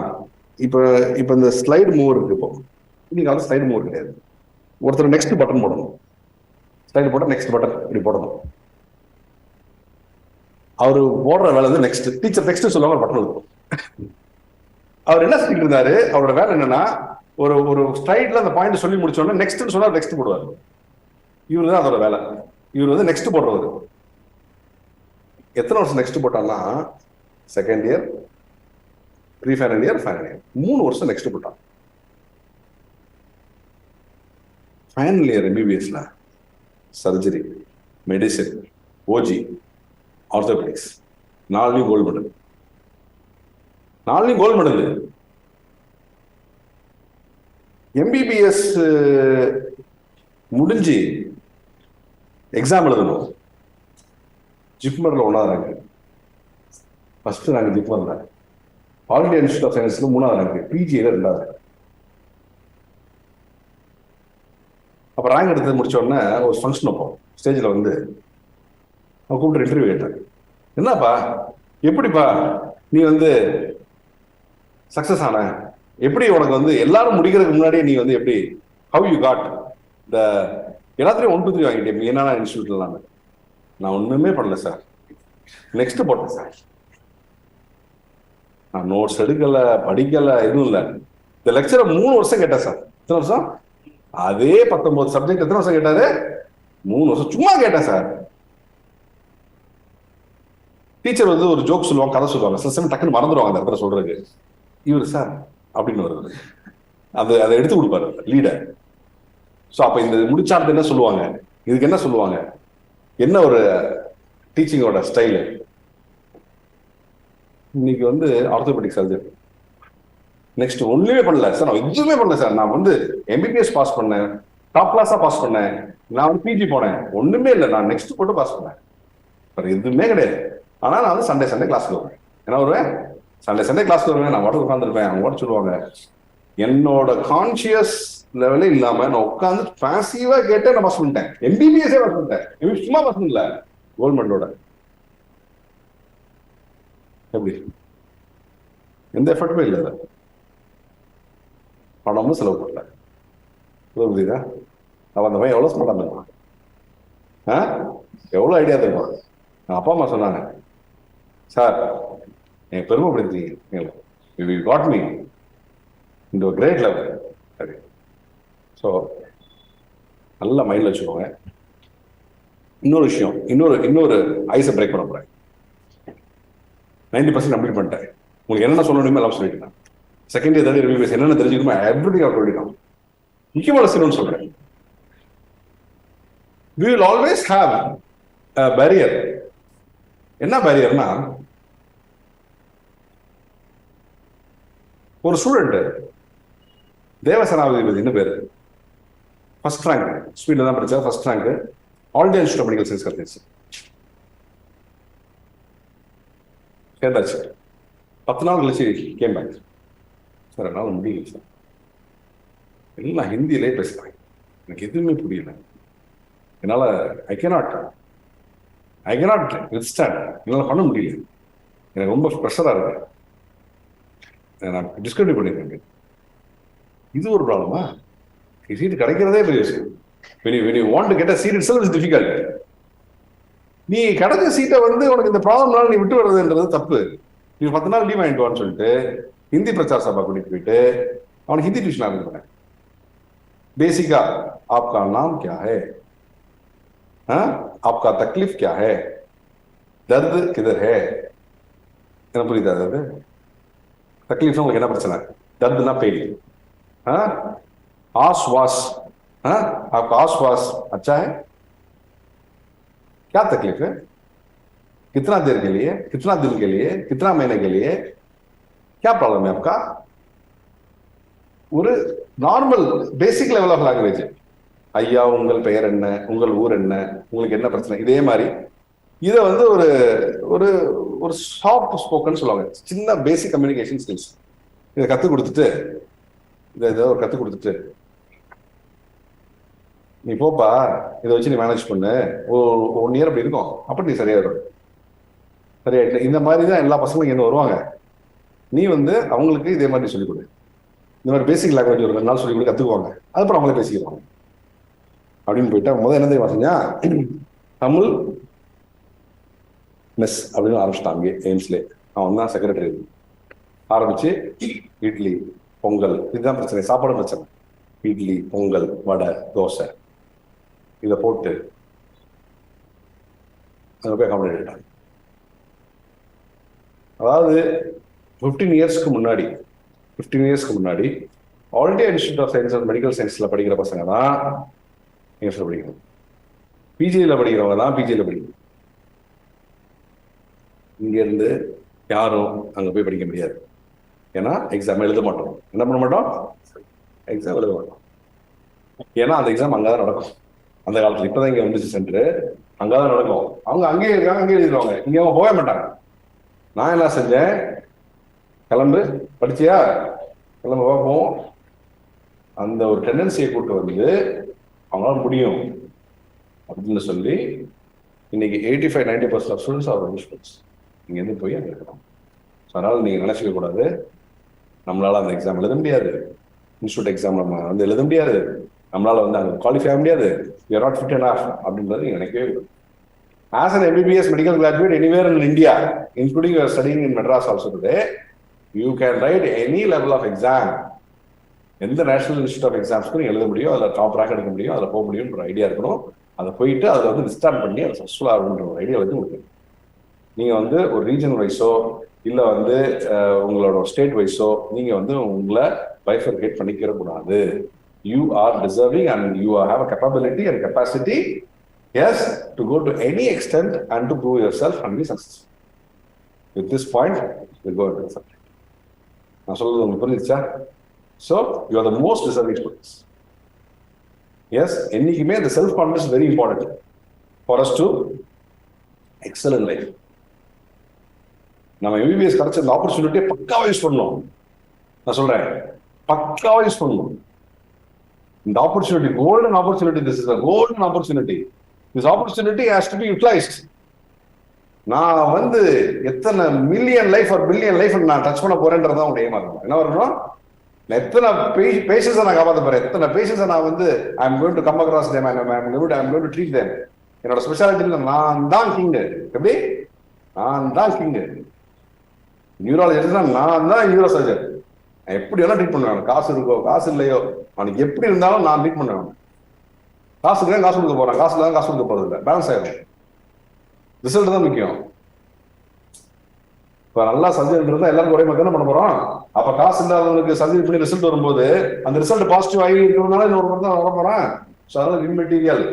இப்போ இந்த ஸ்லைடு மூவர் இருக்கு. இப்போ இன்னைக்கு அது ஸ்லைடு மூவர் கிடையாது. ஒருத்தர் நெக்ஸ்ட் பட்டன் போடணும், ஸ்லைடு போட்டால் நெக்ஸ்ட் பட்டன் இப்படி போடணும். அவர் போடுற வேலை வந்து நெக்ஸ்ட். டீச்சர் நெக்ஸ்ட் சொல்லுவாங்க, பட்டன் இருக்கும். அவர் என்ன சொல்லிட்டு இருந்தாரு, அவரோட வேலை என்னன்னா ஒரு ஸ்லைட்ல அந்த பாயிண்ட் சொல்லி முடிச்சோன்னா நெக்ஸ்ட் சொன்னா நெக்ஸ்ட் போடுவார். இவரு தான் அதோட வேலை. இவர் வந்து நெக்ஸ்ட் போடுறவர். எத்தனை வருஷம் நெக்ஸ்ட் போட்டான்னா, second year, pre final year, final year, 3 வருஷம் நெக்ஸ்ட் போட்டான். ஃபைனல் இயர் MBBSல சர்ஜரி, மெடிசின், OG, ஆர்த்தோபெடிக்ஸ் 4லையும் கோல்டு மெடல். 4லையும் கோல்டு மெடல். MBBS முடிஞ்சு எக்ஸாம் எழுதணும். ஜிப்மர்ல 1வது ரேங்க், ஃபர்ஸ்ட் ரேங்க் ஜிப்மர்ல. ஆல் இந்தியா இன்ஸ்டியூட் ஆஃப் சயின்ஸ்ல 3வது ரேங்க், PGல 2வது. அப்ப ரேங்க் எடுத்து முடிச்ச உடனே ஒரு ஃபங்க்ஷன் வைப்போம். ஸ்டேஜில் வந்து அவன் கூப்பிட்டு இன்டர்வியூ கேட்டாங்க. என்னப்பா எப்படிப்பா நீ வந்து சக்சஸ் ஆன, எப்படி உனக்கு வந்து எல்லாரும் முடிக்கிறதுக்கு முன்னாடியே நீ வந்து எப்படி, ஹவ் யூ காட் இந்த எல்லாத்துலயும் 1 2 3 வாங்கிட்டேன் நீ என்னன்னா இன்ஸ்டியூட்ல? நான் ஒண்ணுமே பண்ணல சார், நெக்ஸ்ட் போட்டேன் சார். நான் நோட்ஸ் எடுக்கல, படிக்கல, எதுவும் இல்லை. இந்த லெக்சரை 3 வருஷம் கேட்டேன் சார். எத்தனை வருஷம்? அதே 19 சப்ஜெக்ட் எத்தனை வருஷம் கேட்டாரு? 3 வருஷம் சும்மா கேட்டேன் சார். டீச்சர் வந்து ஒரு ஜோக் சொல்லுவாங்க, கதை சொல்லுவாங்க, சில சமயம் டக்குன்னு மறந்துடுவாங்க அந்த இடத்துல சொல்றதுக்கு. இவர் சார் அப்படின்னு வருது, அதை எடுத்து கொடுப்பாரு லீடர். ஸோ அப்ப இந்த முடிச்சார்த்து என்ன சொல்லுவாங்க, இதுக்கு என்ன சொல்லுவாங்க, என்ன ஒரு டீச்சிங்கோட ஸ்டைலு? இன்னைக்கு வந்து ஆர்த்தோபெடிக் சர்ஜரி. நெக்ஸ்ட் ஒண்ணுமே பண்ணல சார், நான் எதுவுமே பண்ணல சார். நான் வந்து எம்பிபிஎஸ் பாஸ் பண்ணேன், டாப் கிளாஸா பாஸ் பண்ணேன். நான் வந்து பிஜி போனேன், ஒண்ணுமே இல்லை. நான் நெக்ஸ்ட் போட்டு பாஸ் பண்ணேன், எதுவுமே கிடையாது. ஆனா நான் வந்து சண்டே கிளாஸ்க்கு வருவேன். என்ன வருவேன்? சண்டே கிளாஸ்க்கு வருவேன். நான் வாட்டர் உட்காந்துருப்பேன், அவங்க வாட்ட சொல்லுவாங்க. என்னோட கான்சியஸ் லெவலே இல்லாம நான் உட்காந்து பாசிவா கேட்டு நான் பாஸ் பண்ணிட்டேன். எம்பிபிஎஸ்ஸே பாஸ் பண்ணிட்டேன். சும்மா பாஸ் பண்ணல, கோல்ட் மெடலோட. எப்படி? எந்த எஃபர்ட்டுமே இல்லை, பணமும் செலவு பண்ணல. புரியுதா? அவன் அந்த பையன் எவ்வளவு ஸ்மார்ட்டா இருப்பான், எவ்வளவு ஐடியா தருவான். அப்பா அம்மா சொன்னாங்க, சார் என் பெருமைப்படுத்தீங்க, you got me into a great level. சரி, ஸோ நல்ல மைண்ட்ல வச்சுக்கோங்க. இன்னொரு விஷயம், இன்னொரு ஐஸை பிரேக் பண்ண போறேன். 90% கம்ப்ளீட் பண்ணிட்டேன். உங்களுக்கு என்னென்ன சொல்லணுமோ எல்லாம் சொல்லிட்டேன். செகண்ட் இயர் தேர்ட் இயர் என்னென்ன தெரிஞ்சுக்கணுமோ எவ்ரிதிங் அவர் சொல்லிட்டோம். முக்கியமான விஷயம் சொல்றேன், we will always have a barrier. என்ன பேரியர்னா, ஒரு ஸ்டூடெண்ட் தேவசேனாதிபதினு பேரு, ஃபர்ஸ்ட் ரேங்க், ஸ்பீட்ல தான் படிச்சா, first rank, all India institute of medical science கிடைச்சிச்சு. சேர்ந்தாச்சு. 10 நாள் கழிச்சு கேம் பேக். சார் என்னால் முடியல சார், எல்லாம் ஹிந்தியிலே பேசுறாங்க, எனக்கு எதுவுமே புரியல, என்னால் ஐ கேனாட் வித்ஸ்டாண்ட், என்னால் பண்ண முடியல, எனக்கு ரொம்ப ப்ரெஷராக இருக்கு, நான் டிஸ்கண்டினியூ பண்ணிருக்கேன். இது ஒரு ப்ராப்ளமா? சீட் கிடைக்கிறதே பெரிய விஷயம். when you want to get a seat itself is difficult. நீ கிடைச்ச சீட்டை வந்து உனக்கு இந்த ப்ராப்ளம்னால நீ விட்டு வர்றதுன்றது தப்பு. நீ 10 நாள் லீவ் வாங்கிட்டு வான்னு சொல்லிட்டு ஹிந்தி பிரச்சார சபா கூட்டிட்டு போயிட்டு அவனுக்கு ஹிந்தி டியூஷன் ஆரம்பிக்கிறேன். பேசிக்கா आपका नाम क्या है, आपका तकलीफ क्या है, दर्द किधर है, என்ன புரியுதா? அதாவது तकलीफ உங்களுக்கு என்ன பிரச்சனை, दर्दனா पेन, आश्वास, आपका आश्वास अच्छा है, क्या तकलीफ है, कितना देर के लिए, कितना दिन के लिए, कितना महीने के लिए, क्या प्रॉब्लम है आपका? ஒரு normal basic level of language. ஐயா உங்கள் பெயர் என்ன, உங்கள் ஊர் என்ன, உங்களுக்கு என்ன பிரச்சனை, இதே மாதிரி இதை வந்து ஒரு ஒரு ஒரு சாஃப்ட் ஸ்போக்கன் சொல்லுவாங்க, சின்ன பேசிக் கம்யூனிகேஷன் ஸ்கில்ஸ். இதை கற்றுக் கொடுத்துட்டு இதை ஒரு கற்றுக் கொடுத்துட்டு நீ போப்பா, இதை வச்சு நீ மேனேஜ் பண்ணு, 1 இயர் அப்படி இருக்கும், அப்படி நீ சரியாயிடும். சரியாயிட்டு இந்த மாதிரி தான் எல்லா பசங்களும் இங்கே வருவாங்க. நீ வந்து அவங்களுக்கு இதே மாதிரி சொல்லிக் கொடு. இந்த மாதிரி பேசிக் லாங்குவேஜ் ஒரு 2 நாள் சொல்லி கூட கற்றுக்குவாங்க, அதுக்கப்புறம் அவங்களே பேசிக்குவாங்க அப்படின்னு போயிட்டா. முதல் என்ன தெரியுமா செஞ்சா, தமிழ் மெஸ் அப்படின்னு ஆரம்பிச்சிட்டான் அங்கே எய்ம்ஸ்லேயே. அவன் தான் செக்ரட்டரி. ஆரம்பிச்சு இட்லி பொங்கல், இதுதான் பிரச்சனை, சாப்பாடு பிரச்சனை. இட்லி பொங்கல் வடை தோசை இதை போட்டு அங்கே போய் அகாமடேட் ஆகிட்டாங்க. அதாவது 15 இயர்ஸ்க்கு முன்னாடி all India institute of science and medical சயின்ஸ்ல படிக்கிற பசங்க தான் எய்ம்ஸ்ல படிக்கணும், பிஜியில் படிக்கிறவங்க தான் பிஜியில் படிக்கணும். இங்கேருந்து யாரும் அங்கே போய் படிக்க முடியாது. ஏன்னா எக்ஸாம் எழுத மாட்டோம். என்ன பண்ண மாட்டோம்? எக்ஸாம் எழுத மாட்டோம். ஏன்னா அந்த எக்ஸாம் அங்கேதான் நடக்கும். அந்த காலத்தில் இப்போதான் இங்கே வந்துச்சு சென்டர், அங்கேதான் நடக்கும். அவங்க அங்கேயே இருக்காங்க, அங்கேயே எழுதிடுவாங்க, இங்கே அவங்க போக மாட்டாங்க. நான் என்ன செஞ்சேன், கிளம்பு படிச்சியா, கிளம்ப பார்ப்போம். அந்த ஒரு டெண்டன்சியை கூட்டு வந்து அவங்களால முடியும் அப்படின்னு சொல்லி இன்னைக்கு 85-90% ஆஃப் ஸ்டூடெண்ட்ஸ் ஆர் ஸ்டூடெண்ட்ஸ் இங்கேருந்து போய் அங்கே இருக்கணும். ஸோ அதனால் நீங்கள் நினச்சிக்க கூடாது நம்மளால அந்த எக்ஸாம் எழுத முடியாது, இன்ஸ்டியூட் எக்ஸாம் நம்ம வந்து எழுத முடியாது, நம்மளால வந்து அங்கே குவாலிஃபை ஆக முடியாது, you are not fit enough அப்படின்றது நீங்கள் நினைக்கவே கூடாது. As an MBBS medical graduate anywhere in India, including you are studying in Madras also today, you can write any level of exam. எந்த நேஷனல் இன்ஸ்டியூட் ஆஃப் எக்ஸாம்ஸ்க்கு நீங்கள் எழுத முடியும், அதில் top rank எடுக்க முடியும், அதில் போக முடியும்ன்ற ஐடியா இருக்கணும். அதை போயிட்டு அதில் வந்து விஸ்டார்ட் பண்ணி அதை சக்ஸஸ்ஃபுல்லாக ஆகணுன்ற ஒரு ஐடியா வந்து உங்களுக்கு. நீங்கள் வந்து ஒரு ரீஜன் வைஸோ இல்லை வந்து உங்களோட ஸ்டேட் வைஸோ நீங்கள் வந்து உங்களை பைஃபர்கேட் பண்ணிக்கிற கூடாது. You are deserving and you have a capability and capacity, yes, to go to any extent and to prove yourself and be successful. With this point, we'll go into the subject. நான் சொல்றது உங்களுக்கு புரிஞ்சிச்சா? So, you are the most deserving students. Yes, என்னைக்குமே the self-confidence is very important for us to excel in life. நம்ம MBBS கிடைச்ச இந்த ஆப்பர்ச்சுனிட்டியை பக்காவா யூஸ் பண்ணணும். நான் சொல்றேன், பக்காவா யூஸ் பண்ணணும். இந்த opportunity golden opportunity, this is a golden opportunity. This opportunity has to be utilized. நான் வந்து எத்தனை மில்லியன் லைஃப் ஒரு பில்லியன் லைஃப் நான் டச் பண்ண போறேன்றதான் உடைய ஏமா இருக்கும். என்ன வரணும், எத்தனை பேஷன்ஸை நான் காப்பாற்ற போறேன், எத்தனை பேஷன்ஸை நான் வந்து I am going to come across them, I am going to treat them. என்னோட ஸ்பெஷாலிட்டியில் நான் தான் கிங்கு. எப்படி? நான் தான் கிங்கு. நியூராலஜிஸ்ட்னா நான் தான் நியூரோ சர்ஜன். எப்படி வேணா ட்ரீட் பண்ணுவேன். காசு இருக்கோ காசு இல்லையோ அவனுக்கு எப்படி இருந்தாலும் நான் ட்ரீட் பண்ணுவேன். காசுக்கு தான் காசு கொடுக்க போறேன், காசு தான் காசு கொடுக்க போறது இல்லை, பேலன்ஸ் ஆயிடும். ரிசல்ட் தான் முக்கியம். இப்போ நல்லா சர்ஜரி இருந்தால் எல்லாரும் ஒரே மாதிரி தானே பண்ண போறோம். அப்ப காசு இல்லாதவங்களுக்கு சர்ஜரி பண்ணி ரிசல்ட் வரும்போது அந்த ரிசல்ட் பாசிட்டிவ் ஆகி இருக்கிறதுனால இன்னொரு மாதிரி தான் வர போறேன். ஸோ அதனால immaterial,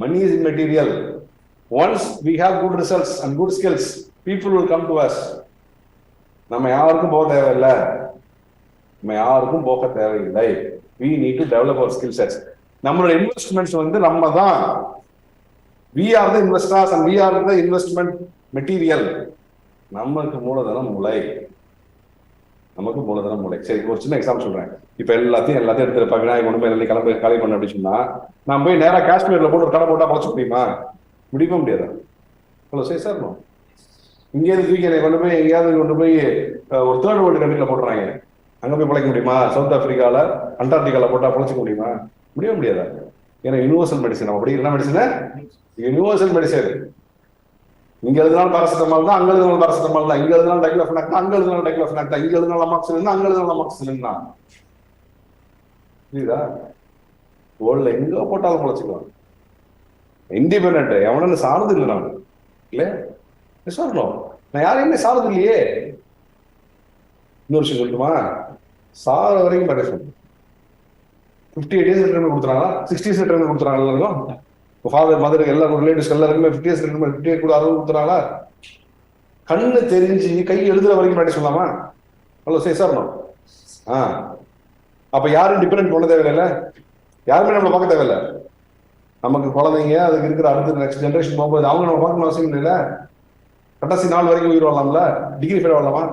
money is immaterial. Once we have good results and good skills, people will come to us. நம்ம யாருக்கும் போக தேவையில்லை, நம்ம யாருக்கும் போக தேவையில்லை. we need to develop our skill sets. நம்மளோட இன்வெஸ்ட்மெண்ட்ஸ் வந்து நம்ம தான். we are the investors and we are the investment material. நமக்கு மூலதனம் மூளை, நமக்கு மூலதனம் மூளை. சரி, ஒரு சின்ன எக்ஸாம்பிள் சொல்றேன். இப்ப எல்லாத்தையும் எடுத்துருப்பா, விநாயகர் கொண்டு போய் கிளம்பி காலி பண்ண அப்படின்னு சொன்னா நான் போய் நேரா காஷ்மீர்ல போட்டு ஒரு கடை போட்டா பழச்ச முடியுமா? முடியுமா? முடியாதா? ஹலோ சரி சார், இங்கேயாவது தூக்கி கொண்டு போய் எங்கேயாவது கொண்டு போய் ஒரு தேர்ட் வேர்ல்டு கண்ட்ரில போட்டுறாங்க, அங்க போய் பிழைக்க முடியுமா? சவுத் ஆப்பிரிக்கால அண்டார்டிகால போட்டா பிழைச்சிக்க முடியுமா? முடிய முடியாதா? ஏன்னா யூனிவர்சல் மெடிசன். நம்ம அப்படி என்ன மெடிசன்? Universal medicine. இங்க எழுதினாலும் பாராசிட்டமால் தான், அங்க எழுதினாலும் பாராசிட்டமால் தான், இங்க எழுதினாலும் டைக்ளோஃபெனாக் தான், அங்க எழுதினாலும் டைக்ளோஃபெனாக் தான், இங்க எழுதினாலும் அமாக்சிலின் தான், அங்க எழுதினாலும் அமாக்சிலின் தான். புரியுதா? வேர்ல்ட்ல எங்க போட்டாலும் பிழைச்சிக்கலாம். இண்டிபெண்ட், எவனு சார்ந்து இல்லை நான் இல்லையா? சொல்லணும், நான் யாரையுமே சார்ந்து இல்லையே. இன்னொரு விஷயம் சொல்லட்டுமா? சார வரைக்கும் பண்ண சொல்லணும். 58 days ரிட்டர்ன் கொடுத்துறாங்களா, 60 days ரிட்டர்ன் கொடுத்துறாங்க எல்லாருக்கும். ஃபாதர் மதருக்கு எல்லாரும் ரிலேட்டிவ்ஸ் எல்லாருக்குமே 50 days ரிட்டர்ன் 58 கூட 60 கொடுத்துறாங்களா? கண்ணு தெரிஞ்சு கை எழுதுற வரைக்கும் பண்ணி சொல்லலாமா? அவ்வளோ சரி சார். அப்ப யாரும் டிபெண்ட் பண்ண தேவையில்லை, யாருமே நம்மளை பார்க்க தேவையில்லை. நமக்கு குழந்தைங்க, அதுக்கு இருக்கிற அடுத்த நெக்ஸ்ட் ஜென்ரேஷன் போகும்போது அவங்க நம்ம பார்க்கணும் அவசியம் இல்லை. கடைசி நாள் வரைக்கும் உயிர் வாழலாம்ல, டிகிரி ஃபெயில் வாழலாமா?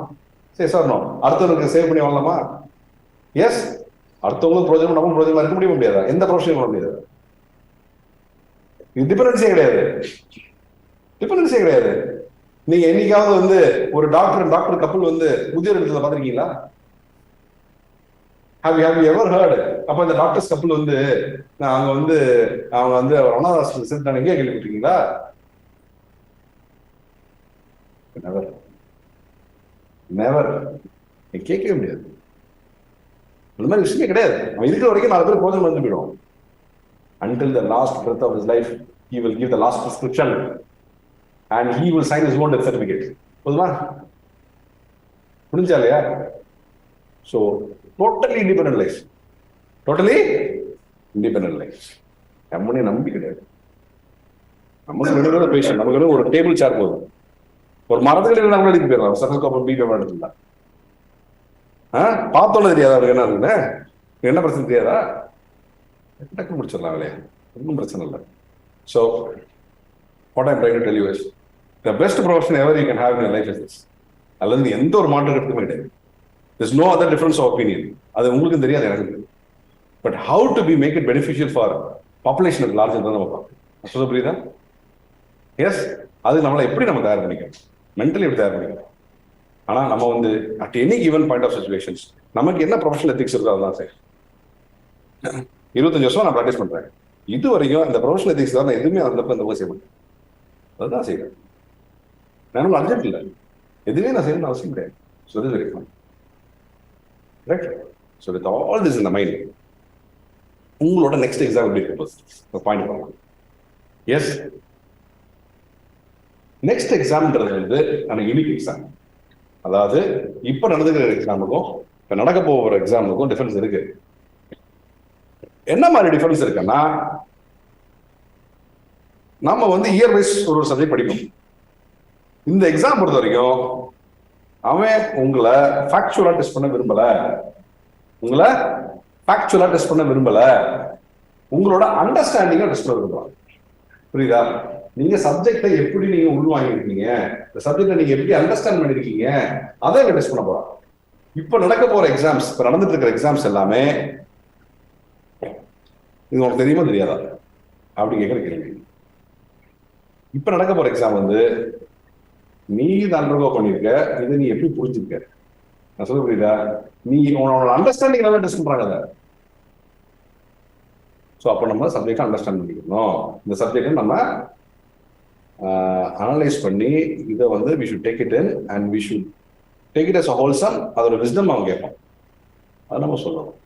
சரி சார். அடுத்தவங்களுக்கு சேவ் பண்ணி வாழலாமா? எஸ். அடுத்தவங்களுக்கு பிரோஜனம், நமக்கு பிரோஜனமா இருக்க முடியாதா? எந்த ப்ரொஃபஷனும் பண்ண முடியாது. இது டிபெண்டன்ஸே கிடையாது, டிபெண்டன்ஸே கிடையாது. நீங்க என்னைக்காவது வந்து ஒரு டாக்டர் கப்பல் வந்து முதியோர் இடத்துல பாத்திருக்கீங்களா? have you ever heard? அப்ப இந்த டாக்டர்ஸ் கப்பல் வந்து அவங்க வந்து அனாதாசிரமம் சேர்த்து எங்கேயா கேள்விப்பட்டிருக்கீங்களா? Never, never. கேட்கவே முடியாது. அந்த மாதிரி விஷயமே கிடையாது. அவன் இருக்கிற வரைக்கும் 4 பேர் போதும் வந்து போயிடும். Until the last breath of his life, he will give the last prescription and he will sign his own death certificate. போதுமா? புரிஞ்சா இல்லையா? So totally independent life, totally independent life. நம்மனே நம்பி கிடையாது. நமக்கு பேஷன், நமக்கு ஒரு டேபிள் சேர் போதும். ஒரு மரத்துக்கு நம்ம எழுதி போயிடலாம். சர்க்கல் காப்பர் பி பேப்பர் எடுத்துலாம். பார்த்தோன்னு தெரியாதா அவருக்கு என்ன இருக்குன்னு? என்ன பிரச்சனை தெரியாதா? டக்கு முடிச்சிடலாம் வேலையா, ஒன்றும் பிரச்சனை இல்லை. So what I'm trying to tell you is the best profession ever you can have in your life is this. அதுல இருந்து எந்த ஒரு மாற்றம் கருத்துமே கிடையாது. there's no other difference of opinion. அது உங்களுக்கு தெரியாது, எனக்கு. But how to be make it beneficial for population at large தான் நம்ம பார்க்கணும். சொல்ல புரியுதா? எஸ், அது நம்மளை எப்படி நம்ம தயார் பண்ணிக்கணும், மென்டலி எப்படி தயார் பண்ணிக்கணும். ஆனா நம்ம வந்து at any given point of situations நமக்கு என்ன ப்ரொஃபஷனல் எத்திக்ஸ் இருக்கோ அதுதான் சார். 25 வருஷம் நான் ப்ராக்டிஸ் பண்றேன், இது வரைக்கும் அந்த ப்ரொஃபஷனல் எத்திக்ஸ் தான் நான் எதுவுமே அந்த செய்ய மாட்டேன். அதுதான் செய்யறேன். நான் அர்ஜென்ட் இல்லை, எதுவுமே நான் செய்யணும்னு அவசியம் கிடையாது. ஸோ இது very fun. Right. So with all this இந்த மைண்ட் உங்களோட நெக்ஸ்ட் எக்ஸாம் எப்படி இருக்கு பாயிண்ட் பண்ணலாம். எஸ், நெக்ஸ்ட் எக்ஸாம்ன்றது வந்து எனக்கு யூனிக் எக்ஸாம். அதாவது இப்ப நடந்துக்கிற எக்ஸாமுக்கும் இப்ப நடக்க போகிற எக்ஸாமுக்கும் டிஃபரன்ஸ் இருக்கு. என்ன மாதிரி டிஃபரன்ஸ் இருக்குன்னா, நம்ம வந்து இயர் வைஸ் ஒரு சப்ஜெக்ட் படிப்போம். இந்த எக்ஸாம் பொறுத்த வரைக்கும் அவன் உங்களை ஃபேக்சுவலா டெஸ்ட் பண்ண விரும்பல, உங்களோட அண்டர்ஸ்டாண்டிங்கா டெஸ்ட் பண்ண விரும்பலாம். புரியுதா? நீங்க சப்ஜெக்டை எப்படி நீங்க உள்வாங்கிருக்கீங்க, இந்த சப்ஜெக்டை நீங்க எப்படி அண்டர்ஸ்டாண்ட் பண்ணிருக்கீங்க, அதை டெஸ்ட் பண்ண போறோம். இப்ப நடக்க போற எக்ஸாம்ஸ், இப்ப நடந்துட்டு இருக்கிற எக்ஸாம்ஸ் எல்லாமே இது உனக்கு தெரியுமா தெரியாதா அப்படி கேட்கிற கேள்வி. இப்ப நடக்க போற எக்ஸாம் வந்து நீ இதை அண்டர்கோ பண்ணிருக்க, இதை நீ எப்படி புரிஞ்சிருக்க, நான் சொல்ல புரியுதா? நீ உன்னோட அண்டர்ஸ்டாண்டிங் நல்லா டெஸ்ட் பண்றாங்க அதை. ஸோ அப்போ நம்ம சப்ஜெக்டை அண்டர்ஸ்டாண்ட் பண்ணிக்கணும். இந்த சப்ஜெக்டை நம்ம அனலைஸ் பண்ணி இதை வந்து we should take it in and we should take it as a wholesome. அதோட விஸ்டம் அவங்க கேட்போம், அதை நம்ம சொல்லணும்.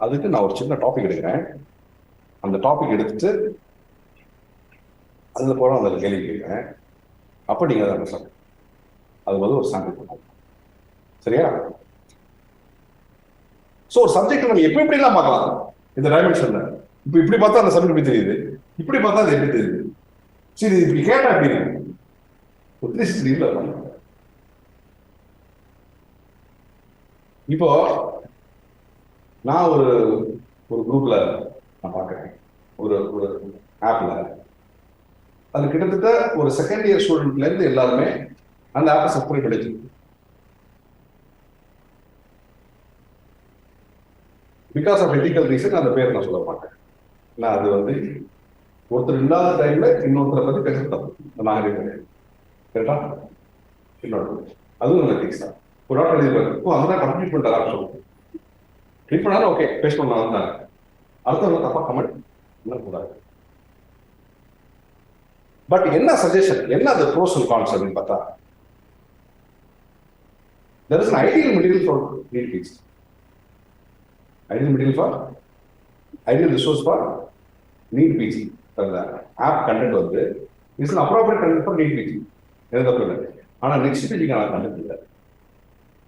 அதுக்கு நான் ஒரு சின்ன டாபிக் எடுக்கிறேன். அந்த டாபிக் எடுத்துட்டு அதில் போகிற அந்த கேள்வி கேட்குறேன். அப்போ நீங்கள் அதை சொல்லுங்க. அது வந்து ஒரு சாம்பிள் பண்ணுவோம். சரியா? ஸோ ஒரு சப்ஜெக்ட் நம்ம எப்படிலாம் பார்க்கலாம் இந்த டைமென்ஷன்ல. இப்போ இப்படி பார்த்தா அந்த சப்ஜெக்ட் எப்படி தெரியுது, இப்படி பார்த்தா அது எப்படி தெரியுது. சரி, இப்படி கேட்டா எப்படி இருக்கு? இப்போ நான் ஒரு குரூப்ல நான் பார்க்கறேன், ஒரு ஆப்ல. அது கிட்டத்தட்ட ஒரு செகண்ட் இயர் ஸ்டூடெண்ட்ல இருந்து எல்லாருமே அந்த ஆப்பை சப்ஸ்கிரைப் பண்ணிச்சு. பிகாஸ் ஆஃப் எத்திக்கல் ரீசன் அந்த பேர் நான் சொல்ல மாட்டேன். நான் அது வந்து ஒருத்தர் இல்லாத டைம்ல இன்னொருத்தரை பத்தி பேசுறது நாகரிகம் கரெக்டா? இன்னொரு அதுவும் எத்திக்ஸ் தான். ஒரு ஆள் எழுதிருப்பாரு, அதான் கம்ப்ளீட் பண்ணிட்டாரா சொல்லுவோம். ட்ரீட் பண்ணாலும் ஓகே, பேஸ் பண்ணாலும் தான் அடுத்தவங்க தப்பா கமெண்ட் பண்ணக்கூடாது. பட் என்ன சஜஷன், என்ன அது ப்ரோஸ் அண்ட் கான்ஸ் அப்படின்னு பார்த்தா, there is an ideal material for need peace, ideal resource for need peace. அந்த ஆப் கண்டென்ட் வந்து is an appropriate content for need peace. எதுக்கு? ஆனா நெக்ஸ்ட் பேஜுக்கான கண்டென்ட் இல்லை.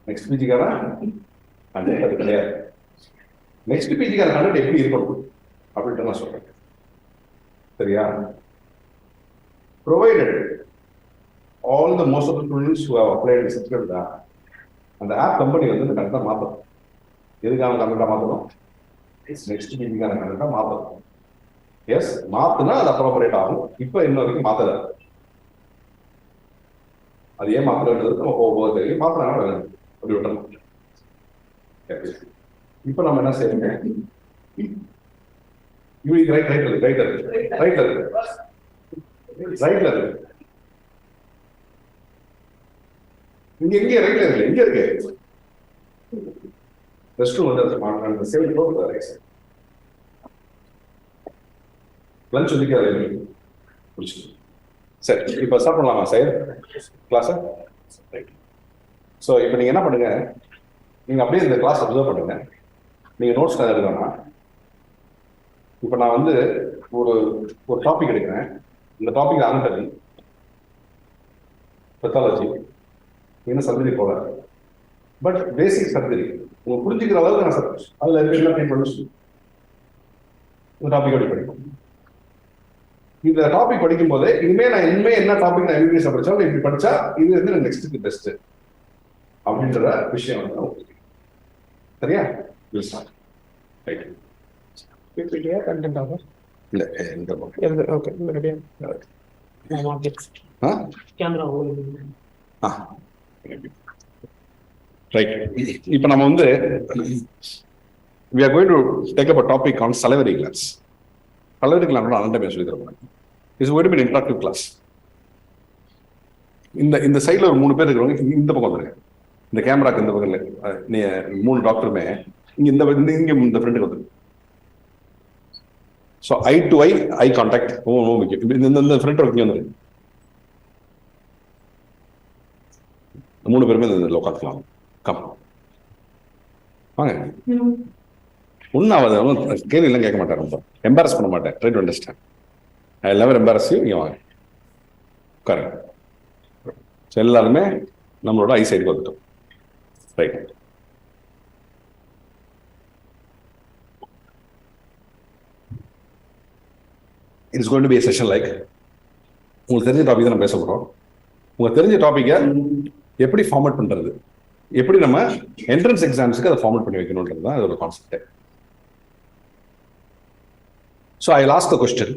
நெக்ஸ்ட் பேஜுக்கான கண்டென்ட் அது கிடையாது. நெக்ஸ்ட் பேஜுக்கான கண்டென்ட் எப்படி இருக்கணும் அப்படின்ட்டு நான் சொல்றேன். சரியா? Provided all the most of the students who have applied and subscribed that, and the app company வந்து இந்த கண்டென்ட் மாத்தணும். எதுக்கான கண்டென்ட் மாத்தணும்? நெக்ஸ்ட் பேஜுக்கான கண்டென்ட் மாத்தணும். எஸ், மாத்துனா அது அப்ரோப்ரியேட் ஆகும். இப்ப இன்ன வரைக்கும் மாத்தல. அது ஏன் மாத்தலன்றது நம்ம ஒவ்வொரு தெரியும். மாத்தினாங்க அப்படி விட்டணும். இப்ப நம்ம என்ன செய்யணுங்க? ரைட்ல இருக்கு. இங்க ரைட்ல இருக்கு. எங்க இருக்கு? ரெஸ்ட் ரூம் வந்து 7 ஃப்ளோர் ரைட் சைடு. லஞ்ச் ஒதுக்கி முடிச்சு. சரி, இப்போ ஸ்டார்ட் பண்ணலாமா சார் கிளாஸை? ரைட். ஸோ இப்போ நீங்கள் என்ன பண்ணுங்க, நீங்கள் அப்படியே இந்த கிளாஸ் அப்சர்வ் பண்ணுங்க. நீங்கள் நோட்ஸ் தான் எடுக்கணும்னா, இப்போ நான் வந்து ஒரு டாபிக் எடுக்கிறேன். இந்த டாபிக் அனட்டமி, பெத்தாலஜி, இன்னும் சர்ஜரி போல. பட் பேசிக் சர்ஜரி உங்களுக்கு புரிஞ்சுக்கிற அளவுக்கு நான் சர்ஜரி அதில் இருக்கலாம் டைம் பண்ணி இந்த டாபிக் அப்படி படிப்போம். இந்த டாபிக் படிக்கும் போதே இனிமே நான் என்ன டாபிக் நான் எம்பிபிஎஸ் படிச்சாலும் இப்படி படிச்சா இது வந்து நெக்ஸ்ட்டுக்கு பெஸ்ட் அப்படின்ற விஷயம் வந்து உங்களுக்கு சரியா? ரைட். PPT கண்டென்ட் ஆகும் இல்ல எந்த ஓகே ரெடியா கேமரா ரைட். இப்போ நம்ம வந்து we are going to take up a topic on salivary glands. salivary gland anatomy சொல்லி தரேன். It's going to be interactive class. இந்த சைடில் ஒரு 3 பேர் இருக்கிறவங்க இந்த பக்கம் வந்துருங்க. இந்த கேமராக்கு இந்த பக்கத்தில் நீ 3 டாக்டருமே இங்கே இந்த ஃப்ரெண்டுக்கு வந்துருக்கு. So I to eye contact ரொம்ப முக்கியம். இந்த ஃப்ரெண்ட் இங்கே வந்துருக்கு. 3 பேருமே இந்த உட்காந்துக்கலாம். கம் வாங்க. ஒன்றும் ஆகாது. அவனும் கேள்வியெல்லாம் கேட்க மாட்டேன். ரொம்ப எம்பாரஸ் பண்ண மாட்டேன். Try to understand. I never embarrass you. இங்கே வாங்க கரெக்ட். ஸோ எல்லாருமே நம்மளோட ஐ சைடுக்கு வந்துட்டோம். Right. It's going to B a session like உங்களுக்கு தெரிஞ்ச டாபிக் தான் நம்ம பேச போகிறோம். உங்களுக்கு தெரிஞ்ச டாப்பிக்கை எப்படி ஃபார்மேட் பண்ணுறது, எப்படி நம்ம என்ட்ரன்ஸ் எக்ஸாம்ஸுக்கு அதை ஃபார்மேட் பண்ணி வைக்கணுன்றது தான் இதோட concept. So I will ask the question,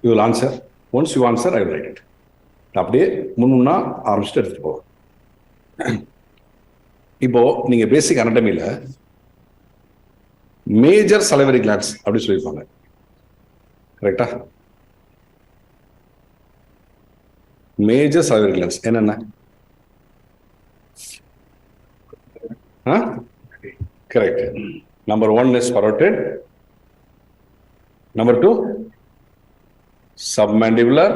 you will answer. Once you answer I will write it. அப்படியே முன்னா ஆரம்பிச்சுட்டு எடுத்துட்டு போவோம். இப்போ நீங்க பேசிக் அனாட்டமியில மேஜர் சலைவரி கிளாண்ட்ஸ் அப்படி சொல்லியிருப்பாங்க. கரெக்டா? மேஜர் சலைவரி கிளாண்ட்ஸ் என்னென்ன? Correct. Number 1 is parotid. Number 2 submandibular.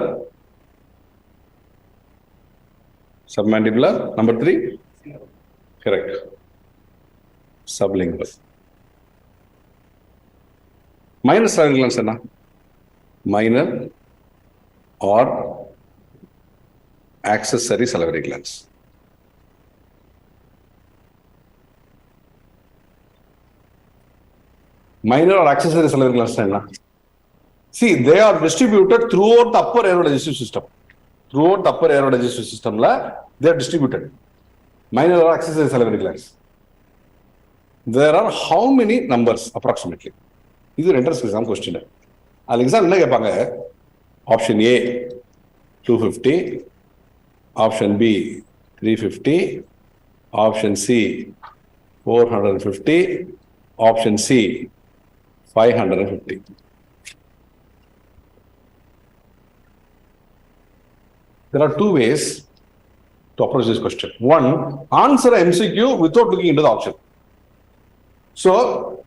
Number 3 correct, sublingual. Minor salivary glands enna? Minor or accessory salivary glands. Minor or accessory salivary glands enna? See, they are distributed throughout the upper aerodigestive system. Throughout the upper aerodigestive system, they are distributed. Minor or accessory salivary glands. There are how many numbers approximately? This is an entrance exam question. Al exam enna kepanga? Option A 250, option B 350, option C 450, option C 550. There are 2 ways to approach this question. One, answer MCQ without looking into the option. So,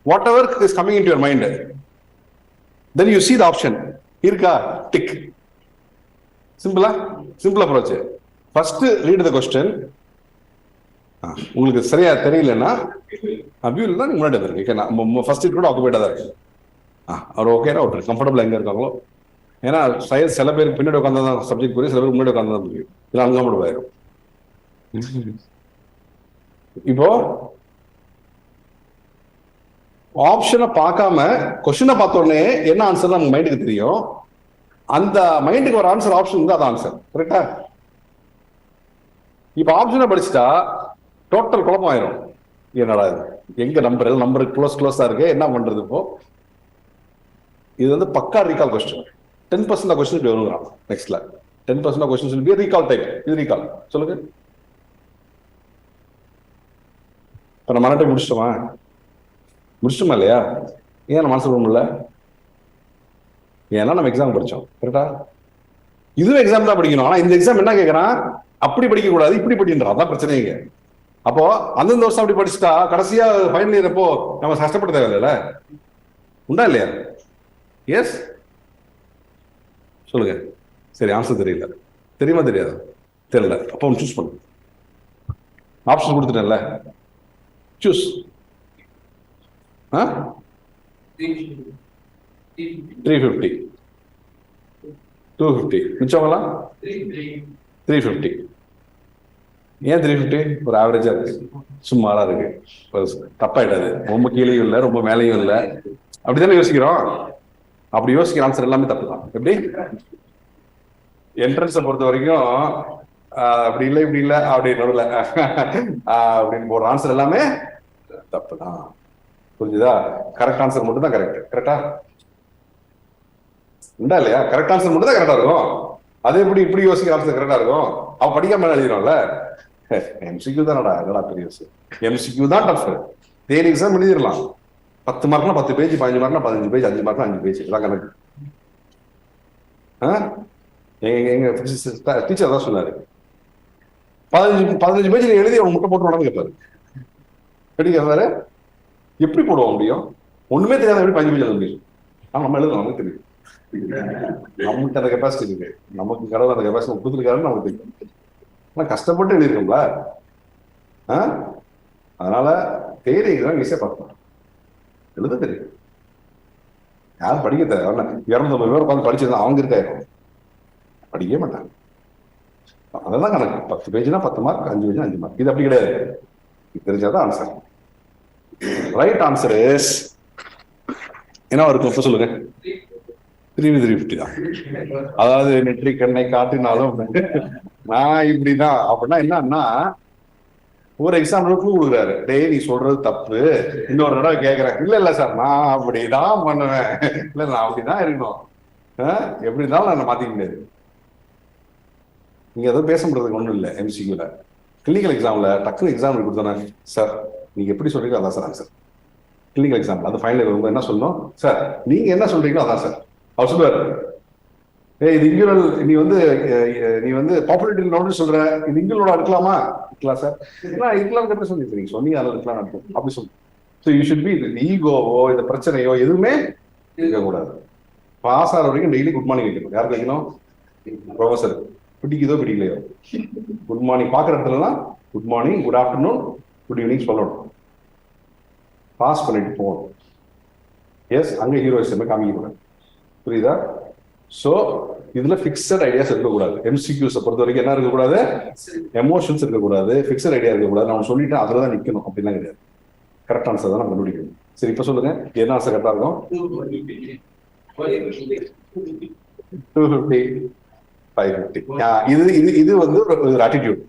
whatever is coming into your mind, then you see the option. Irka, tick. Simple approach. First, read the question. உங்களுக்கு சரியா தெரியலன்னா வியூல தான் முன்னாடி இருக்கு. First கூட ஆக்குபைடா தான் இருக்கு. அவர் ஓகேனா ஒரு கம்ஃபர்டபுள் எங்க இருக்காங்களோ. ஏன்னா சில பேருக்கு பின்னாடி உட்காந்து சப்ஜெக்ட் புரியும், சில பேருக்கு முன்னாடி உட்காந்து தான் புரியும். இல்லை அன்கம்ஃபர்டபுள் ஆயிரும். இப்போ ஆப்ஷனை பார்க்காம கொஸ்டினை பார்த்த உடனே என்ன ஆன்சர் நம்ம மைண்டுக்கு தெரியும். அந்த மைண்டுக்கு ஒரு ஆன்சர் ஆப்ஷன் தான் அது ஆன்சர். கரெக்டா? இப்ப ஆப்ஷனை படிச்சுட்டா டோட்டல் குழப்பம் ஆயிரும். என்னடா எங்க நம்பர் க்ளோஸா இருக்கு, என்ன பண்றது? இப்போ இது வந்து பக்கா ரீகால் கொஸ்டின். 10% கொஸ்டின் இப்படி வருங்கிறான். நெக்ஸ்ட்ல 10% questions will be recall type. இது ரீகால். சொல்லுங்க. இப்ப நம்ம மனட்டை முடிச்சிட்டோமா இல்லையா? ஏன் நம்ம ஆன்சர் பண்ண முடியல? ஏன்னா நம்ம எக்ஸாம் படிச்சோம். கரெக்டா? இதுவும் எக்ஸாம் தான் படிக்கணும். ஆனா இந்த எக்ஸாம் என்ன கேட்கறான்? அப்படி படிக்க கூடாது, இப்படி படிக்கிறான். அதான் பிரச்சனைங்க. அப்போ அந்தந்த வருஷம் அப்படி படிச்சுட்டா கடைசியா ஃபைனல் இயர் அப்போ நம்ம கஷ்டப்பட தேவையில்ல. உண்டா இல்லையா? எஸ் சொல்லுங்க. சரி, ஆன்சர் தெரியல. தெரியுமா தெரியாதா? தெரியல. அப்போ சூஸ் பண்ணு. ஆப்ஷன் கொடுத்துட்டேன்ல, சூஸ். 350, 250. மிச்சவங்களா 350. ஏன் 350? ஒரு ஆவரேஜா இருக்கு, சும்மாரா இருக்கு, தப்பாயிடாது. ரொம்ப கீழேயும் இல்லை, ரொம்ப மேலேயும் இல்லை. அப்படித்தானே யோசிக்கிறோம். அப்படி யோசிக்கிற ஆன்சர் எல்லாமே தப்பு தான். எப்படி? என்ட்ரன்ஸை பொறுத்த வரைக்கும் அப்படி இல்லை, இப்படி இல்லை, அப்படி நடுவில் அப்படின்னு போடுற ஆன்சர் எல்லாமே தப்பு தான். புரிஞ்சுதா? கரெக்ட் ஆன்சர் மட்டும் தான் கரெக்ட். கரெக்டா உண்டா இல்லையா? கரெக்ட் ஆன்சர் மட்டும் தான் கரெக்டா இருக்கும். அதே எப்படி இப்படி யோசிக்கிற ஆன்சர் கரெக்டா இருக்கும்? அவன் படிக்காம எழுதிடும்ல. எம்சிக்யூ தானடா, என்னடா பெரிய விஷயம்? எம்சிக்யூ தான் டஃப். தேர்ட் எக்ஸாம் எழுதிடலாம். 10 மார்க்னா 10 பேஜ், 15 மார்க்னா 15 பேஜ், 5 மார்க்னா 5 பேஜ். இதான் கணக்கு. எங்க டீச்சர் தான் சொன்னாரு, 15 பேஜ் எழுதி அவன் முட்டை போட்டு உடனே கேட்பாரு. எப்படி கேட்பாரு? எப்படி போடுவோம் முடியும்? ஒண்ணுமே தெரியாத எப்படி 15 பேஜ் எழுத முடியும்? ஆனா நம்ம எழுதலாம், நமக்கு தெரியும். நமக்கு அந்த கெப்பாசிட்டி இருக்கு, நமக்கு கடவுள் அந்த கெப்பாசிட்டி கொடுத்துருக்காருன்னு நமக்கு தெரியும். ஆனா கஷ்டப்பட்டு எழுதிருக்கோம்ல. அதனால தேடி எக்ஸாம் ஈஸியா பார்க்கலாம், எழுத தெரியும். யாரும் படிக்க தேவை 250 பேர் உட்காந்து படிச்சிருந்தா அவங்க இருக்காயிரும், படிக்கவே மாட்டாங்க. அதெல்லாம் கணக்கு. 10 பேஜ்னா 10 மார்க், 5 பேஜ்னா 5 மார்க். இது அப்படி கிடையாது. இது தெரிஞ்சாதான் ஆன்சர். ரைட் ஆன்சர் இஸ் என்ன இருக்கும் இப்ப சொல்லுங்க? 350 தான். அதாவது நெற்றி கண்ணை காட்டினாலும் நான் இப்படிதான் அப்படின்னா என்னன்னா, ஒரு எக்ஸாம்பிள் க்ளூ கொடுக்குறாரு. டேய் நீ சொல்றது தப்பு, இன்னொரு தடவை கேட்கறேன். இல்ல சார் நான் அப்படிதான் பண்ணுவேன், இல்ல நான் அப்படிதான் இருக்கணும், எப்படி இருந்தாலும் நான் மாத்திக்க முடியாது. நீங்க எதுவும் பேச முடியறதுக்கு ஒன்றும் இல்லை. எம்சிக்யூல கிளினிக்கல் எக்ஸாம்ல டக்குனு எக்ஸாம் கொடுத்தோன்னே, சார் நீங்க எப்படி சொல்றீங்களோ அதான் சார் ஆன்சர். கிளினிக்கல் எக்ஸாம்பிள் அது ஃபைனல் வரும்போது என்ன சொல்லணும்? சார் நீங்க என்ன சொல்றீங்களோ அதான் சார். அவர் சொல்லுவார், இது இங்குலர், நீ வந்து பாப்புலேட்டிவ் நோடு சொல்ற, இது இங்குலோட இருக்கலாமா? இருக்கலாம் சார். இருக்கலாம் கரெக்டாக சொல்லி நீங்க சொன்னீங்க, அதில் இருக்கலாம் இருக்கும் அப்படி சொல்லு. ஸோ யூ ஷுட் பி, இந்த ஈகோவோ இந்த பிரச்சனையோ எதுவுமே இருக்கக்கூடாது. பாஸ் ஆகிற வரைக்கும் டெய்லி குட் மார்னிங் வைக்கணும். யாருக்கு வைக்கணும்? ப்ரொஃபஸர். பிடிக்குதோ பிடிக்கலையோ குட் மார்னிங் பார்க்குற இடத்துலலாம் good morning, good afternoon, good evening சொல்லணும். பாஸ் பண்ணிட்டு போகணும். எஸ், அங்கே ஹீரோயிசமே காமிக்கக்கூடாது. புரியுதா? ஸோ இதுல ஃபிக்ஸட் ஐடியாஸ் இருக்கக்கூடாது. எம்சிக்யூஸை பொறுத்த வரைக்கும் என்ன இருக்கக்கூடாது? எமோஷன்ஸ் இருக்கக்கூடாது, ஃபிக்ஸட் ஐடியா இருக்கக்கூடாது. நான் சொல்லிட்டேன் அதில் தான் நிற்கணும் அப்படிலாம் கிடையாது. கரெக்ட் ஆன்சர் தான் நம்ம கண்டுபிடிக்கணும். சரி, இப்போ சொல்லுங்க, என்ன ஆன்சர் கரெக்டாக இருக்கும்? 250, 550. இது வந்து ஒரு ஆட்டிடியூட்.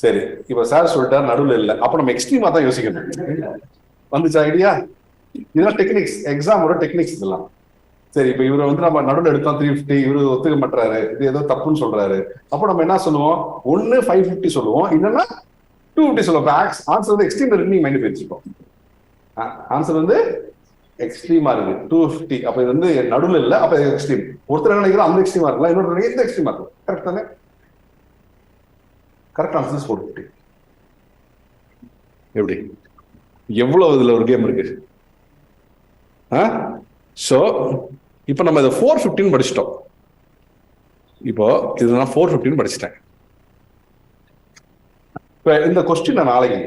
சரி, இப்போ சார் சொல்லிட்டா நடுவில் இல்லை, அப்போ நம்ம எக்ஸ்ட்ரீமா தான் யோசிக்கணும். வந்துச்சு ஐடியா? இதெல்லாம் டெக்னிக்ஸ், எக்ஸாமோட டெக்னிக்ஸ் இதெல்லாம். சரி, இப்போ இவரை வந்து நம்ம நடுவில் எடுத்தோம் 350, இவரு ஒத்துக்க மாட்டாரு, இது ஏதோ தப்புன்னு சொல்றாரு. அப்போ நம்ம என்ன சொல்லுவோம்? ஒன்னு 550 சொல்லுவோம், இல்லைன்னா 250 சொல்லுவோம். ஆன்சர் வந்து எக்ஸ்ட்ரீம் இருக்கு, மைண்ட் வச்சுப்போம். ஆன்சர் வந்து எக்ஸ்ட்ரீமா இருக்கு 250. அப்ப இது வந்து நடுவில் இல்லை, அப்ப எக்ஸ்ட்ரீம். ஒருத்தர் நினைக்கிறோம் அந்த எக்ஸ்ட்ரீமா இருக்கலாம், இன்னொரு இந்த எக்ஸ்ட்ரீமா இருக்கும். கரெக்ட் தானே? Correct answer 450. எப்படி? எவ்வளவு இதுல ஒரு கேம் இருக்கு. சோ இப்போ நம்ம இதை 450 படிச்சிட்டோம். இப்போ இது நான் 450 படிச்சிட்டேன். இப்போ இந்த கொஸ்டின் நாளைக்கு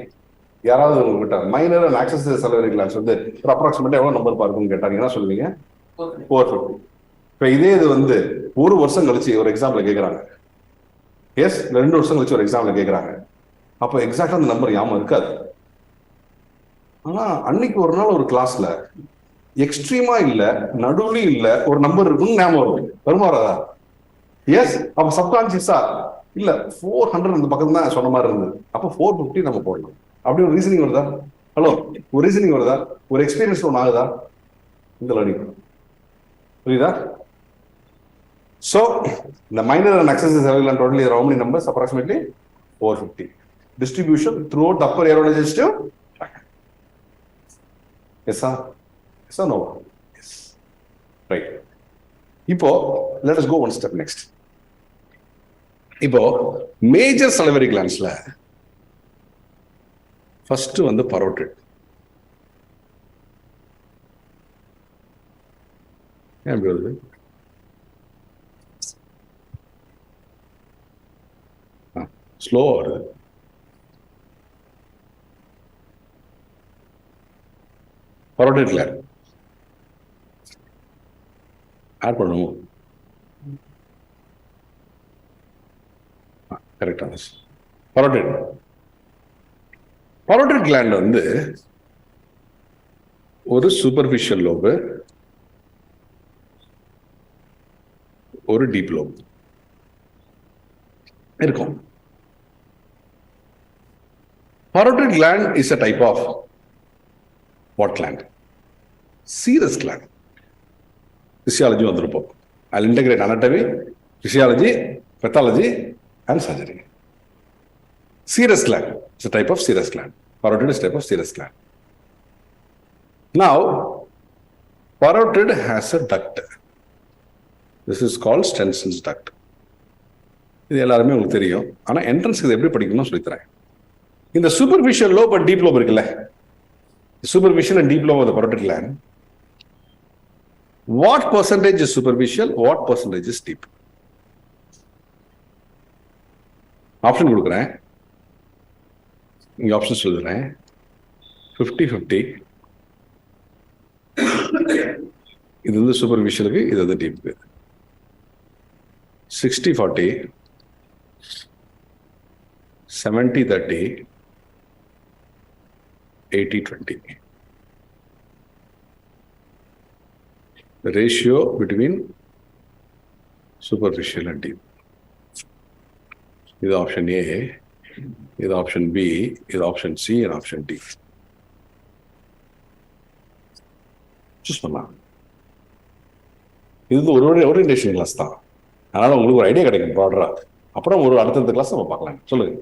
யாராவது உங்ககிட்ட minor and accessory salivary glands வந்து ஒரு அப்ராக்சிமேட்டா எவ்வளவு நம்பர் பார்க்குன்னு கேட்டாங்க, என்ன சொல்லுவீங்க? 450. இப்போ இதே இது வந்து ஒரு வருஷம் கழிச்சு ஒரு எக்ஸாம்ல கேட்கறாங்க. எஸ், 2 வருஷம் கழிச்சு ஒரு எக்ஸாம்ல கேட்கறாங்க. அப்போ எக்ஸாக்டா அந்த நம்பர் ஞாபகம் இருக்காது. ஆனா அன்னைக்கு ஒரு நாள் ஒரு கிளாஸ்ல எக்ஸ்ட்ரீமா இல்ல, நடுவுலையும் இல்ல, ஒரு நம்பர் இருக்குன்னு ஞாபகம் வருமாறதா? எஸ். அப்ப சப்கான்சியஸா இல்ல 400 அந்த பக்கம் தான் சொன்ன மாதிரி இருந்தது. அப்போ 450 நம்ம போடலாம். அப்படி ஒரு ரீசனிங் வருதா? ஹலோ, ஒரு ரீசனிங் வருதா? ஒரு எக்ஸ்பீரியன்ஸ் ஒன்று ஆகுதா? இந்த லேர்னிங் புரியுதா? So the minor and accessory survival and totally how many numbers? Approximately 450. Distribution throughout the upper aerodigestive. Yes sir? Yes or no? Yes. Right. இப்போ let us go one step next. இப்போ major salivary glandsல first வந்து parotid. ஏன் வருது? ஸ்லோவா வருது. Parotid gland add பண்ணுவோம். கரெக்டான parotid. Parotid gland வந்து ஒரு சூப்பர்ஃபிஷியல் லோபு, ஒரு டீப் லோப் இருக்கும். Parotid gland is a type of what gland? Serous gland. Physiology vandrupo. I'll integrate anatomy, physiology, pathology, and surgery. Serous gland is a type of serous gland. Parotid is a type of serous gland. Now, parotid has a duct. This is called Stenson's duct. இது எல்லாருமே உங்களுக்கு தெரியும். ஆனா entrance இது எப்படி படிக்கணும்னு சொல்லித்தரேன். இந்த superficial lobe and deep lobe இருக்குல்ல, superficial and deep lobe of the parotid gland, what percentage is superficial, what percentage is deep? Option கொடுக்குறேன், இங்க ஆப்ஷன் சொல்லுறேன். 50-50, இது வந்து சூப்பர்ஃபிஷியலுக்கு, இது வந்து டீப்புக்கு. 60-40, 70-30, 80-20. The ratio between superficial and deep. This is option A, this is option B, this is option C, and option D. Choose பண்ணலாம். இது ஒரு ஓரியன்டேஷன் கிளாஸ் தான். அதனால உங்களுக்கு ஒரு ஐடியா கிடைக்கும் ப்ராடரா. அப்புறம் ஒரு அடுத்த கிளாஸ் நம்ம பார்க்கலாம். சொல்லுங்க.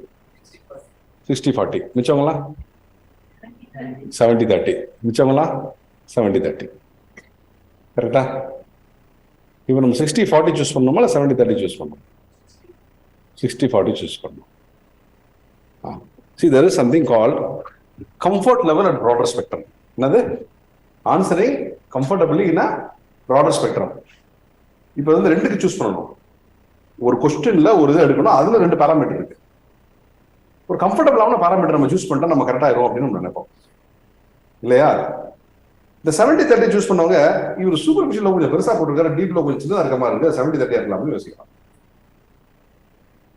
60-40, மிச்சவங்களா 70-30, மிச்சவங்களா 70-30. கரெக்டா? இப்போ நம்ம 60-40 சூஸ் பண்ணோமா இல்லை 70-30 சூஸ் பண்ணோம்? 60-40 சூஸ் பண்ணோம். See, there is something called comfort level and broader spectrum. என்னது? Answering comfortably in a broader spectrum. இப்போ வந்து ரெண்டுக்கு சூஸ் பண்ணணும். ஒரு கொஸ்டின்ல ஒரு இது எடுக்கணும், அதுல ரெண்டு பாராமீட்டர் இருக்கு. ஒரு கம்ஃபர்டபுளான பாராமீட்டர் நம்ம சூஸ் பண்ணிட்டா நம்ம கரெக்டா இருக்கும் அப்படின்னு நம்ம நினைப்போம் இல்லையா? இந்த 70-30 சூஸ் பண்ணவங்க இவர் சூப்பர்ஃபிஷியல் கொஞ்சம் பெருசா போட்டிருக்காரு, டீப்ல கொஞ்சம் சின்னதா இருக்க மாதிரி இருக்கு, 70-30 இருக்கலாம்னு யோசிக்கலாம்.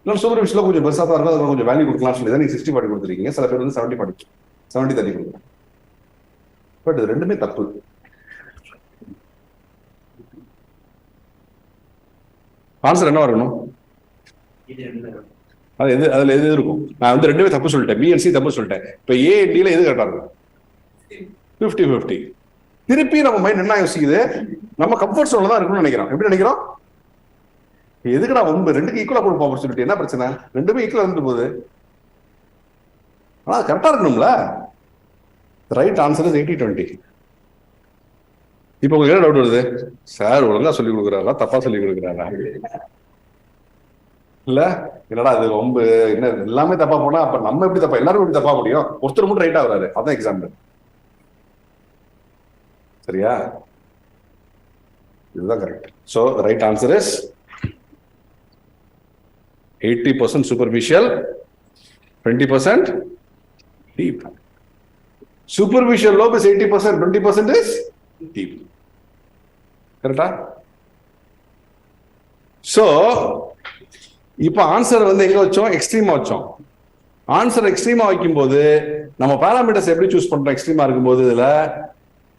இல்லை சூப்பர்ஃபிஷியல் கொஞ்சம் பெருசா தான் இருக்கும், அதுக்கு கொஞ்சம் வேல்யூ கொடுக்கலாம்னு சொல்லி தான் நீங்க 60-40 கொடுத்துருக்கீங்க. சில பேர் வந்து 70-30 கொடுக்குறாங்க. பட் இது ரெண்டுமே தப்பு. ஆன்சர் என்ன வரணும்? அது எது, அதுல எது இருக்கும்? நான் வந்து ரெண்டுமே தப்பு சொல்லிட்டேன், பி அண்ட் சி தப்பு சொல்லிட்டேன். இப்போ ஏ அண்ட் டில எது கரெக்டா இருக்கும்? 50-50. திருப்பி நம்ம மைண்ட் என்ன யோசிக்குது, நம்ம கம்ஃபர்ட் ஜோன்ல தான் இருக்கணும்னு நினைக்கிறோம். எப்படி நினைக்கிறோம்? எதுக்குடா ரொம்ப ரெண்டுக்கு ஈக்குவலா கொடுப்போம் ஆப்பர்ச்சுனிட்டி, என்ன பிரச்சனை? ரெண்டுமே ஈக்குவலா இருந்து போகுது. ஆனா கரெக்டா இருக்கணும்ல. Right answer is 80-20. இப்போ உங்களுக்கு என்ன டவுட் வருது? சார் ஒழுங்கா சொல்லி கொடுக்குறாரா தப்பா சொல்லி கொடுக்குறாரா? இல்ல என்னடா அது ரொம்ப என்ன எல்லாமே தப்பா போனா அப்ப நம்ம எப்படி தப்பா, எல்லாரும் எப்படி தப்பா முடியும்? ஒருத்தர் மட்டும் ரைட்டா வராரு, அதான் எக்ஸாம்பிள். சரியா? இதுதான் correct. So right answer is 80% superficial, 20% deep. Superficial lobe is 80%, 20% is deep. கரெக்டா? ஸோ இப்போ ஆன்சர் வந்து எங்க வச்சோம்? எக்ஸ்ட்ரீமா வச்சோம். ஆன்சர் எக்ஸ்ட்ரீமா வைக்கும்போது நம்ம பாராமீட்டர்ஸ் எப்படி சூஸ் பண்றோம்? எக்ஸ்ட்ரீமா இருக்கும்போது இதுல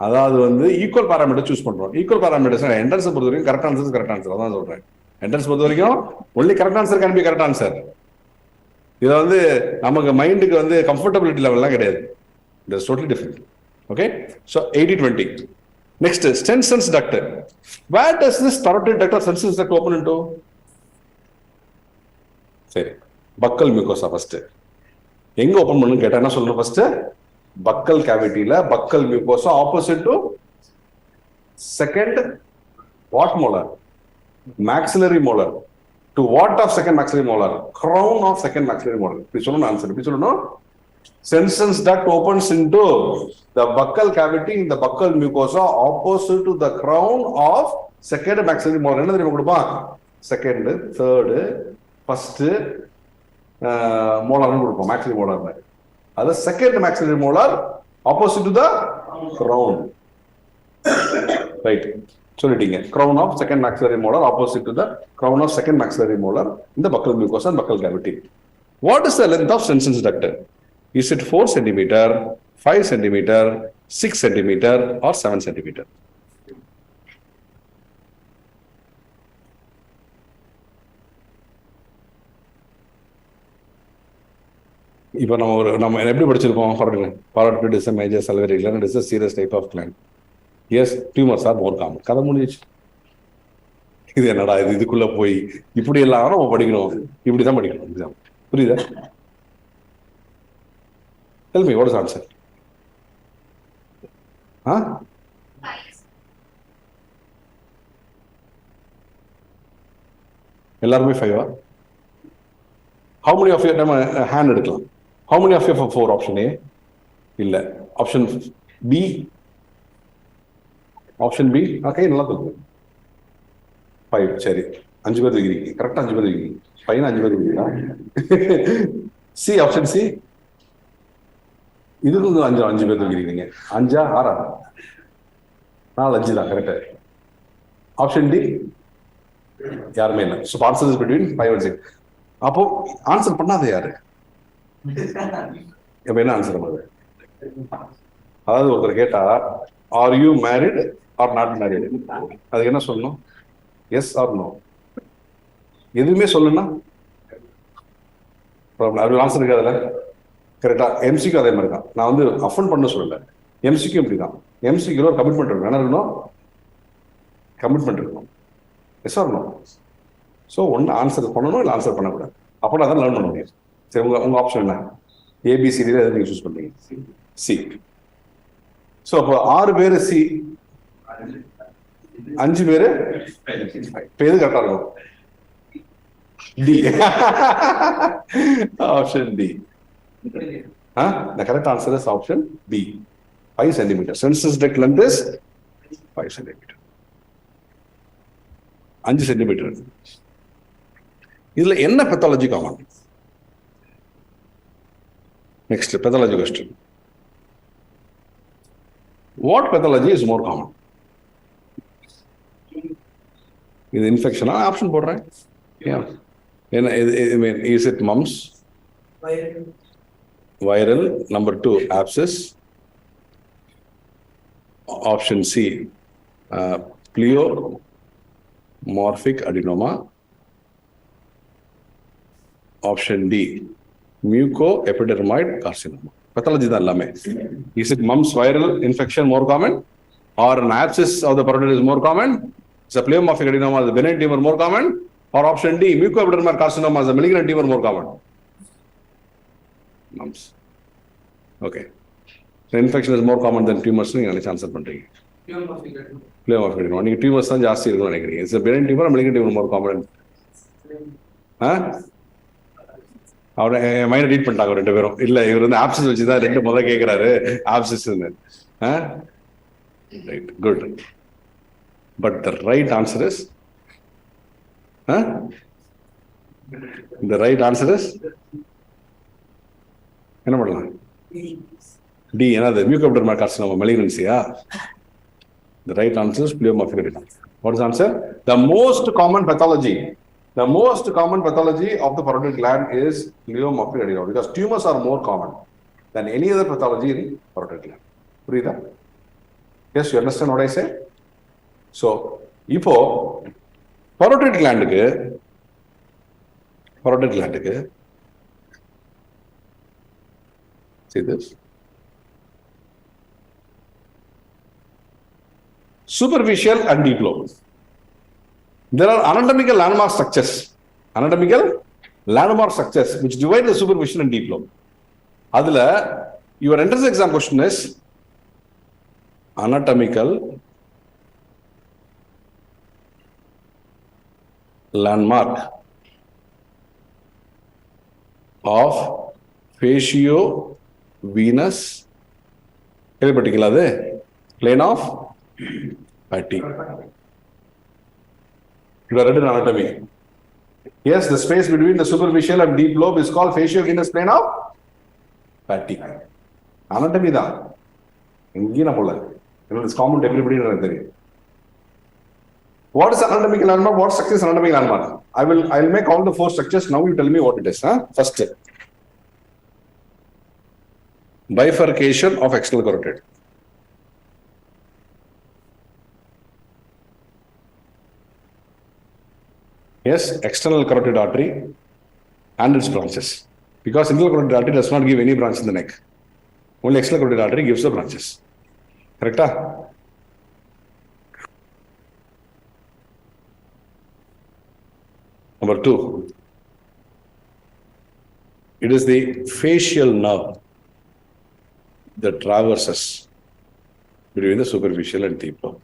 அதாவது வந்து ஈக்குவல் பாராமீட்டர் சூஸ் பண்றோம். ஈக்குவல் பாராமீட்டர்ஸ் என்ட்ரன்ஸ் பொறுத்த வரைக்கும் கரெக்ட் ஆன்சர் கரெக்ட் ஆன்சர் அதான் சொல்றேன். என்ட்ரன்ஸ் பொறுத்த வரைக்கும் only correct answer can be correct answer. இதுல வந்து நமக்கு மைண்டுக்கு வந்து கம்ஃபர்டபிலிட்டி லெவல்லாம் கிடையாது. It is totally different. Okay, so 80-20. Next Stenson's duct. Where does this parotid duct or Stenson's duct open into? சரி, பக்கல் மியூகோசா ஃபர்ஸ்ட். எங்க ஓபன் பண்ணு கேட்டா என்ன சொல்லணும்? ஃபர்ஸ்ட் பக்கல் கேவிட்டில buccal mucosa opposite to second what molar? maxillary molar. To what of second maxillary molar? Crown of second maxillary molar. இப்படி சொல்லணும் answer. இப்படி சொல்லணும். Stenson's duct opens into the buccal cavity in the buccal mucosa opposite to the crown of second maxillary molar. என்ன தெரியுமா கொடுப்பான்? Second, third, first மோலார்னு கொடுப்போம், maxillary molar. அது second maxillary molar opposite to the crown. Right. சொல்லிட்டீங்க. crown of second maxillary molar opposite to the crown of second maxillary molar in the buccal mucosa and buccal cavity. What is the length of Stenson's duct? Is it 4 cm, 5 cm, 6 cm or 7 cm? இப்போ நம்ம எப்படி படிச்சிருக்கோம்? parotid is a major salivary gland. It is a serious type of gland. Yes, tumors are more common. கதை முடிஞ்சிச்சு. இது என்னடா இது, இதுக்குள்ள போய் இப்படி எல்லாம் நம்ம படிக்கணும், இப்படிதான் படிக்கணும் எக்ஸாம். புரியுதா? Tell me, what is the answer? எல்லாருமே 5-ஆ? How many of you நம்ம hand எடுக்கலாம்? How many of you have 4? Option A? இல்ல. Option B? Option B? Okay, நல்லா தூக்கு. 5, சரி. 5 பேர் இருக்கிறீங்க. கரெக்டா 5 பேர் இருக்கிறீங்க. பையன் 5 பேர் இருக்கிறீங்களா? C, option C? இதுக்கு 5 பேர் இருக்கிறீங்க. 5 6? 4 5 தான் கரெக்டா. Option D? யாருமே இல்லை. So answer is between 5 and 6. அப்போ ஆன்சர் பண்ணாத யாரு? இப்ப என்ன ஆன்சர் பண்ணுது? அதாவது ஒருத்தர் கேட்டா are you married or not married, அதுக்கு என்ன சொல்லணும்? Yes or no. எதுவுமே சொல்லுன்னா ஆன்சர் இருக்காதுல்ல. கரெக்டா? எம்சிக்கு அதே மாதிரி தான். நான் வந்து அஃபண்ட் பண்ண சொல்லல, எம்சிக்கும் இப்படி தான். எம்சிக்கு ஒரு கமிட்மெண்ட் இருக்கணும். என்ன இருக்கணும்? கமிட்மெண்ட் இருக்கணும். Yes or no. ஸோ ஒன்று ஆன்சர் பண்ணணும், இல்லை ஆன்சர் பண்ணக்கூடாது. அப்போ நான் தான் லேர்ன் பண்ண முடியும். சரி, உங்க ஆப்ஷன் என்ன? ஏபிசிடி எது நீங்கள் சூஸ் பண்ணுறீங்க? சி. ஸோ அப்போ 6 பேர் சி, 5 பேர் இப்போ எது கரெக்டாக இருக்கும்? D. Option D. The correct answer is option B. 5 centimeters. Census tract length is 5 centimeters. 5 centimetre. இதுல என்ன pathology common? Next pathology question. What pathology is more common? இது இன்ஃபெக்ஷனா? ஆப்ஷன் போடுறேன். என்ன is it mumps? Viral. Number 2, abscess. Option C, pleomorphic adenoma. Option D, mucoepidermoid carcinoma. Pathology தான் எல்லாமே. Is it mumps viral infection more common, or an abscess of the parotid is more common? Is a pleomorphic adenoma, the benign tumor more common, or option D, mucoepidermoid carcinoma, is a malignant tumor more common? Mumps. Okay. So infection is more common than tumors. நீங்க நினைச்சு answer பண்றீங்க. Pleomorphic adenoma. நீங்க tumors தான் ஜாஸ்தி இருக்கும்னு நினைக்கிறீங்க. Is a benign tumor or malignant tumor more common? அவரை mind read பண்ணிட்டாங்க 2 பேரும். இல்ல, இவர் வந்து ஆப்சஸ் வச்சுதான் 2 முதல்ல கேட்கிறாரு. Abscess. Right, good. But the right answer is என்ன பண்ணலாம்? டி. என்னது? mucoepidermoid carcinoma, malignancy-யா? The right answer is pleomorphic adenoma. What is the answer? The most common pathology of the parotid gland is pleomorphic adenoma, because tumors are more common than any other pathology in parotid gland. புரியுதா? Yes, you understand what I say? So, இப்போ parotid gland-க்கு see this, superficial and deep lobe. There are anatomical landmark structures which divide the superficial and deep lobe. Adula your entrance exam question is anatomical landmark of fasciovenous plane of Patti. You are read in anatomy. Yes, the space between the superficial and deep lobe is called fasciovenous plane of Patti. Anatomy da. Ingina pola. It's common to everybody. What is anatomical landmark? What structure is anatomical landmark? I'll make all the 4 structures. Now you tell me what it is. First, bifurcation of external carotid. Yes, external carotid artery and its branches. Because internal carotid artery does not give any branch in the neck. Only external carotid artery gives the branches. Correct? Number 2, it is the facial nerve that traverses between the superficial and deep lobe.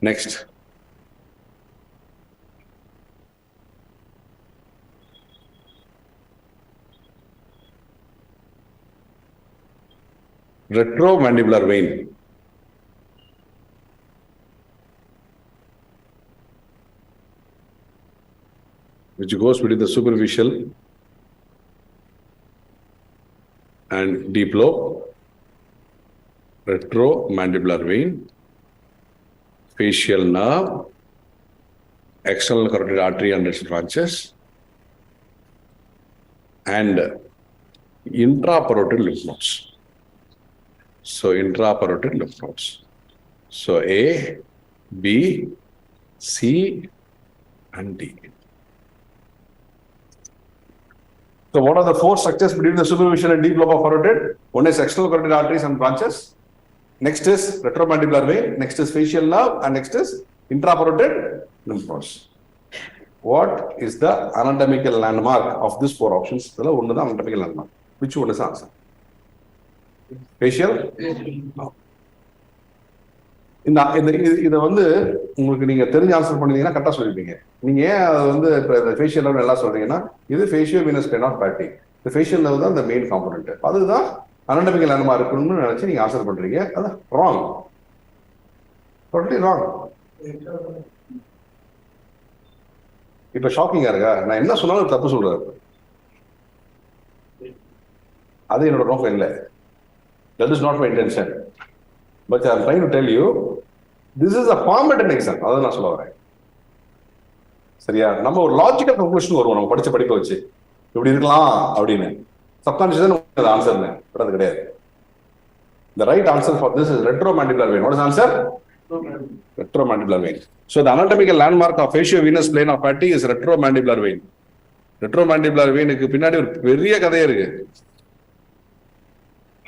Next, retromandibular vein. Which goes between the superficial and deep lobe, retromandibular vein, facial nerve, external carotid artery and its branches, and intraparotid lymph nodes. So intraparotid lymph nodes. So A, B, C, and D. So what are the four structures between the superficial and deep lobe of parotid? One is external carotid arteries and branches. Next is retromandibular vein. Next is facial nerve, and next is intraparotid lymph nodes. What is the anatomical landmark of these four options? One is the anatomical landmark. Which one is the answer? Facial? No. இதை வந்து உங்களுக்கு நீங்க தெரிஞ்ச answer பண்ணீங்கன்னா கரெக்டா சொல்லிருப்பீங்க. நீங்க ஏன் அது வந்து ஃபேஷியல் லெவல் எல்லாம் சொல்றீங்கன்னா இது ஃபேஷியோ வீனஸ் பிளேன் ஆஃப் பேட்டி. இந்த ஃபேஷியல் லெவல் தான் இந்த மெயின் காம்பனன்ட். அதுதான் அனாட்டமிக்கல் லேண்ட்மார்க் இருக்குன்னு நினைச்சு நீங்க ஆன்சர் பண்றீங்க. அது ராங். Totally wrong. இப்ப ஷாக்கிங்கா இருக்கா? நான் என்ன சொன்னாலும் தப்பு சொல்றாரு. அது என்னோட நோக்கம் இல்லை. That is not my intention. But I am trying to tell you, this is a formatted exam. அதான் நான் சொல்ல வரேன். சரியா? நம்ம ஒரு லாஜிக்கல் கன்க்ளூஷன் வருவோம் நம்ம படிச்ச படிப்பை வச்சு. இப்படி இருக்கலாம் அப்படின்னு. சப்கான்ஷியஸா ஆன்சர் பட் அது கிடையாது. The right answer for this is retromandibular vein. What is the answer? Retromandibular vein. So the anatomical landmark of facial-venous plane of Patty is retromandibular vein. Retromandibular vein க்கு பின்னாடி ஒரு பெரிய கதையே இருக்கு.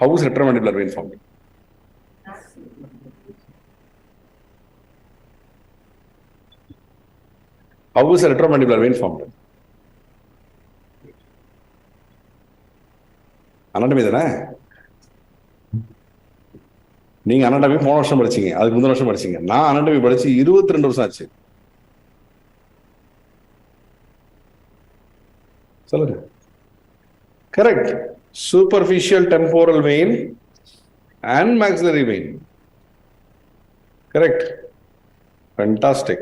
How is retromandibular vein formed? How is a retromandibular vein formed? Anatomy தானே? நீங்க anatomy போன வருஷம் படிச்சீங்க, அதுக்கு முந்தின வருஷம் படிச்சீங்க. நான் anatomy படிச்சு 22 வருஷம் ஆச்சு. சொல்லுங்க. Correct. Superficial temporal vein and maxillary vein. Correct. Fantastic.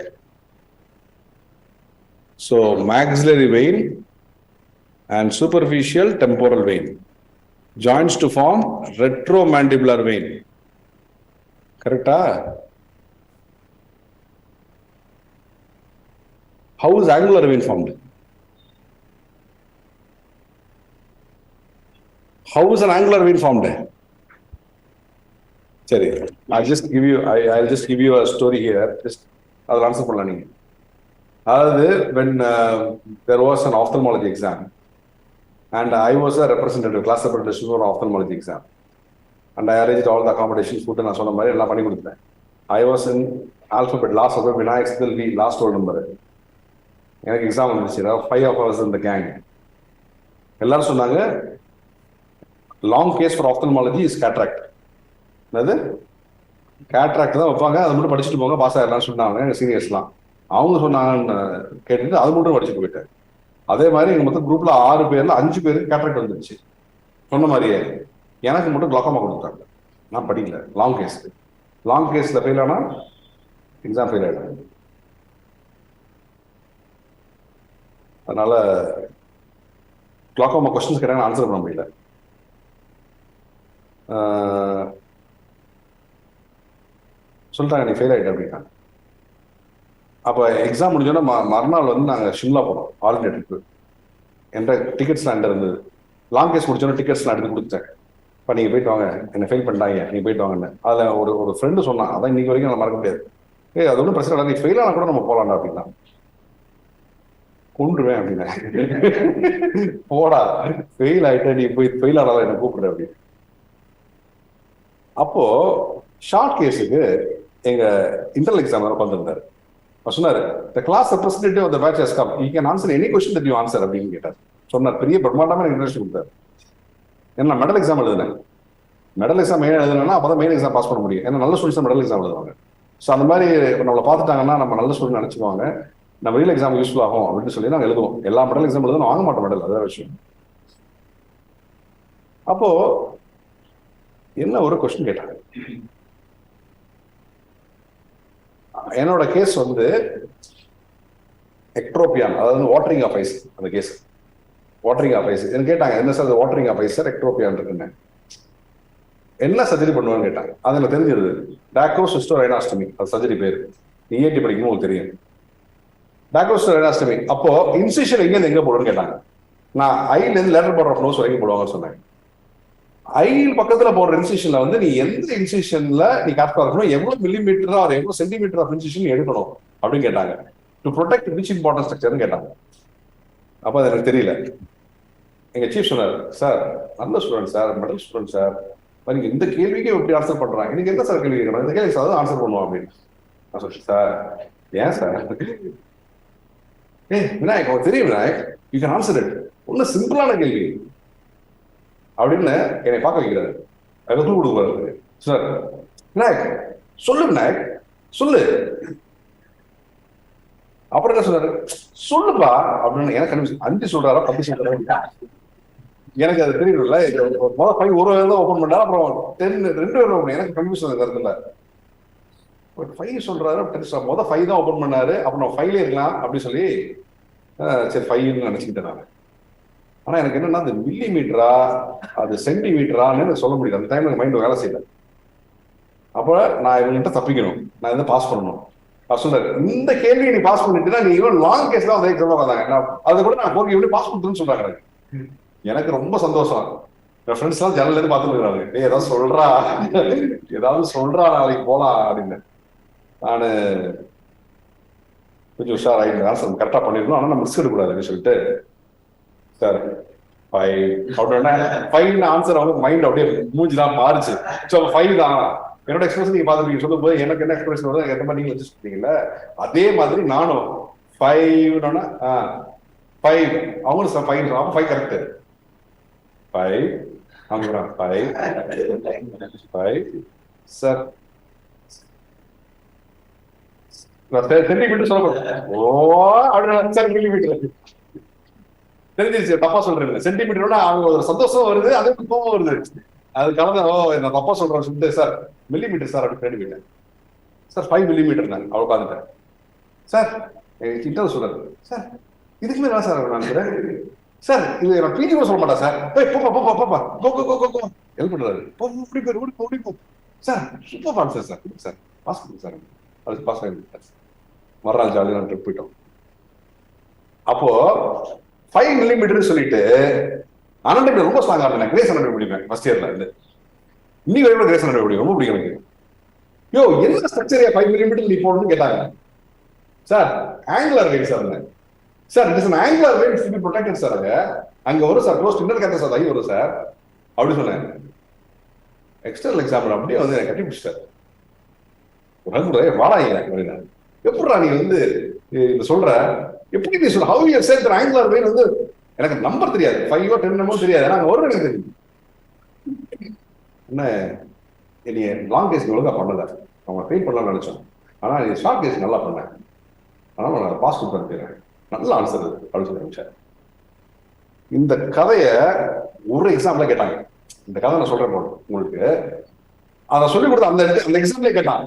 So maxillary vein and superficial temporal vein joins to form retromandibular vein. Correct? How is angular vein formed? How is an angular vein formed? Sorry, I'll just give you a story here. Just I'll answer for learning. When there was an ophthalmology exam, and I was a representative, class representative for ophthalmology exam, and I arranged all the accommodations, food and so on. I was in alphabet, last alphabet, Vinayak still the last roll number. Exam on this year, 5 of us in the gang. Long case for ophthalmology is cataract. Cataract தான் வைப்பாங்க, அது மட்டும் படிச்சுட்டு போங்க, pass ஆயிடலாம்னு சொன்னாங்க சீனியர்ஸ்லாம். அவங்க சொன்னாங்கன்னு கேட்டுட்டு அது மட்டும் படிச்சுட்டு போயிட்டாரு. அதே மாதிரி எங்க மொத்தம் குரூப்ல 6 பேர்ல 5 பேருக்கு கேட்ராக்ட் வந்துருச்சு. சொன்ன மாதிரியே எனக்கு மட்டும் கிளாக்கமா கொடுத்தாங்க. நான் படிக்கல. லாங் கேஸ்ல ஃபெயில் ஆனா எக்ஸாம் ஃபெயில் ஆயிடும். அதனால கிளாக்கமா கொஸ்டின்ஸ் கேட்டாங்க, ஆன்சர் பண்ண முடியல. சொல்லிட்டாங்க நீ ஃபெயில் ஆயிட்ட அப்படின்னா. அப்போ எக்ஸாம் முடிஞ்சோன்னா மறுநாள் வந்து நாங்கள் ஷிம்லா போனோம் ஆல்டர்னேட்டிவ்க்கு. என்ற டிக்கெட்ஸ்லாம் என்கிட்ட இருந்தது. லாங் கேஸ் முடிச்சோன்னா டிக்கெட்ஸ்லாம் எடுத்து கொடுத்தேன். இப்போ நீங்கள் போயிட்டு வாங்க, என்னை ஃபெயில் பண்ணிட்டாங்க, நீங்கள் போயிட்டு வாங்கன்னு. அதில் ஒரு ஃப்ரெண்டு சொன்னான், அதான் இன்னைக்கு வரைக்கும் நான் மறக்க முடியாது. அது ஒன்றும் பிரச்சனை இல்லை, நீ ஃபெயில் ஆனால் கூட நம்ம போகலாண்டா அப்படின்னா. கொண்டுருவேன் அப்படின்னா. போடா ஃபெயில் ஆகிட்ட நீ போய் ஃபெயில் ஆனாலும் என்னை கூப்பிடுற அப்படின்னு. அப்போ ஷார்ட் கேஸுக்கு எங்க இன்டர்னல் எக்ஸாம் உட்காந்துருந்தாரு. சொன்னாரு, the class representative of the batch has come. You can answer any question that you answer அப்படின்னு கேட்டார். சொன்னார், பெரிய பிரம்மாண்டமான இன்ட்ரெஸ்ட் கொடுத்தாரு. ஏன்னா மெடல் எக்ஸாம் எழுதுனேன். மெடல் எக்ஸாம் ஏன் எழுதுனா அப்பதான் மெயின் எக்ஸாம் பாஸ் பண்ண முடியும். ஏன்னா நல்ல ஸ்டூடெண்ட்ஸ் மெடல் எக்ஸாம் எழுதுவாங்க. ஸோ அந்த மாதிரி நம்மளை பார்த்துட்டாங்கன்னா நம்ம நல்ல ஸ்டூடெண்ட் நினைச்சுக்குவாங்க, நம்ம ரியல் எக்ஸாம் யூஸ்ஃபுல் ஆகும் அப்படின்னு சொல்லி நாங்கள் எழுதுவோம். எல்லா மெடல் எக்ஸாம் எழுதுனா வாங்க மாட்டோம் மெடல், அதான் விஷயம். அப்போ என்ன ஒரு கொஸ்டின் கேட்டாங்க. என்னோட கேஸ் வந்து எக்ட்ரோபியான், அதாவது வாட்டரிங் ஆஃப் ஐஸ். அந்த கேஸ் வாட்டரிங் ஆஃப் ஐஸ். என்ன கேட்டாங்க, என்ன sir watering of eyes sir, ectropion இருக்குன்னு, என்ன சர்ஜரி பண்ணுவான்னு கேட்டாங்க. அது எனக்கு தெரிஞ்சது டாக்ரோசிஸ்டோரைனாஸ்டமி, அது சர்ஜரி பேர். ENT படிக்கணும் உங்களுக்கு தெரியும். டாக்ரோசிஸ்டோரைனாஸ்டமி. அப்போ இன்சிஷன் எங்கேருந்து எங்க போடுன்னு கேட்டாங்க. நான் ஐலேருந்து லேட்டர் பார்ட் ஆஃப் நோஸ் வரைக்கும் போடுவாங்கன்னு சொன்னேன். ஐ பக்கத்துல போடுற இன்சிஷன்ல வந்து நீ எந்த இன்சிஷன்ல நீ கரெக்டா இருக்கணும், எவ்வளவு மில்லிமீட்டர் ஆர் எவ்வளவு சென்டிமீட்டர் ஆஃப் இன்சிஷன் எடுக்கணும் அப்படின்னு கேட்டாங்க. டு ப்ரொடெக்ட் விச் இம்பார்ட்டன்ட் ஸ்ட்ரக்சர்னு கேட்டாங்க. அப்போ அது எனக்கு தெரியல. எங்க சீஃப் சொன்னார், சார் நல்ல student sir, medal student sir, நீங்க இந்த கேள்விக்கு எப்படி ஆன்சர் பண்றாங்க, எனக்கு என்ன சார் கேள்வி கேட்கணும், இந்த கேள்வி சார் ஆன்சர் பண்ணுவோம் அப்படின்னு. நான் சொல்றேன், சார் ஏன் சார், விநாயக் உங்களுக்கு தெரியும் Vinayak, you can answer it, ஒன்னும் சிம்பிளான கேள்வி அப்படின்னு என்னை பார்க்க வைக்கிறாரு. அதுக்கு கொடுக்குறாரு. சார் விநாயக் சொல்லு, விநாயக் சொல்லு. அப்புறம் என்ன சொன்னாரு, சொல்லுப்பா அப்படின்னு. எனக்கு கன்ஃபியூஷன், 5 சொல்றாரா 10 சொல்றாரா எனக்கு அது தெரியல. முதல் 5 ஒரு தான் ஓப்பன் பண்ணாரு, அப்புறம் 10 2 பேரும். எனக்கு கன்ஃபியூஷன் கருத்துல 5 சொல்றாரு, முதல் 5 தான் ஓப்பன் பண்ணாரு. அப்புறம் 5லே இருக்கலாம் அப்படின்னு சொல்லி சரி 5ன்னு நினைச்சுக்கிட்டேன் நான். ஆனா எனக்கு என்னன்னா, அது மில்லிமீட்டரா அது சென்டிமீட்டரான்னு சொல்ல முடியல. அந்த டைம்ல மைண்ட் வேலை செய்யல. அப்ப நான் இவங்ககிட்ட தப்பிக்கணும், நான் இதை பாஸ் பண்ணணும். நான் சொல்றேன், இந்த கேள்வியை நீ பாஸ் பண்ணிட்டுனா நீ இவன் லாங் கேஸ்ல வந்து எக்ஸாம் வந்தாங்க, அதை கூட நான் போய் எப்படி பாஸ் பண்ணுறேன்னு சொல்றாங்க. எனக்கு ரொம்ப சந்தோஷம். என் ஃப்ரெண்ட்ஸ் எல்லாம் ஜன்னல்ல இருந்து பார்த்துட்டு இருக்காங்க, ஏதாவது சொல்றா ஏதாவது சொல்றா நாளைக்கு போலாம் அப்படின்னு. நானு கொஞ்சம் உஷார் ஆகிட்டு ஆன்சர் கரெக்டா பண்ணிருக்கணும், ஆனா நம்ம மிஸ் எடுக்கக்கூடாதுன்னு சொல்லிட்டு சார் 5 ஆன்சர் அவங்க மைண்ட் அப்படியே மூஞ்சிலாம் மாறிச்சு. ஸோ 5 தான் என்னோட எக்ஸ்பிரஷன். நீங்க பாத்துருக்கீங்க, சொல்லும் போது எனக்கு என்ன எக்ஸ்பிரஷன் வருது எந்த மாதிரி நீங்க வச்சுருக்கீங்கல்ல, அதே மாதிரி நானும் 5 5 அவங்களும் 5 அப்போ 5 கரெக்ட். 5 அவங்க 5 சார் சென்டிமீட்டர் சொல்லக்கூடாது. ஓ அப்படின்னு சார் மில்லிமீட்டர் தெரிஞ்சிருச்சு, தப்பா சொல்றேன். சென்டிமீட்டரோட அவங்க ஒரு சந்தோஷம் வருது, அதே கோபம் வருது. அது கலந்து நான் தப்பா சொல்றேன் சொல்லிட்டு சார் மில்லிமீட்டர் சார் அப்படின்னு ரெடி போயிட்டேன். சார் 5 மில்லிமீட்டர் நான் அவ்வளோ உட்காந்துட்டேன். சார் கிட்ட சொல்றாரு, சார் இதுக்குமே தான் சார் நான் சார் இது நான் பிஜி கூட சொல்ல மாட்டேன் சார், போப்பா ஹெல்ப் பண்றாரு, ஓடி பேர் ஓடி போ sir, super answer sir sir pass பண்ணுங்க சார். அது பாஸ் ஆகிட்டு மறுநாள் ஜாலியாக நான் ட்ரிப் போயிட்டோம். அப்போ 5 மில்லிமீட்டர் சொல்லிட்டு அனண்டை ரொம்ப ஸ்ட்ராங்கா இருந்தேன். கிரேஸ் அனண்டை பிடிப்பேன் ஃபர்ஸ்ட் இயர்ல இருந்து இன்னைக்கு வரைக்கும் கிரேஸ் அனண்டை பிடிக்கும், ரொம்ப பிடிக்கும் எனக்கு. யோ என்ன ஸ்ட்ரக்சர் 5 மில்லிமீட்டர் நீ போடணும்னு கேட்டாங்க. Sir angular vein sir, sir it is an angular vein to be protected sir. அங்க வரும் சார், க்ளோஸ் இன்னர் கேட்டா சார் வரும் சார் அப்படி சொன்னேன். எக்ஸ்டர்னல் எக்ஸாம்பிள் அப்படியே வந்து எனக்கு கட்டி பிடிச்சிட்டாரு. வாடாங்க அப்படின்னா, எப்படா நீ வந்து இது சொல்ற, எப்படி நீ சொல்ற, how you said the angular vein வந்து எனக்கு நம்பர் தெரியாது, 5 or 10 நம்பர் தெரியாது, ஆனா ஒரு எனக்கு தெரியும். என்ன நீ லாங் கேஸ் ஒழுங்கா பண்ணல, அவங்க ஃபெயில் பண்ணலாம்னு நினைச்சோம், ஆனா நீ ஷார்ட் கேஸ் நல்லா பண்ண, ஆனால் நான் பாஸ் கொடுத்துருக்கேன், நல்ல ஆன்சர் அப்படின்னு சொல்லி நினைச்சேன். இந்த கதையை ஒரு எக்ஸாம்பிள கேட்டாங்க. இந்த கதை நான் சொல்றேன் உங்களுக்கு, அதை சொல்லி கொடுத்த அந்த எக்ஸாம்பிளே கேட்டான்.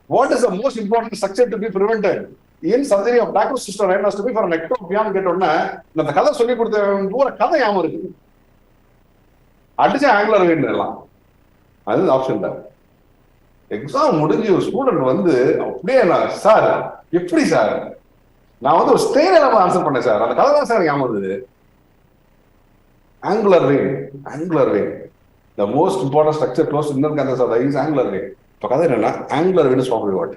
What is the most important structure to be prevented in surgery of dacryocystorhinostomy for an ectopion கேட்டோன்னே இந்த கதை சொல்லி கொடுத்த பூரா கதை ஞாபகம் இருக்கு. அடிச்ச ஆங்குலர் வெயின் எல்லாம் அது ஆப்ஷன் தான். எக்ஸாம் முடிஞ்சு ஒரு ஸ்டூடெண்ட் வந்து அப்படியே நான் சார் எப்படி சார் நான் வந்து ஒரு ஸ்ட்ரெயின் இல்லாம ஆன்சர் பண்ணேன் சார், அந்த கதை தான் சார் ஞாபகம் இருந்தது. Angular vein the most important structure close to inner canthus of the eye is angular vein. இப்போ கதை என்னன்னா, angular vein is formed by what?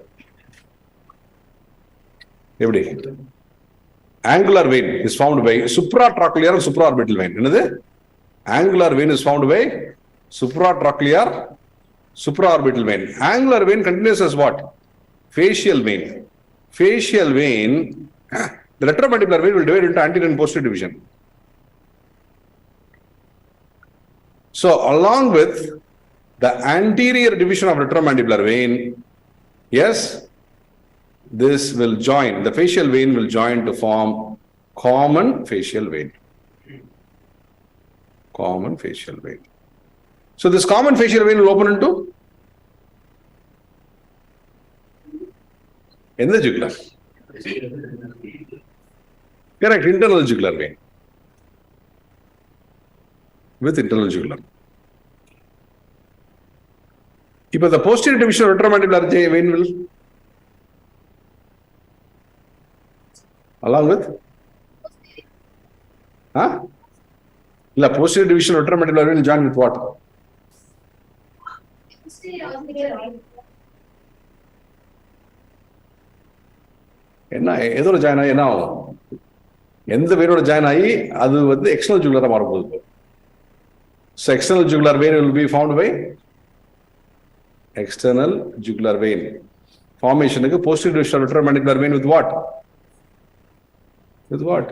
எப்படி? Angular vein is formed by supratrochlear and supraorbital vein. என்னது? Angular vein is formed by supratrochlear, supraorbital vein. Angular vein continues as what? Facial vein. Facial vein, the retromandibular vein will divide into anterior and posterior division. So along with the anterior division of retromandibular vein, yes, this will join, the facial vein will join to form common facial vein. Common facial vein. So this common facial vein will open into the jugular. Correct, internal jugular vein. With internal jugular. If the posterior division of retromandibular vein will, along with, the posterior division of retromandibular vein will join with what? என்ன எதோட join ஆகி என்ன ஆகும்? எந்த வெயினோட join ஆகி அது வந்து external ஜுகுலரா மாறப்போகுது. So external jugular vein will be formed by external jugular vein formation. Posterior division of retromandibular vein with what? With what?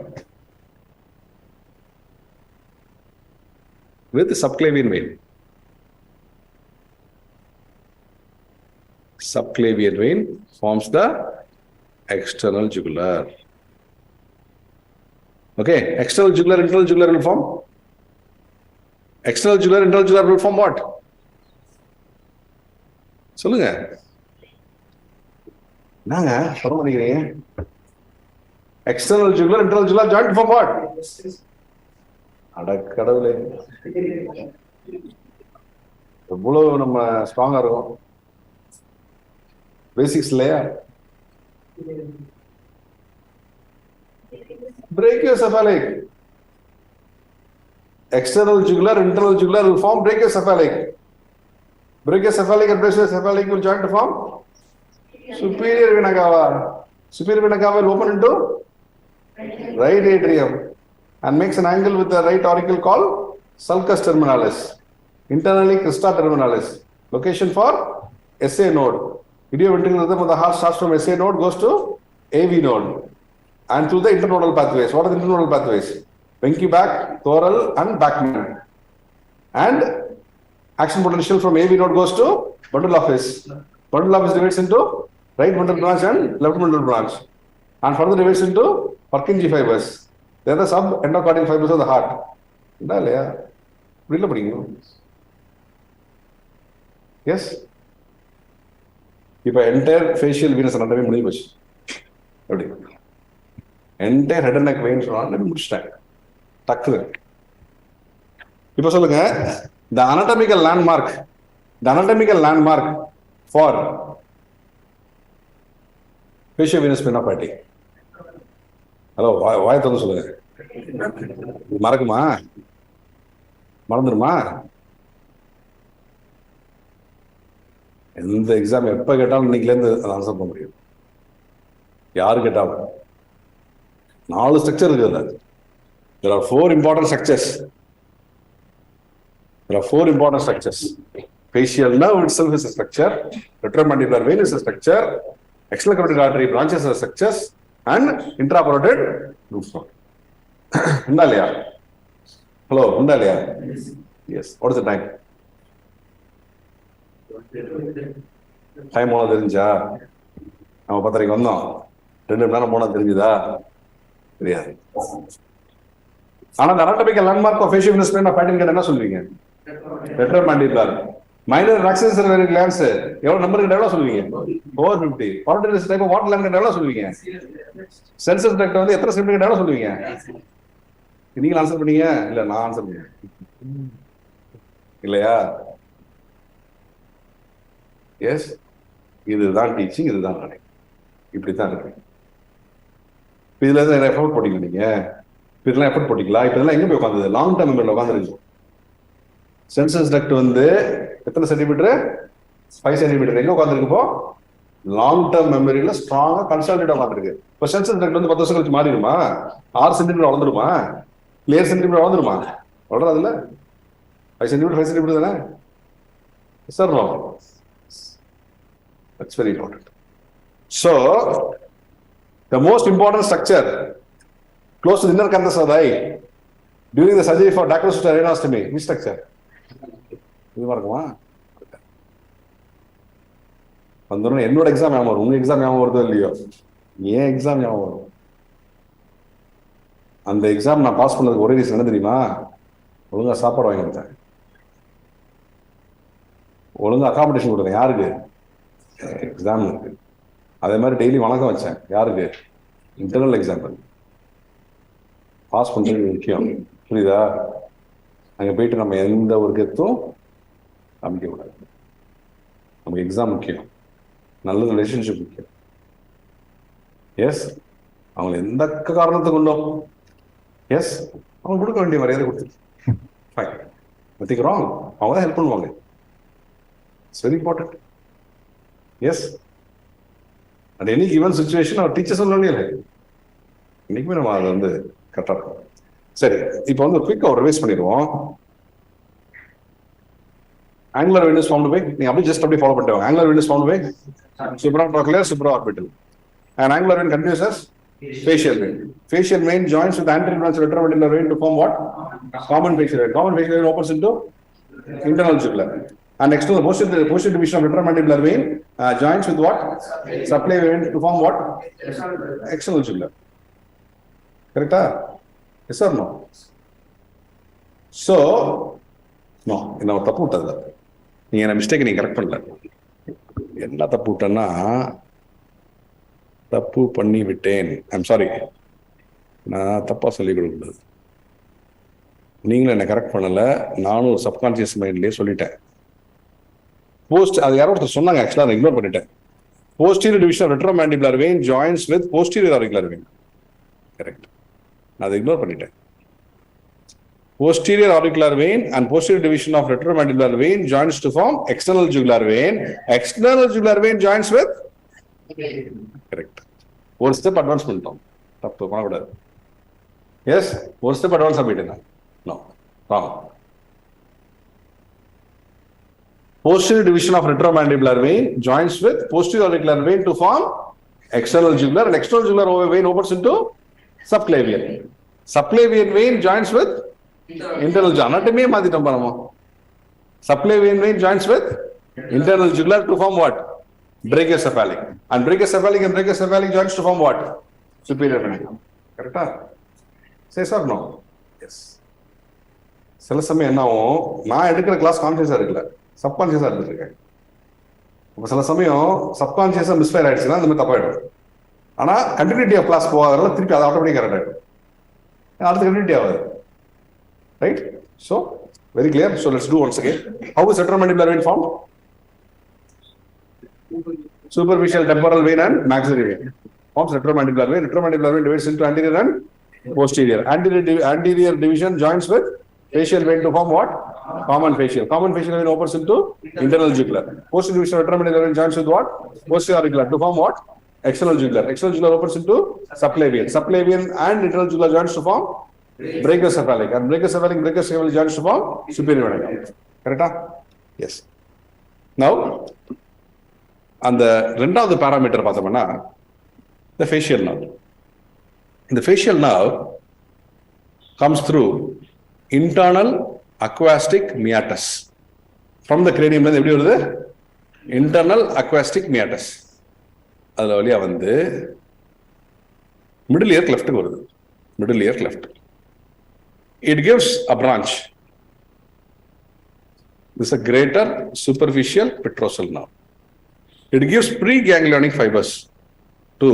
With subclavian vein. Subclavian vein forms the external jugular. Okay, external jugular, internal jugular will form. External jugular, internal jugular will form what? சொல்லுங்க. நாங்க சொல்ல மாட்டேங்கிறீங்க. External jugular, internal jugular joint form what? அட கடவுளே. எவ்வளவு நம்ம ஸ்ட்ராங்கா இருக்கும். பேசிக்ஸ் இல்லையா? Brachiocephalic. External jugular, internal jugular will form brachiocephalic. Brachiocephalic and brachiocephalic will join to form superior vena cava. Superior vena cava will open into right atrium and makes an angle with the right auricle called sulcus terminalis. Internally crista terminalis. Location for SA node. Idioventricular rhythm of the heart starts from SA node, goes to AV node and through the internodal pathways. What are the internodal pathways? Venky back, thoral and Bachmann. And action potential from AV node goes to bundle office. Bundle office divides into right bundle branch and left bundle branch. And further divides into Purkinje fibers. They are the sub-endocardial fibers of the heart. Yes? If entire facial venous anatomy முடிஞ்சு எப்படி entire head and neck veins முடிச்சிட்டேன் டக்குது. இப்ப சொல்லுங்க, the anatomical landmark for facial venous spinopathy. Hello, வாயை திறந்து சொல்லுங்க. மறக்குமா? மறந்துடுமா? எந்த exam எப்ப கேட்டாலும் இன்னைக்குலேருந்து ஆன்சர் பண்ண முடியும். யாரு கேட்டாலும் 4 ஸ்ட்ரக்சர் இருக்குது. There are 4 important structures. Facial nerve itself is a structure. Retromandibular vein is a structure. External carotid artery branches are structures and intraparotid lymph node. Undalaya? Hello, undalaya? Yes. What is the time? Time போனா தெரிஞ்சா? நம்ம 10:30 வந்தோம். 2 மணி நேரம் போனா தெரிஞ்சுதா? தெரியாது. ஆனா அந்த anatomical landmark of facial venous spinopathy என்ன சொல்லுவீங்க? Retromandibular. Minor axillary glands எவ்வளவு நம்பர் கிட்ட எவ்வளவு சொல்லுவீங்க? 450. Parotid type of what gland கிட்ட எவ்வளவு சொல்லுவீங்க? Sensus duct வந்து எத்தனை சென்டிமீட்டர் கிட்ட எவ்வளவு சொல்லுவீங்க? நீங்க ஆன்சர் பண்ணீங்க? இல்ல நான் ஆன்சர் பண்ணேன். இல்லையா? எஸ், இதுதான் டீச்சிங், இதுதான் நடை. இப்படித்தான் இருக்கு. இதுல இருந்து நிறைய எஃபோர்ட் போட்டீங்க நீங்க. இதெல்லாம் எஃபோர்ட் போட்டீங்களா? இப்ப இதெல்லாம் எங்க போய் உட்காந்தது? லாங் டர்ம் மெமரியில் உட்காந்துருக்கு. சென்சஸ் டக்ட் வந்து எத்தனை சென்டிமீட்டர்? 5 சென்டிமீட்டர். எங்க உட்காந்துருக்கு? இப்போ லாங் டர்ம் மெமரியில ஸ்ட்ராங்கா கன்சாலிடேட் உட்காந்துருக்கு. இப்போ சென்சஸ் டக்ட் வந்து 10 வருஷம் கழிச்சு மாறிடுமா? 6 சென்டிமீட்டர் வளர்ந்துருமா? 7 சென்டிமீட்டர் வளர்ந்துருமா? வளராதுல்ல. 5 சென்டிமீட்டர் தானே sir? No, that's very important. So the most important structure close to the inner canthus of the eye during the surgery for dacryocyst rhinostomy, which structure? இது இருக்குமா? வந்துடும். என்னோட எக்ஸாம் ஞாபகம் வரும். உங்க எக்ஸாம் ஞாபகம் வருதோ இல்லையோ? ஏன் எக்ஸாம் ஞாபகம் வரும். அந்த எக்ஸாம் நான் பாஸ் பண்ணதுக்கு ஒரே ரீசன் என்ன தெரியுமா? ஒழுங்கா சாப்பாடு வாங்கி கொடுத்தேன். ஒழுங்கா அகாமடேஷன் கொடுத்தேன் யாருக்கு? எக்ஸாம் இருக்கு. அதே மாதிரி டெய்லி வணக்கம் வச்சேன் யாருக்கு? Internal example. பாஸ் பண்ணுறது முக்கியம், புரியுதா? அங்கே போயிட்டு நம்ம எந்த ஒரு கெத்தும் காமிக்க கூடாது. நமக்கு எக்ஸாம் முக்கியம், நல்ல ரிலேஷன்ஷிப் முக்கியம். எஸ், அவங்களை எந்த காரணத்தை கொண்டோம் எஸ் அவங்க கொடுக்க வேண்டிய மரியாதை கொடுத்துருக்கு. Fine, nothing wrong. அவங்க தான் ஹெல்ப் பண்ணுவாங்க. It's very important. Yes, at any given situation our teachers இல்லை. இன்னைக்குமே நம்ம அதை வந்து கரெக்டாக இருக்கும். சரி, இப்போ வந்து ஒரு குயிக்காக ரிவைஸ் பண்ணிடுவோம். Angular vein is found by, நீங்க அப்படியே ஜஸ்ட் அப்படியே ஃபாலோ பண்ணிட்டு வாங்க. Angular vein is found by supratrochlear, supraorbital. And angular vein continues as facial vein. Facial vein joins with anterior branch of retromandibular vein to form what? Common facial vein. Common facial vein opens into internal jugular. And external posterior division of retromandibular vein joins with what? Supply vein to form what? External jugular. Correct? Yes or no? So, no, என்ன தப்பு விட்டது. நீங்க என்ன mistake நீங்க correct பண்ணல. என்ன தப்பு விட்டேன்னா, தப்பு பண்ணி விட்டேன். ஐம் சாரி, நான் தப்பா சொல்லிக் கொடுக்கூடாது. நீங்களும் என்ன கரெக்ட் பண்ணல, நானும் சப்கான்சியஸ் மைண்ட்லயே சொல்லிட்டேன். அது யாரோ ஒருத்தர் சொன்னாங்க, ஆக்சுவலா நான் இக்னோர் பண்ணிட்டேன். posterior division of retromandibular vein joins with posterior auricular vein. Correct, நான் அதை இக்னோர் பண்ணிட்டேன். Posterior auricular vein and posterior division of retromandibular vein joins to form external jugular vein. External jugular vein joins with correct. ஒரு step advance பண்ணிட்டோம், தப்பு பண்ணக்கூடாது. Yes, ஒரு step advance போயிட்டேன். No, wrong. Posterior division of retromandibular vein joins with posterior auricular vein to form external jugular, and external jugular vein opens into subclavian. Subclavian vein joins with internal jugular. Anatomy மாத்திட்டோம் பாருங்க. Subclavian vein joins with internal jugular to form what? Brachiocephalic. And brachiocephalic and brachiocephalic joins to form what? Superior vein. Correct? Yes or no? Yes. சில சமயம் என்ன ஆகும், நான் எடுக்கிற class கான்சியஸா இருக்குல்ல, சப்கான்சியஸா இருந்துருக்கேன். இப்போ சில சமயம் சப்கான்சியஸா மிஸ்ஃபயர் ஆயிடுச்சுன்னா இந்த மாதிரி தப்பாயிடும். ஆனா கண்டினியூட்டி ஆஃப் கிளாஸ் போகாதனால திருப்பி அது ஆட்டோமேட்டிக் கரெக்ட் ஆயிடும். அடுத்து கண்டினியூட்டி ஆகாது. Right? So, very clear. So, let's do once again. How is retromandibular vein formed? Superficial temporal vein and maxillary vein. Forms retromandibular vein. Retromandibular vein divides into anterior and posterior. Anterior division joins with facial vein to form what? Common facial. Common facial vein opens into internal jugular. Posterior division of retromandibular vein joins with what? Posterior auricular to form what? External jugular. External jugular opens into subclavian. Subclavian and internal jugular joins to form brachiocephalic, and brachiocephalic joins to form superior vein. Correct? Yes. Now, அந்த ரெண்டாவது parameter பார்த்தோம்னா the facial nerve. The facial nerve comes through internal aquastic meatus. From the cranium ல எப்படி வருது? Internal aquastic meatus. அதுல வழியா வந்து middle ear cleft க்கு வருது. Middle ear cleft. It gives a branch. This is a greater superficial petrosal nerve. It gives preganglionic fibers to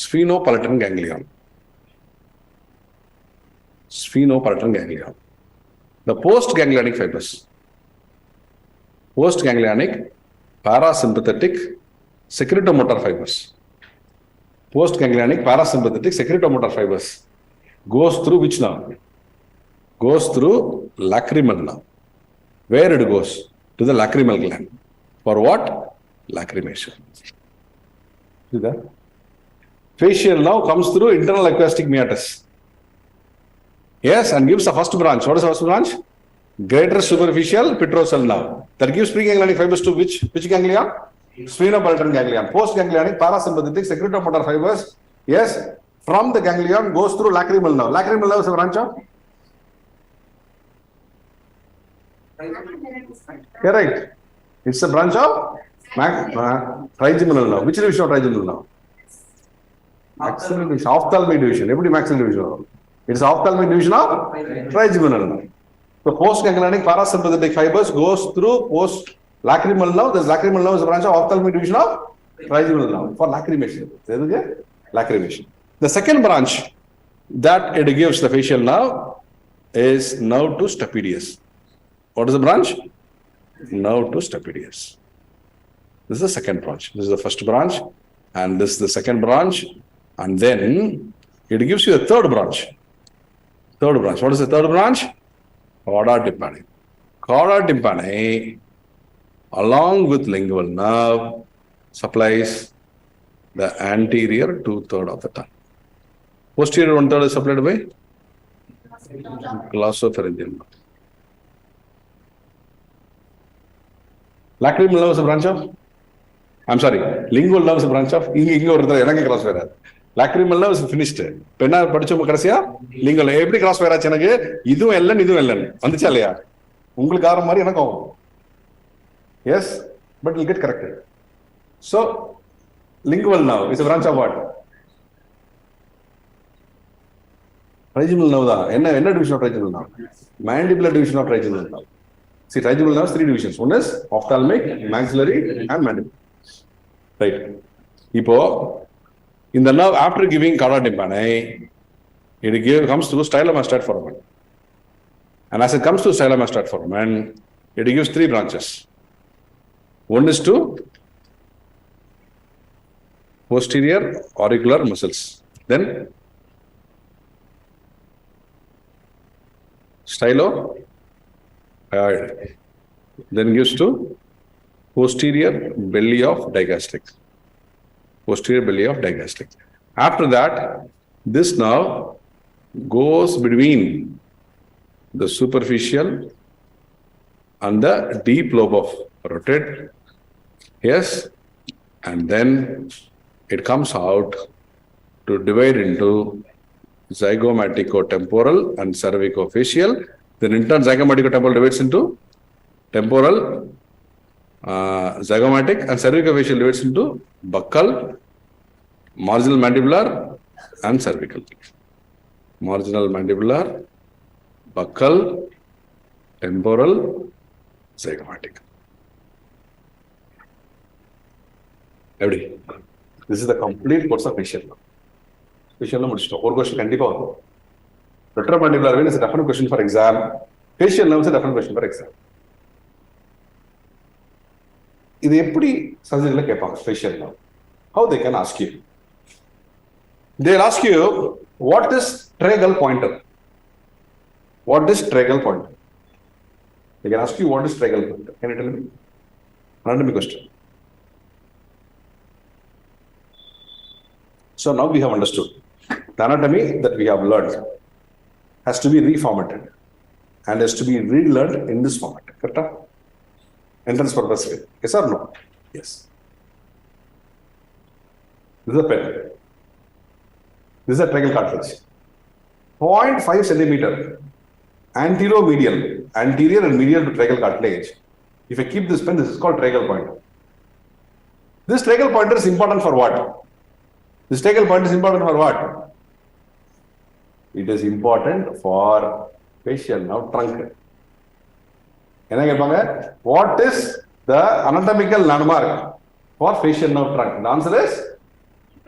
sphenopalatine ganglion. Sphenopalatine ganglion. The postganglionic fibers. Postganglionic parasympathetic secretomotor fibers. Postganglionic parasympathetic secretomotor fibers goes through which nerve? Goes through lacrimal nerve. Where it goes? To the lacrimal gland. For what? Lacrimation. See that? Facial nerve comes through internal aquastic meatus. Yes, and gives the first branch. What is the first branch? Greater superficial petrosal nerve. That gives preganglionic fibers to which ganglion? Sphenopalatine ganglion. Postganglionic parasympathetic secretomotor fibers. Yes, from the ganglion goes through lacrimal nerve. Lacrimal nerve is a branch of? Correct. It's a branch of trigeminal nerve. Which division of trigeminal nerve? Maxillary division. Ophthalmic division. Every maxillary division. It's ophthalmic division of trigeminal nerve. The post-ganglionic parasympathetic fibers goes through post-lacrimal nerve. This lacrimal nerve is a branch of ophthalmic division of trigeminal nerve for lacrimation. Lacrimation. The second branch that it gives the facial nerve is nerve to stapedius. What is the branch? Nerve to stapedius. This is the second branch. This is the first branch, and this is the second branch, and then it gives you a third branch. Third branch. What is the third branch? Chorda tympani. Chorda tympani, along with lingual nerve, supplies the anterior 2/3 of the tongue. Posterior 1/3 is supplied by glossopharyngeal nerve. Lacrimal nerve is a branch of, I'm sorry, lingual nerve is a branch of, lacrimal nerve is finished. Penna படிச்சோம் கடைசியா lingual எப்படி cross fire ஆச்சு எனக்கு இதுவும் எல்லன் இதுவும் எல்லன் வந்துச்சா இல்லையா உங்களுக்கு ஆற மாதிரி எனக்கு ஆகும். Yes, but it will get corrected. So lingual nerve is a branch of what? Trigeminal nerve தான். என்ன division of trigeminal nerve? Mandibular division of trigeminal nerve. See, trigeminal nerve has 3 divisions. One is ophthalmic, maxillary, and mandibular. Right. Ipo, in the nerve, after giving chorda tympani, it comes to stylomastid foramen. And as it comes to stylomastid foramen, it gives 3 branches. One is to posterior auricular muscles. Then stylohyoid. Then gives to posterior belly of digastric. Posterior belly of digastric. After that, this nerve goes between the superficial and the deep lobe of rotate. Yes, and then it comes out to divide into zygomaticotemporal and cervicofacial. Then in turn, zygomaticotemporal divides into temporal, zygomatic, and cervicofacial divides into buccal, marginal mandibular, and cervical. Marginal mandibular, buccal, temporal, zygomatic. Everybody, this is the complete course of facial nerve. Facial nerve முடிச்சிட்டோம். ஒரு question கண்டிப்பா வரும். Retromandibular vein is a definite question for exam. Facial nerve is a definite question for exam. இது எப்படி சர்ஜரியில கேட்பாங்க facial nerve? How they can ask you? They'll ask you, what is tragal pointer? What is tragal pointer? They can ask you, what is tragal pointer? Can you tell me? Anatomy question. So now we have understood the anatomy that we have learned has to be reformatted and has to be relearned in this format. Correct? Entrance purpose. Yes or no? Yes. This is a pen. This is a tragal cartilage. 0.5 centimeter anterior and medial to tragal cartilage. If I keep this pen, this is called tragal pointer. This tragal pointer is important for what? This tragal pointer is important for what? It is important for facial nerve trunk. What is the anatomical landmark for facial nerve trunk? The answer is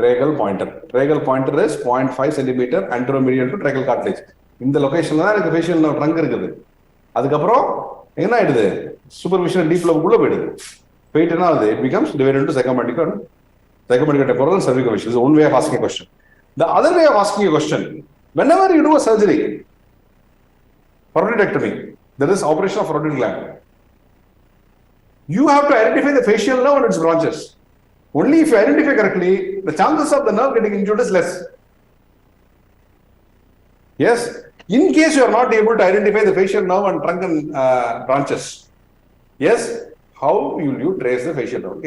tragal pointer. Tragal pointer is 0.5 centimeter anteromedial to tragal cartilage. In the location la the facial nerve trunk irukudhu. Adukaprom enna aidudhu? Superficial deep lobe kulla poidudhu. Weight enna avudhu? It becomes divided into zygomatic-temporal and cervicofacial. This is one way of asking a question. The other way of asking a question, whenever you do a surgery, parotidectomy, there is operation of parotid gland. You have to identify the facial nerve and its branches. Only if you identify correctly, the chances of the nerve getting injured is less. Yes, in case you are not able to identify the facial nerve and trunk and branches, yes, how will you trace the facial nerve?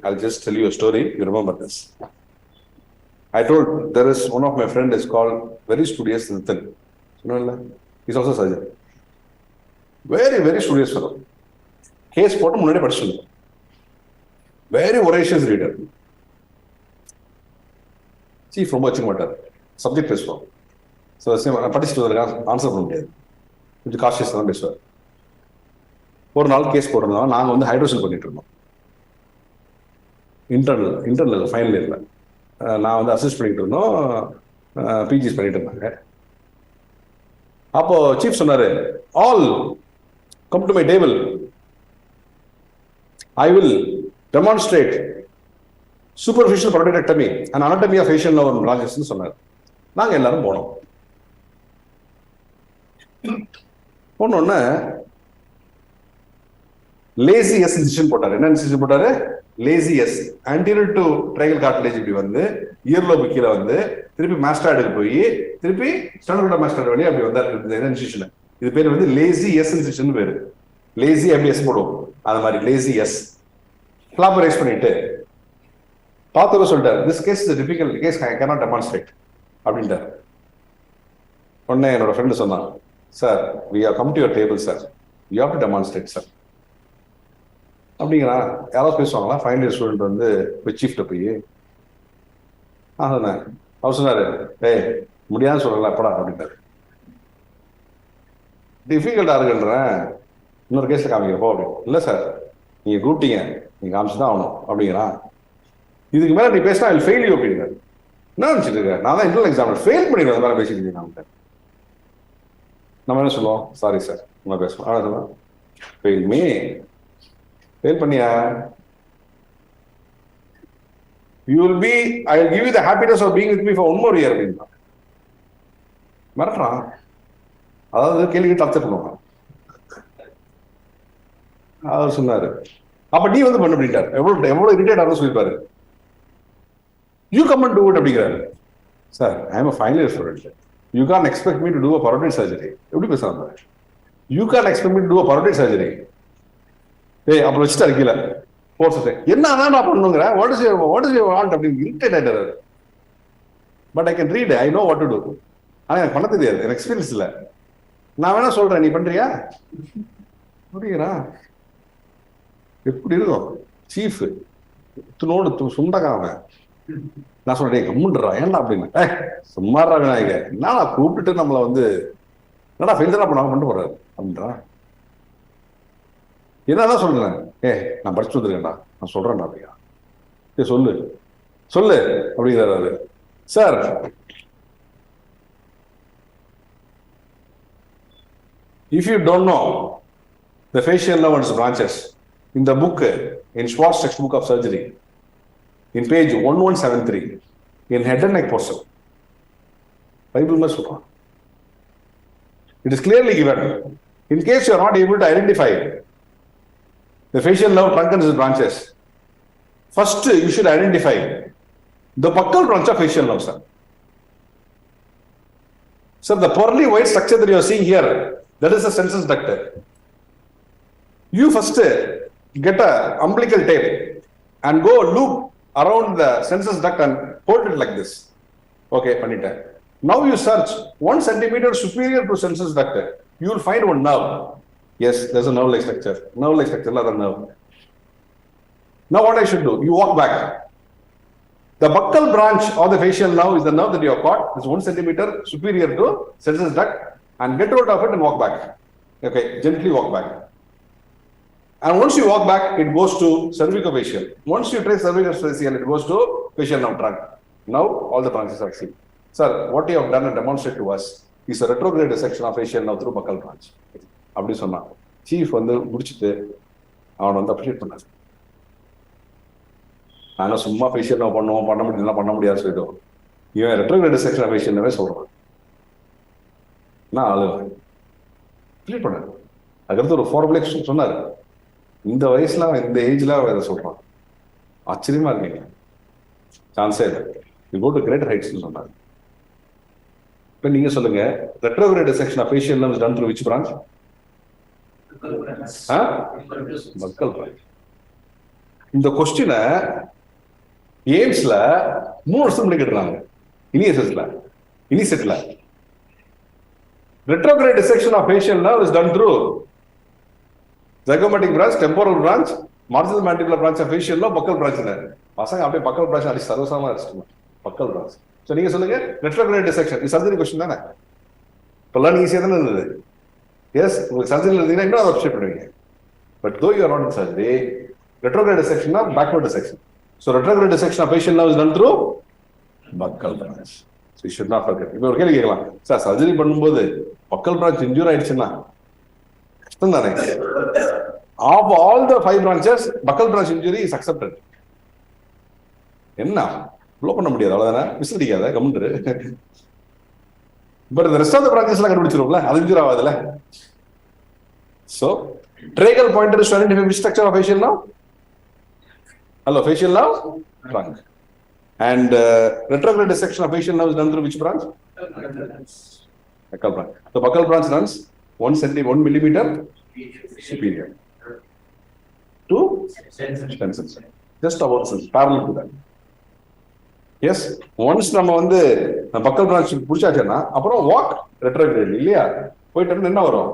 I'll just tell you a story. You remember this. I told there is one of my friend is called very studious Nathan. He's also a surgeon. Very, very studious fellow. Case photo munade padichundu. Very voracious reader. Chief from watching matter. Subject is from. So நான் படிச்சுட்டு வந்திருக்கேன், answer பண்ண முடியாது, கொஞ்சம் cautious தான் பேசுவார். ஒரு நாள் கேஸ் போட்டிருந்தோம், நாங்கள் வந்து ஹைட்ரோசல் பண்ணிட்டு இருந்தோம் இன்டர்னல் ஃபைனல் இயரில். நான் வந்து அசிஸ்ட் பண்ணிட்டு இருந்தோம், பிஜிஸ் பண்ணிட்டு இருந்தாங்க. அப்போ சீஃப் சொன்னாரு, all come to my table, I will demonstrate superficial parotidectomy and anatomy of facial nerve பிரான்ச்சஸ்னு சொன்னார். நாங்கள் எல்லாரும் போனோம். போனோடனே லேசி எஸ் இன்சிஷன் போட்டாரு. என்ன இன்சிஷன் போட்டாரு? Lazy S, anterior to tragal cartilage இப்படி வந்து இயர்லோபு கீழே வந்து திருப்பி மாஸ்டாய்டுக்கு போய் திருப்பி ஸ்டெனோட மாஸ்டாய்டு வழி அப்படி வந்தாரு இன்சிஷன். இது பேர் வந்து லேசி எஸ் இன்சிஷன் பேரு. லேசி அப்படி எஸ் போடுவோம், அது மாதிரி லேசி எஸ். ஃபிளாப் ரைஸ் பண்ணிட்டு பார்த்தவங்க சொல்லிட்டாரு, this case is difficult case, I cannot demonstrate அப்படின்ட்டார். உடனே என்னோட ஃப்ரெண்டு சொன்னான், sir we are come to your table sir, you have to demonstrate sir அப்படிங்கிறா. யாராவது பேசுவாங்களா? ஃபைனல் இயர் ஸ்டூடெண்ட் வந்து சீஃப்ட போய் சொன்னேன். அவர் சொன்னாரு, ஏய் முடியாதுன்னு சொல்லலாம் எப்படா அப்படின்ட்டாரு. டிஃபிகல்ட்டா இருக்குன்றேன், இன்னொரு கேஸ்ல காமிக்கிறப்போ அப்படின்னு. இல்லை சார் நீங்க கூப்பிட்டீங்க, நீங்க காமிச்சுதான் ஆகணும் அப்படிங்கிறான். இதுக்கு மேல நீ பேசினா ஐ ஃபெயில் யூ அப்படிங்கிறாரு. என்ன நினைச்சிட்டு இருக்க? நான் தான் இன்டர்னல் எக்ஸாம் ஃபெயில் பண்ணிடுவேன், மேலே பேசிட்டு இருக்கேன். நம்ம என்ன சொல்லுவோம்? சாரி சார் நம்ம பேசுவோம். ஆனால் சொல்லுவோம் ஃபெயில் மீ, ஃபெயில் பண்ணியா, you will be, I will give you the happiness of being with me for one more year அப்படின்னா மிரட்டுறான். அதாவது கேள்வி டார்ச்சர் பண்ணுவாங்க. அவர் சொன்னாரு, அப்ப நீ வந்து பண்ண அப்படின்ட்டார். எவ்வளவு இரிட்டேட் ஆகும் சொல்லிப்பாரு. You come and do it அப்படிங்கிறாரு. Sir I am a final year student, you can't expect me to do a parotid surgery. எப்படி பேசுறாங்க? you can't expect me to do a parotid surgery. ஏய் அப்புறம் வச்சுட்டு இருக்கீல force என்ன நான் பண்ணுங்கிற, what is your want அப்படின்னு இரிட்டேட் ஆயிட்டாரு. But I can read, I know what to do. ஆனா எனக்கு பண்ண தெரியாது, எனக்கு எக்ஸ்பீரியன்ஸ் இல்லை. நான் வேணா சொல்றேன், நீ பண்றியா அப்படிங்கிறா. எப்படி இருக்கும் சீஃப் துணோடு சுண்டக்காம. நான் சொல்றேன் கம்முன்றா ஏன்டா அப்படின்னு. சும்மாறா விநாயகர், என்னடா கூப்பிட்டுட்டு நம்மளை வந்து என்னடா ஃபெயில் தானே பண்ணாம பண்ணிட்டு போறாரு அப்படின்றா. என்னதான் சொல்றேன், நான் படிச்சு வந்துருக்கேன்டா, நான் சொல்றேன்டா அப்படியா. சொல்லு சொல்லு அப்படிங்கிறாரு. Sir if you don't know the facial nerve and its branches, in the book, in Schwartz textbook of surgery, in page 1173, in head and neck portion, Bible must சொல்றான். It is clearly given. In case you are not able to identify the facial nerve trunk and its branches, first you should identify the buccal branch of facial nerve, sir. Sir, the pearly white structure that you are seeing here, that is the sensus duct. You first get a umbilical tape and go loop around the sensus duct and hold it like this. Okay, panita. Now you search 1 centimeter superior to sensus duct. You will find one nerve. Yes, there's a nerve-like structure. Nerve-like structure, not a nerve. Now what I should do? You walk back. The buccal branch of the facial nerve is the nerve that you have caught. It's 1 centimeter superior to sensus duct, and get hold of it and walk back. Okay, gently walk back. And once you walk back, it goes to cervicofacial. Once you trace cervicofacial, it goes to facial nerve trunk. Now all the branches are seen. Sir, what you have done and demonstrated to us is a retrograde dissection of facial nerve through buccal branch. அப்படி சொன்னான். Chief வந்து முடிச்சுட்டு அவனை வந்து appreciate பண்ணாரு. நாங்கள் சும்மா facial நான் பண்ணுவோம், பண்ண முடியாது சொல்லிடுவோம். இவன் ரெட்ரோகிரேட் டிசெக்ஷன் ஆஃப் ஃபேஷியல்னவே சொல்றான். நான் அழுவேன், அப்ரிஷியேட் பண்ணாரு. அதுக்கடுத்து ஒரு 4 பிளேக்ஸ் சொன்னாரு. இந்த வயசுல இந்த ஏஜ்ல அவன் இதை சொல்றான். ஆச்சரியமா இருக்கீங்க, சான்ஸே இல்லை. யூ கோ டு கிரேட்டர் ஹைட்ஸ்னு சொன்னாரு. இப்போ நீங்க சொல்லுங்க, retrograde dissection of facial nerve is done through which branch? மக்கள் பிரான்ச். இந்த கொஸ்டினை எய்ம்ஸ்ல 3 வருஷம் முன்னாடி கேட்டுறாங்க. இனிசெட்ல retrograde dissection of facial nerve is done through zygomatic branch, temporal branch, marginal mandibular branch of facial nerve, buccal branch. பசங்க அப்படியே பக்கல் branch அடி சர்வசாமா அடிச்சிட்டு பக்கல் branch. So நீங்க சொல்லுங்க, retrograde dissection இது சர்ஜரி கொஸ்டின் தானே? லேர்னிங் ஈஸியாக தானே இருந்தது. எஸ், உங்களுக்கு சர்ஜரியில் இருந்தீங்கன்னா இன்னும் அதை அப்செட் பண்ணுவீங்க. But though you are not in surgery, retrograde dissection or backward dissection. So retrograde dissection of facial nerve is done through buccal branch. So you should not forget. இப்போ ஒரு கேள்வி கேட்கலாம், சார் சர்ஜரி பண்ணும்போது பக்கல் branch injure ஆயிடுச்சுன்னா கஷ்டம் தானே? Of all the 5 branches buccal branch injury is accepted. என்ன blow பண்ண முடியாது, அவ்வளவுதானே, விசிலடிக்காத கம்முன்று. பட் இந்த ரெஸ்ட் ஆஃப் த பிரான்ச்சஸ் எல்லாம் கண்டுபிடிச்சிருவோம்ல, அது இன்ஜூர் ஆகாதுல்ல. So tragal pointer is to identify which structure of facial nerve? Hello, facial nerve? Trunk. And retrograde dissection of facial nerve is done through which branch? Buccal branch. So buccal branch runs 1 millimeter superior to 10 cm. Just about parallel to that. Yes, once நம்ம வந்து buccal branch புடிச்சாச்சேன்னா அப்புறம் walk retrograde இல்லையா, போயிட்டு என்ன வரும்?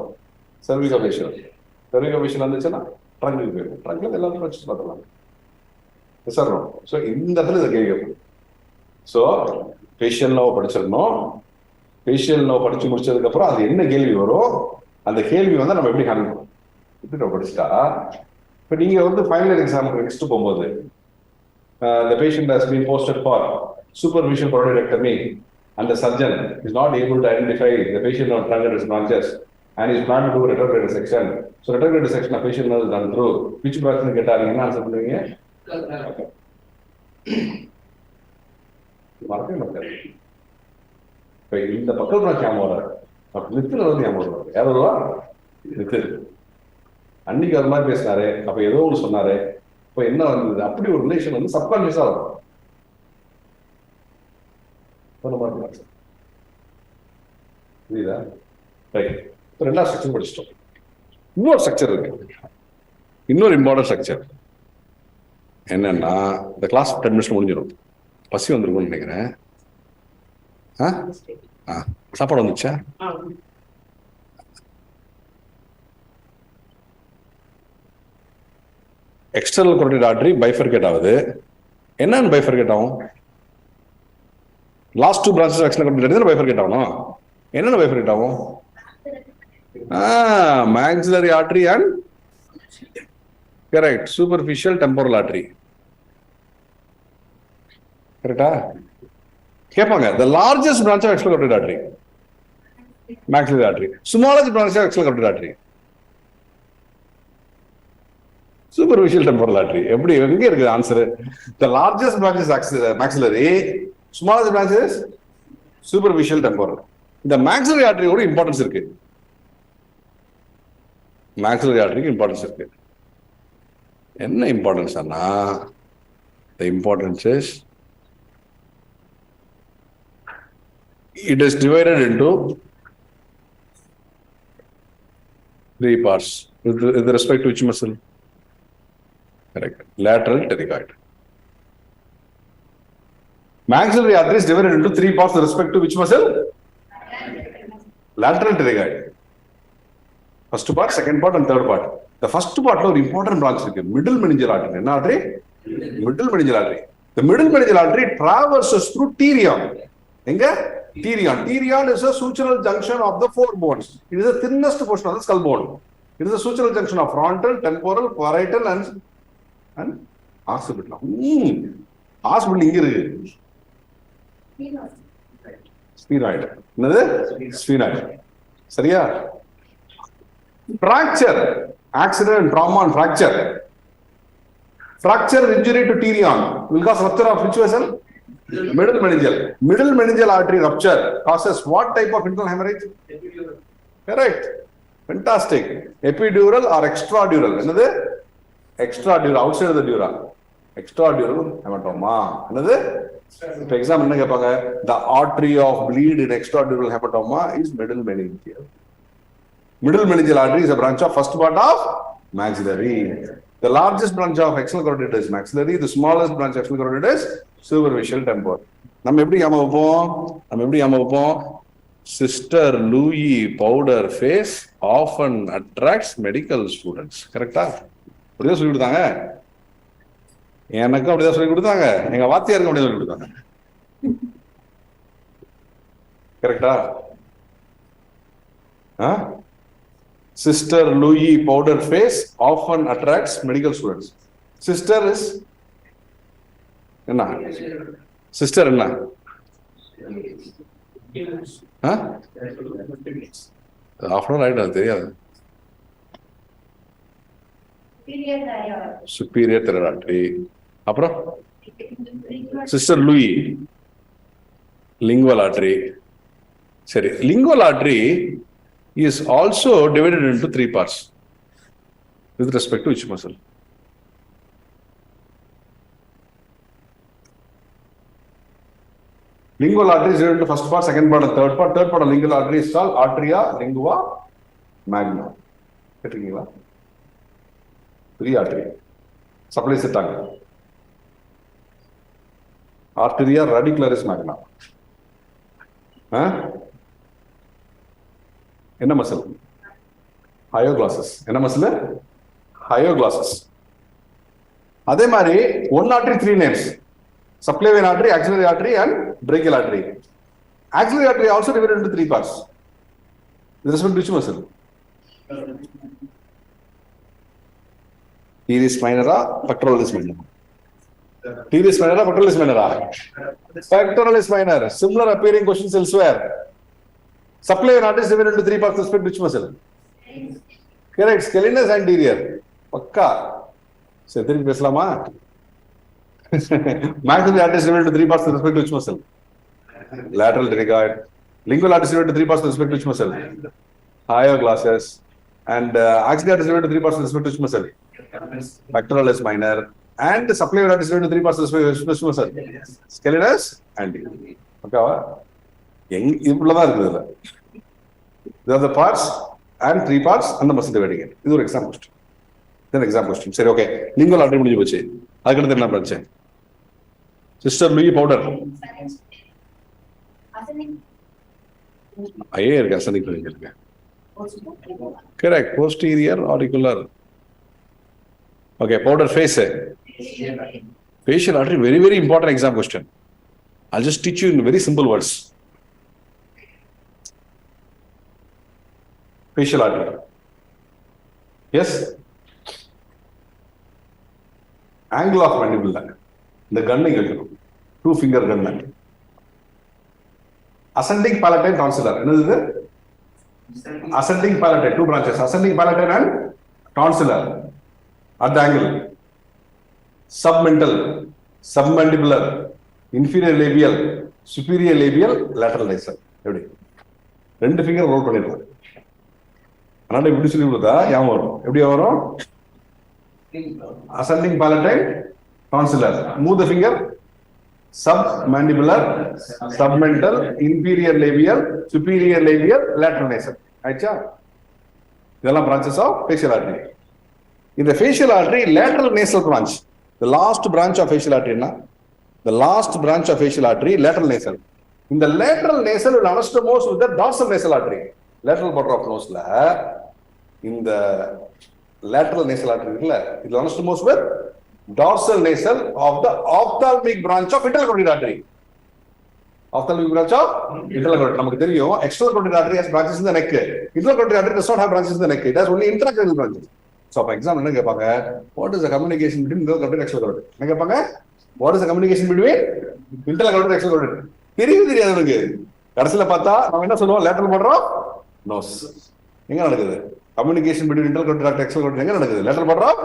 cervical facial. cervical facial வந்துச்சுன்னா trunk போயிடும். ட்ரங்க்ல எல்லாரும் பிரச்சனை பார்த்துக்கலாம். சார், ஸோ இந்த இடத்துல இதை கேட்கும். ஸோ ஃபேஷியல் நர்வ் படிச்சிடணும். ஃபேஷியல் நர்வ் படிச்சு முடிச்சதுக்கு அப்புறம் அது என்ன கேள்வி வரும், அந்த கேள்வி வந்து நம்ம எப்படி ஹேண்டில் பண்ணணும். இப்படி நம்ம படிச்சுட்டா இப்போ நீங்க வந்து ஃபைனல் எக்ஸாமுக்கு நெக்ஸ்ட் போகும்போது the patient has been posted for superficial parotidectomy and the surgeon is not able to identify the facial nerve truncated branches and is planned to do retrograde dissection. So retrograde dissection of facial nerve is done through which branch னு கேட்டாங்க, என்ன answer பண்ணுவீங்க? மறக்கவே மாட்டாரு. இப்போ இந்த பக்கல் branch ஞாபகம் வராது, நித்தில வந்து ஞாபகம் வராது. யார் வருவா? நித்தில். அன்னைக்கு அது மாதிரி பேசினாரு, அப்ப ஏதோ ஒன்று சொன்னாரு, இப்போ என்ன வந்தது, அப்படி ஒரு ரிலேஷன் வந்து சப்கான்ஷியஸா வரும். புரியுதா? ரைட். இப்போ 2வது ஸ்ட்ரக்சர் படிச்சிட்டோம். இன்னொரு ஸ்ட்ரக்சர் இருக்கு, இன்னொரு இம்பார்ட்டன்ட் ஸ்ட்ரக்சர். என்னன்னா இந்த கிளாஸ் 10 நிமிஷம் முடிஞ்சிடும். பசி வந்துருக்கும்னு நினைக்கிறேன். சாப்பாடு வந்துச்சா? எக்ஸ்டர்னல் கரோட்டிட் ஆர்டரி பைஃபர்கேட் ஆகுது. என்னன்னு பைஃபர்கேட் ஆகும்? Last 2 branches external carotid artery bifurcate ஆகணும். என்னென்ன பைஃபர்கேட் ஆகும்? maxillary artery and correct superficial temporal artery. கரெக்டா? கேட்பாங்க, the largest branch of external carotid artery maxillary artery, smallest branch of external carotid artery superficial temporal artery. எப்படி எங்க இருக்கு answer? the largest branch is maxillary, smallest branch is superficial temporal. இந்த maxillary artery ஓட importance இருக்கு. maxillary artery importance இருக்கு. என்ன importance ஆனா, the importance is it is divided into 3 parts with respect to which muscle? Correct, lateral pterygoid. Maxillary artery is divided into 3 parts with respect to which muscle? Lateral pterygoid. First part, second part and third part. The first part lo important branch irukku, middle meningeal artery. Enna artery? Middle meningeal artery. The middle meningeal artery traverses through pterion. Enga? Pterion. Pterion is a sutural junction of the 4 bones. It is the thinnest portion of the skull bone. It is a sutural junction of frontal, temporal, parietal and occipital. Occipital inga irukku. Sphenoid. Enadhu? Sphenoid. சரியா? Fracture, accident, trauma and fracture. Fracture injury to pterion will cause rupture of which vessel? Middle meningeal. Middle meningeal artery rupture causes what type of internal hemorrhage? Epidural. Correct. Fantastic. Epidural or extradural? Another? Extradural, outside of the dura. Extradural hematoma. Another? For example, the artery of bleed in extradural hematoma is middle meningeal. Middle meningeal artery is a branch of first part of maxillary. The largest branch of external carotid is maxillary. The smallest branch of external carotid is superficial temporal. நம்ம எப்படி ஞாபகம் வைப்போம்? Sister Louis powder face often attracts medical students. கரெக்டா? அப்படிதான் சொல்லி கொடுத்தாங்க. எனக்கும் அப்படிதான் சொல்லி கொடுத்தாங்க, எங்க வாத்தியாருக்கும் அப்படிதான் சொல்லி கொடுத்தாங்க. கரெக்டா? Sister Louis powder face often attracts medical students. Sister is enna? Sister enna? Half an hour right now, தெரியாது. Superior thyroid artery. அப்புறம் Sister Louis lingual artery. சரி, lingual artery is also divided into 3 parts with respect to which muscle? Lingual artery is divided into first part, second part, and third part. Third part of lingual artery is called arteria lingua magna. Gettingla? 3 artery. Supplies the tongue. Arteria radicularis magna. Enna muscle? Hyoglossus. Enna muscle? Hyoglossus. Adhe mari one artery 3 names. Subclavian artery, axillary artery, and brachial artery. Axillary artery also divided into 3 parts. With respect to which muscle? Teres minora, pectoralis minor. Teres minora, pectoralis minor. Pectoralis minor. Similar appearing questions elsewhere. Subclavian artery is divided into 3 parts with respect to which muscle? Correct. Scalenus anterior. Pakka. So, திருப்பி பேசலாமா? Maxillary artery is divided into 3 parts with respect to which muscle? Lateral pterygoid. Lingual artery is divided into 3 parts with respect to which muscle? Hyoglossus. And axillary artery is divided into 3 parts with respect to which muscle? Pectoralis minor. And subclavian artery is divided into 3 parts with respect to which muscle? Scalenus anterior. Okay. இவ்வளவுதான் இருக்குது. These are the parts and 3 parts and the muscle dividing it. இது ஒரு exam question. Then exam question. சரி, okay. Lingual artery முடிஞ்சு போச்சு. அதுக்கடுத்து என்ன பிரச்சனை? Sister Louie powder. ஐயே இருக்கு, அசனிக் இருக்கு. Correct. Posterior auricular. Okay, powder face. Facial artery, very, very important exam question. I'll just teach you in very simple words. Facial artery. Yes? Angle of mandible. The gun, 2-finger gun. Ascending palatine tonsillar. Ascending palatine, 2 branches. Ascending palatine and tonsillar. At the angle. Submental, submandibular, inferior labial, superior labial, lateral nasal. எப்படி 2 finger roll பண்ணிருக்கோம். அதனால இப்படி சொல்லி கொடுத்தா ஞாபகம் வரும். எப்படி வரும்? Ascending palatine, tonsillar. Move the finger. Submandibular, submental, inferior labial, superior labial, lateral nasal. ஆயிடுச்சா? இதெல்லாம் branches of facial artery. In the facial artery, lateral nasal branch. The last branch of facial artery, the last branch of facial artery, lateral nasal. In the lateral nasal, will anastomose with the dorsal nasal artery. Lateral border of nose la. In the lateral nasal artery, it will anastomose with dorsal nasal of the ophthalmic branch of internal carotid artery. Ophthalmic branch of internal carotid. நமக்கு தெரியும், external carotid artery has branches in the neck. Internal carotid artery does not have branches in the neck. It has only intracranial branches. So, for example, என்ன கேட்பாங்க? What is the communication between internal carotid and external carotid? என்ன கேட்பாங்க? What is the communication between internal carotid and external carotid? தெரியாது உங்களுக்கு. கடைசில பார்த்தா நம்ம என்ன சொல்லுவோம்? lateral border of nose. எங்க நடக்குது? Communication between internal carotid and external carotid எங்க நடக்குது? lateral border of.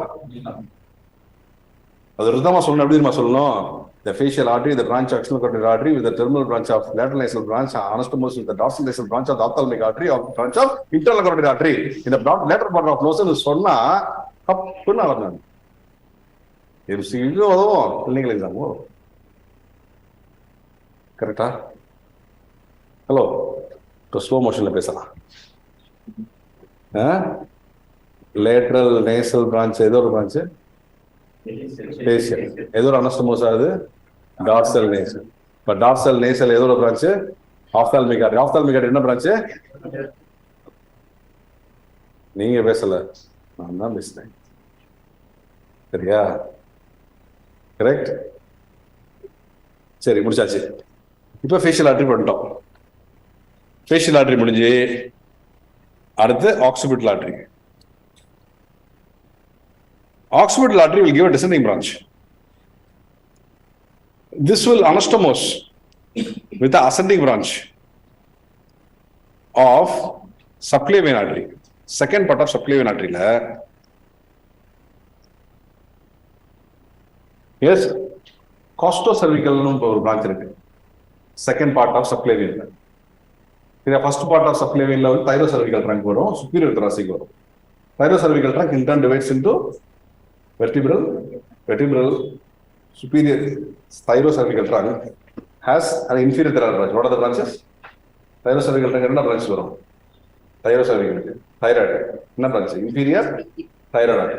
அது ரிதமா சொல்லணும், எப்படி தெரியுமா சொல்லணும்? The facial artery, the branch of external carotid artery with the terminal branch of lateral nasal branch, anastomose with the dorsal nasal branch of the ophthalmic artery of branch of internal carotid artery. In the lateral border of nose சொன்னா கப்புன்னு வரணும். எம்சிக்கு உதவும், clinical எக்ஸாமோ. கரெக்டா? Hello, இப்போ slow மோஷன்ல பேசலாம். Lateral nasal branch ஏதோ ஒரு branch, facial ஏதோ ஒரு அனஸ்டமோஸ் ஆகுது, டார்சல் நேசல். இப்போ டார்சல் நேசல் ஏதோ ஒரு branch, ophthalmic artery. Ophthalmic artery என்ன பிரான்ச்? நீங்க பேசல, நான் தான் பேசுறேன். சரியா? கரெக்ட். சரி, முடிச்சாச்சு. இப்போ ஃபேஷியல் ஆர்டரி பண்ணிட்டோம். ஃபேஷியல் ஆர்டரி முடிஞ்சு அடுத்து occipital artery. Occipital artery will give a descending branch. This will anastomose with the ascending branch of subclavian artery. Second part of subclavian artery la yes costocervical nu ஒரு branch இருக்கு. Second part of subclavian. The first part of subclavian la thyrocervical trunk வரும், superior thoracic வரும். Thyrocervical trunk in turn divides into vertebral, superior thyrocervical trunk has an inferior thoracic branch. What are the branches? Thyrocervical trunk என்ன branch வரும்? Thyrocervical, thyroid. என்ன branch? Inferior thyroid.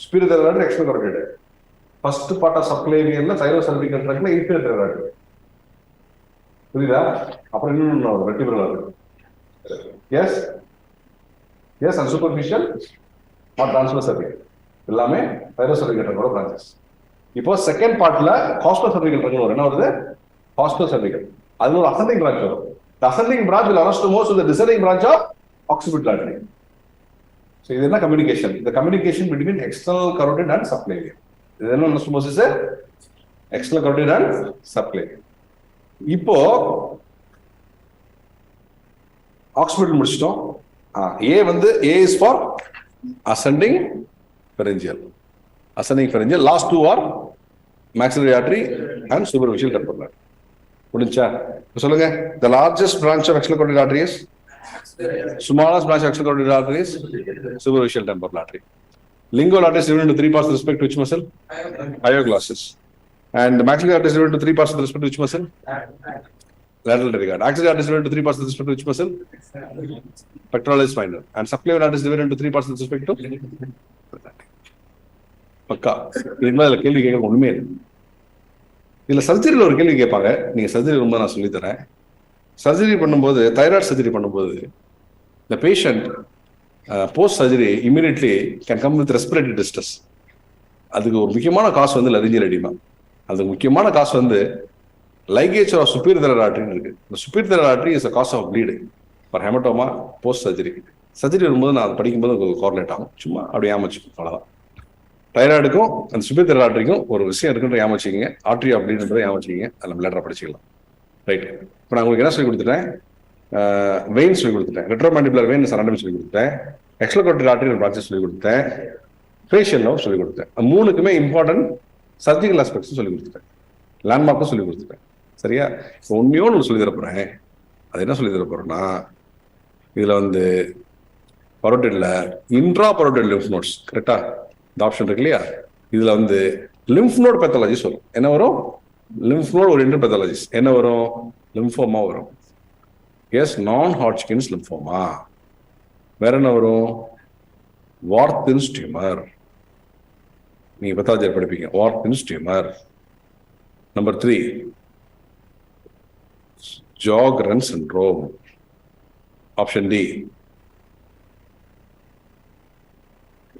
Superior thyroid, external carotid. First part of subclavian la thyrocervical trunk la inferior thyroid. புரியுதா? அப்புறம் இன்னும் vertebral. Yes? Yes, and superficial or transverse cervical. எல்லாமே thyrocervical trunk ஓட branches. இப்போ second பார்ட்ல costocervical trunk வரும். என்ன வருது? costocervical. அது ஒரு ascending branch வரும். The ascending branch will anastomose with the descending branch of occipital artery. So இது என்ன communication? The communication between external carotid and subclavian. இது என்ன anastomosis? External carotid and subclavian. இப்போ occipital முடிச்சிட்டோம். A வந்து A is for ascending pharyngeal. Ascending pharyngeal. Last two are maxillary artery and superficial temporal artery. முடிஞ்சா சொல்லுங்க. The largest branch of external carotid artery is smallest branch of external carotid artery is superficial temporal artery. Lingual artery is divided into three parts with respect to which muscle? Hyoglossus. And the maxillary artery is divided into three parts with respect to which muscle? Lateral pterygoid. Axillary artery is divided into three parts with respect to which muscle? Pectoralis minor. And subclavian artery is divided into three parts with respect to? பக்கா. இதுக்கு மேல கேள்வி கேட்க ஒண்ணுமே இல்லை. இதுல சர்ஜரியில் ஒரு கேள்வி கேட்பாங்க. நீங்க சர்ஜரி ரொம்ப நான் சொல்லித்தரேன். சர்ஜரி பண்ணும்போது தைராய்டு சர்ஜரி பண்ணும்போது the patient post surgery immediately can come with respiratory distress. அதுக்கு ஒரு முக்கியமான காசு வந்து லரிஞ்சியல் எடிமா. அதுக்கு முக்கியமான காசு வந்து ligature of superior thyroid artery இருக்கு. The superior thyroid artery is a cause of bleeding for hematoma post surgery. Surgery வரும்போது நான் படிக்கும்போது உங்களுக்கு கோரிலேட் ஆகும். சும்மா அப்படியே ஏமாச்சுக்கும், அவ்வளோதான். தைராய்டுக்கும் அந்த superior thyroid arteryக்கும் ஒரு விஷயம் இருக்குன்ற ஏமாச்சிக்கிங்க. Artery of ப்ளீட்ன்றதை ஏமாச்சிக்கிங்க. அதில் லேட்டராக படிச்சுக்கலாம். ரைட். இப்போ நான் உங்களுக்கு என்ன சொல்லி கொடுத்துட்டேன்? வெயின் சொல்லி கொடுத்துட்டேன். ரெட்ரோமாண்டிபுலர் வெயின் அனாட்டமி சொல்லி கொடுத்துட்டேன். எக்ஸ்ட்ரா காரோட்டிட் ஆர்டரி பிரான்ச்சஸ் சொல்லி கொடுத்தேன். ஃபேஷியல் நர்வ் சொல்லி கொடுத்தேன். மூணுக்குமே இம்பார்ட்டன்ட் சர்ஜிக்கல் ஆஸ்பெக்ட்ஸ் சொல்லி கொடுத்துட்டேன். லேண்ட்மார்க்கும் சொல்லி கொடுத்துட்டேன். சரியா? இப்போ உண்மையோடு சொல்லி தரப்போறேன். அது என்ன சொல்லி தரப்போறேன்னா, இதுல வந்து பரோட்டிட்ல இன்ட்ரா பரோட்டிட் லிம்ஃப் நோட்ஸ், கரெக்டா? இந்த ஆப்ஷன் இருக்கு இல்லையா? இதுல வந்து லிம்ஃப் நோட் பேத்தாலஜிஸ் வரும். என்ன வரும்? Lymph node oriented pathologies. என்ன வரும்? லிம்ஃபோமா வரும். எஸ், நான் ஹாட்ச்கின்ஸ் லிம்ஃபோமா. வேற என்ன வரும்? வார்த்தின்ஸ் டியூமர். நீங்க பேத்தாலஜி படிப்பீங்க. வார்த்தின்ஸ் tumour. Number 3, Sjogren syndrome. Option D,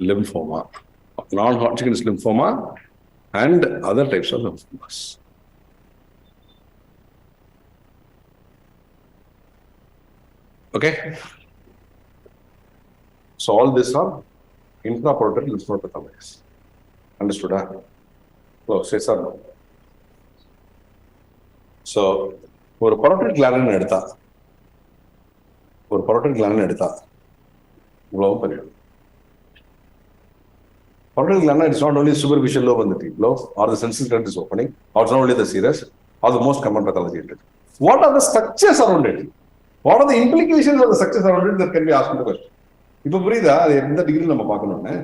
lymphoma, non-Hodgkin's lymphoma and other types of lymphomas. Okay, so all these are intraparotid lymphopathologies. Understood? So say sir. So ஒரு parotid gland எடுத்தா இவ்வளவு பெரிய parotid gland it's not only superficial lobe on the deep lobe or the sensory tract is opening, or it's not only the serous or the most common pathology. What are the structures around it? What are the implications of the structures around it that can be asked in the question? இப்போ புரியுதா? அது எந்த degree நம்ம பார்க்கணும்னு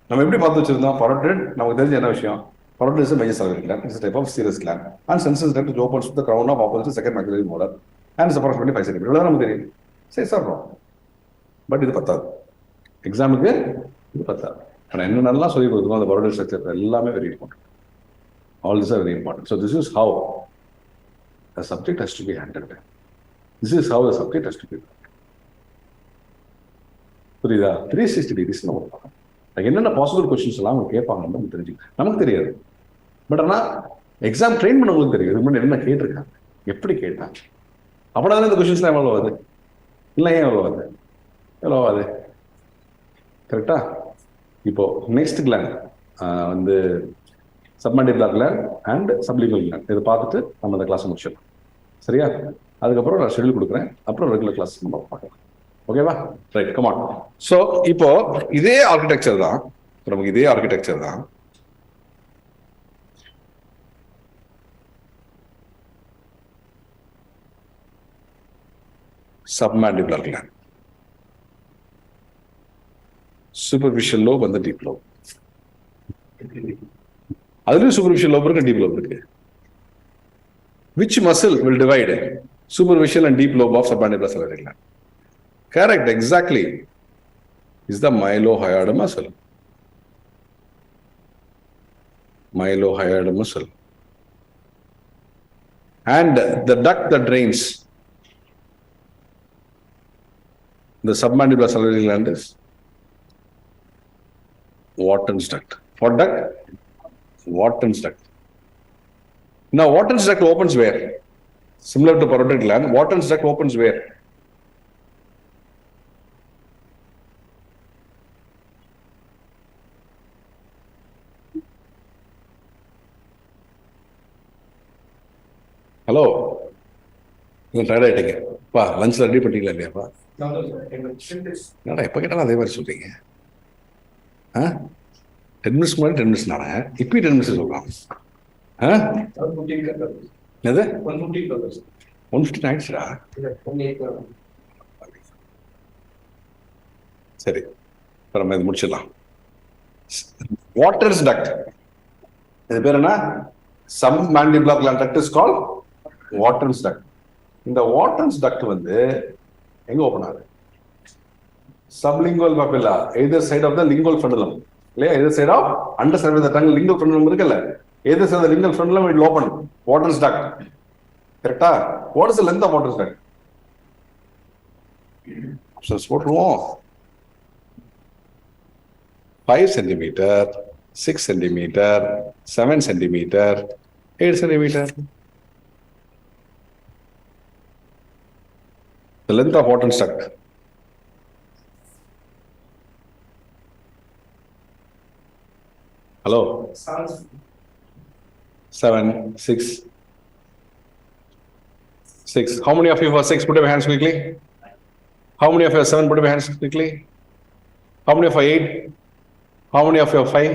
நம்ம எப்படி பார்த்து வச்சிருந்தோம்? பரோட்டிட் நமக்கு தெரிஞ்ச என்ன விஷயம்? Parotid is a major salivary gland. It's a type of serous gland. And sensory tract which opens to the crown of opposite second maxillary molar and is approximately 5 cm. இவ்வளவு நமக்கு தெரியும். சரி சார், பட் இது பத்தாது. எக்ஸாமுக்கு இது பத்தாது. ஆனால் என்னென்னலாம் சொல்லி கொடுக்கணும் அந்த பரோட்டிட் ஸ்ட்ரக்சர் எல்லாமே very important. All these are very important. So this is how the subject has to be handled. This is how the subject has to be handled. புரியுதா? 360 degrees நம்ம பார்க்கணும். என்னென்ன பாசிபிள் கொஸ்டின்ஸ் எல்லாம் அவங்க கேட்பாங்கன்னு நமக்கு தெரிஞ்சுக்கலாம். நமக்கு தெரியாது, பட் ஆனால் எக்ஸாம் ட்ரெயின் பண்ணவங்களுக்கு தெரியும். இதுக்கு முன்னாடி என்ன கேட்டிருக்காங்க, எப்படி கேட்டாங்க, அப்படின்னா இந்த கொஸ்டின்ஸ்லாம் எவ்வளோ வருது, இல்லை ஏன் எவ்வளோ வருது? ஹலோ அது கரெக்டா? இப்போ நெக்ஸ்ட் கிளாண்ட் வந்து submandibular gland and sublingual gland. இதை பார்த்துட்டு நம்ம அந்த கிளாஸ் முடிச்சிடலாம். சரியா? அதுக்கப்புறம் நான் ஷெட்யூல் கொடுக்குறேன். அப்புறம் ரெகுலர் கிளாஸ் நம்ம பார்க்கலாம். ஓகேவா? Right, come on. ஸோ இப்போ இதே ஆர்கிடெக்சர் தான், நமக்கு இதே ஆர்கிடெக்சர் தான் submandibular gland, superficial lobe and the deep lobe. அதுலயும் superficial lobe இருக்கு, deep lobe இருக்கு. Which muscle will divide superficial and deep lobe of submandibular salivary gland? Correct, exactly. Is the mylohyoid muscle. Mylohyoid muscle. And the duct that drains the submandibular salivary gland is Wharton's duct. What duct? Wharton's duct. Now, Wharton's duct opens where? Similar to parotid gland, Wharton's duct opens where? Hello, நீங்கள் tired ஆகிட்டீங்க பா, லஞ்சில் ready பண்ணிட்டீங்களா இல்லையாப்பா? என்னடா எப்போ கேட்டாலும் அதே மாதிரி சொல்கிறீங்க? 10 minutes முன்னாடி 10 minutes நானே, இப்பயும் 10 minutes சொல்கிறான். என்னது 1:15 ஆயிடுச்சுடா. சரி, இப்போ நம்ம இது முடிச்சிடலாம். வாட்டர்ஸ் டக்ட், இது பேர் என்ன? submandibular gland duct is called Wharton's duct. இந்த Wharton's duct வந்து எங்க ஓபன் ஆகுது? sublingual papilla, either side of the lingual frenulum. இல்லையா? either side of underside of the tongue, lingual frenulum இருக்குல்ல, either side of the lingual frenulum it will open. Wharton's duct. கரெக்டா? What is the length of Wharton's duct? Options போட்டுருவோம். 5 centimeter, 6 centimeter, 7 centimeter, 8 centimeter. The length of Wharton's duct. Hello? 7, 6. 6. How many of you for 6? Put up your hands quickly. How many of you are 7? Put up your hands quickly. How many of you are 8? How many of you are 5?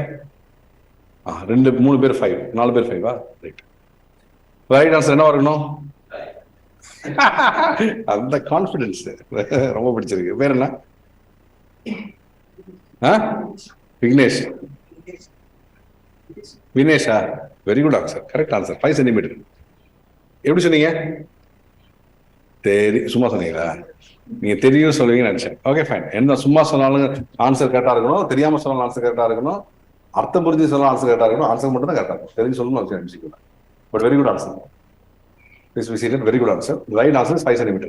2, 3 பேர் 5, 4 பேர் 5. Right. Right answer என்ன வரணும்? அந்த confidence ரொம்ப பிடிச்சிருக்கு. வேற என்ன? விக்னேஷ். வினேஷா? Very good answer, correct answer. 5 centimetre. எப்படி சொன்னீங்க? சும்மா சொன்னீங்களா? நீங்க தெரியும் சொல்லுவீங்கன்னு நினைச்சேன். Okay fine. என்ன சும்மா சொன்னாலும் ஆன்சர் கரெக்டா இருக்கணும், தெரியாம சொன்னாலும் ஆன்சர் கரெக்டா இருக்கணும், அர்த்தம் புரிஞ்சு சொன்னாலும் ஆன்சர் கரெக்டா இருக்கணும். ஆன்சர் மட்டும் தான் கரெக்டா இருக்கும், தெரிஞ்சு சொல்லணும் அவசியம். But very good answer. This we see that very good answer. The right answer is 5 centimeter.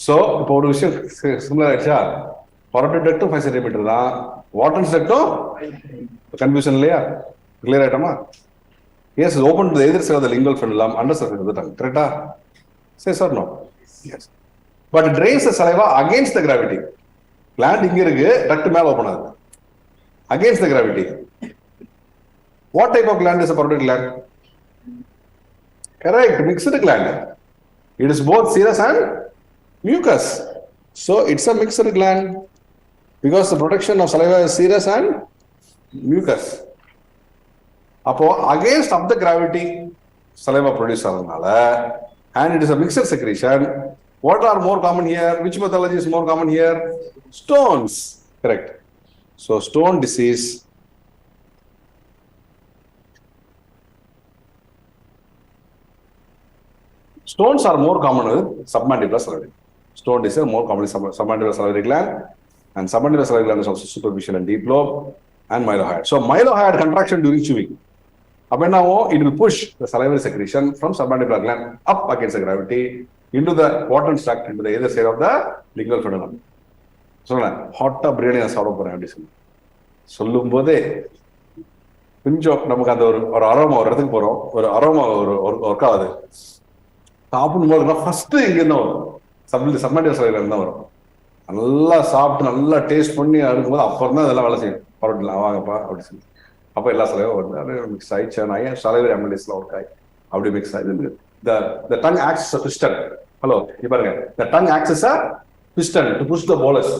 So, இப்போ ஒரு விஷயம் சிமிலர் ஆயிடுச்சா? parotid duct 5 centimeter தான், Wharton's duct கன்ஃபியூஷன் இல்லையா? Clear ஆயிட்டோமா? Yes, is open to the either side of the lingual frenulum, underside of the tongue. Correcta? Yes or no? Yes. But it drains the saliva against the gravity. Gland இங்க இருக்கு, duct மேல open ஆகுது. Against the gravity. What type of gland is a parotid gland? Correct, mixed gland. It is both serous and mucus. So it's a mixed gland because the production of saliva is serous and mucus. Appo against of the gravity saliva produce ஆகுறதுனால, and it is a mixed secretion. What are more common here? Which pathology is more common here? Stones. Correct. So stone disease. Stones are more common with submandibular salivary. Stone disease more common with submandibular salivary gland, and submandibular salivary gland is also superficial and deep lobe and mylohyoid. So mylohyoid contraction during chewing. It will push the salivary secretion from submandibular gland up against the gravity into the Wharton's duct, into the either side of the lingual frenulum. So hot biryani நான் சாப்பிட போறேன் அப்படி சொல்லும் போதே கொஞ்சம் நமக்கு அந்த ஒரு அரோமா, ஒரு இடத்துக்கு போறோம், ஒரு அரோமா ஒரு ஒர்க் ஆகுது. சாப்பிடும் போது ஃபர்ஸ்ட் இங்க இருந்தா வரும், சப்மாண்டிபுலர் salivary gland தான் வரும். நல்லா சாப்பிட்டு நல்லா டேஸ்ட் பண்ணி அடுக்கும்போது அப்புறம் தான் இதெல்லாம் வேலை செய்யும். பரவாயில்ல வாங்கப்பா அப்படி சொல்லி அப்போ எல்லா செலவும் வருது. அது மிக்ஸ் ஆயிடுச்சு. நான் சலவை எம்எல்ஏஸ்ல ஒர்க் ஆகி அப்படி மிக்ஸ் ஆகுது. The tongue acts as a piston. Hello, you பாருங்க. The tongue acts as a piston to push the bolus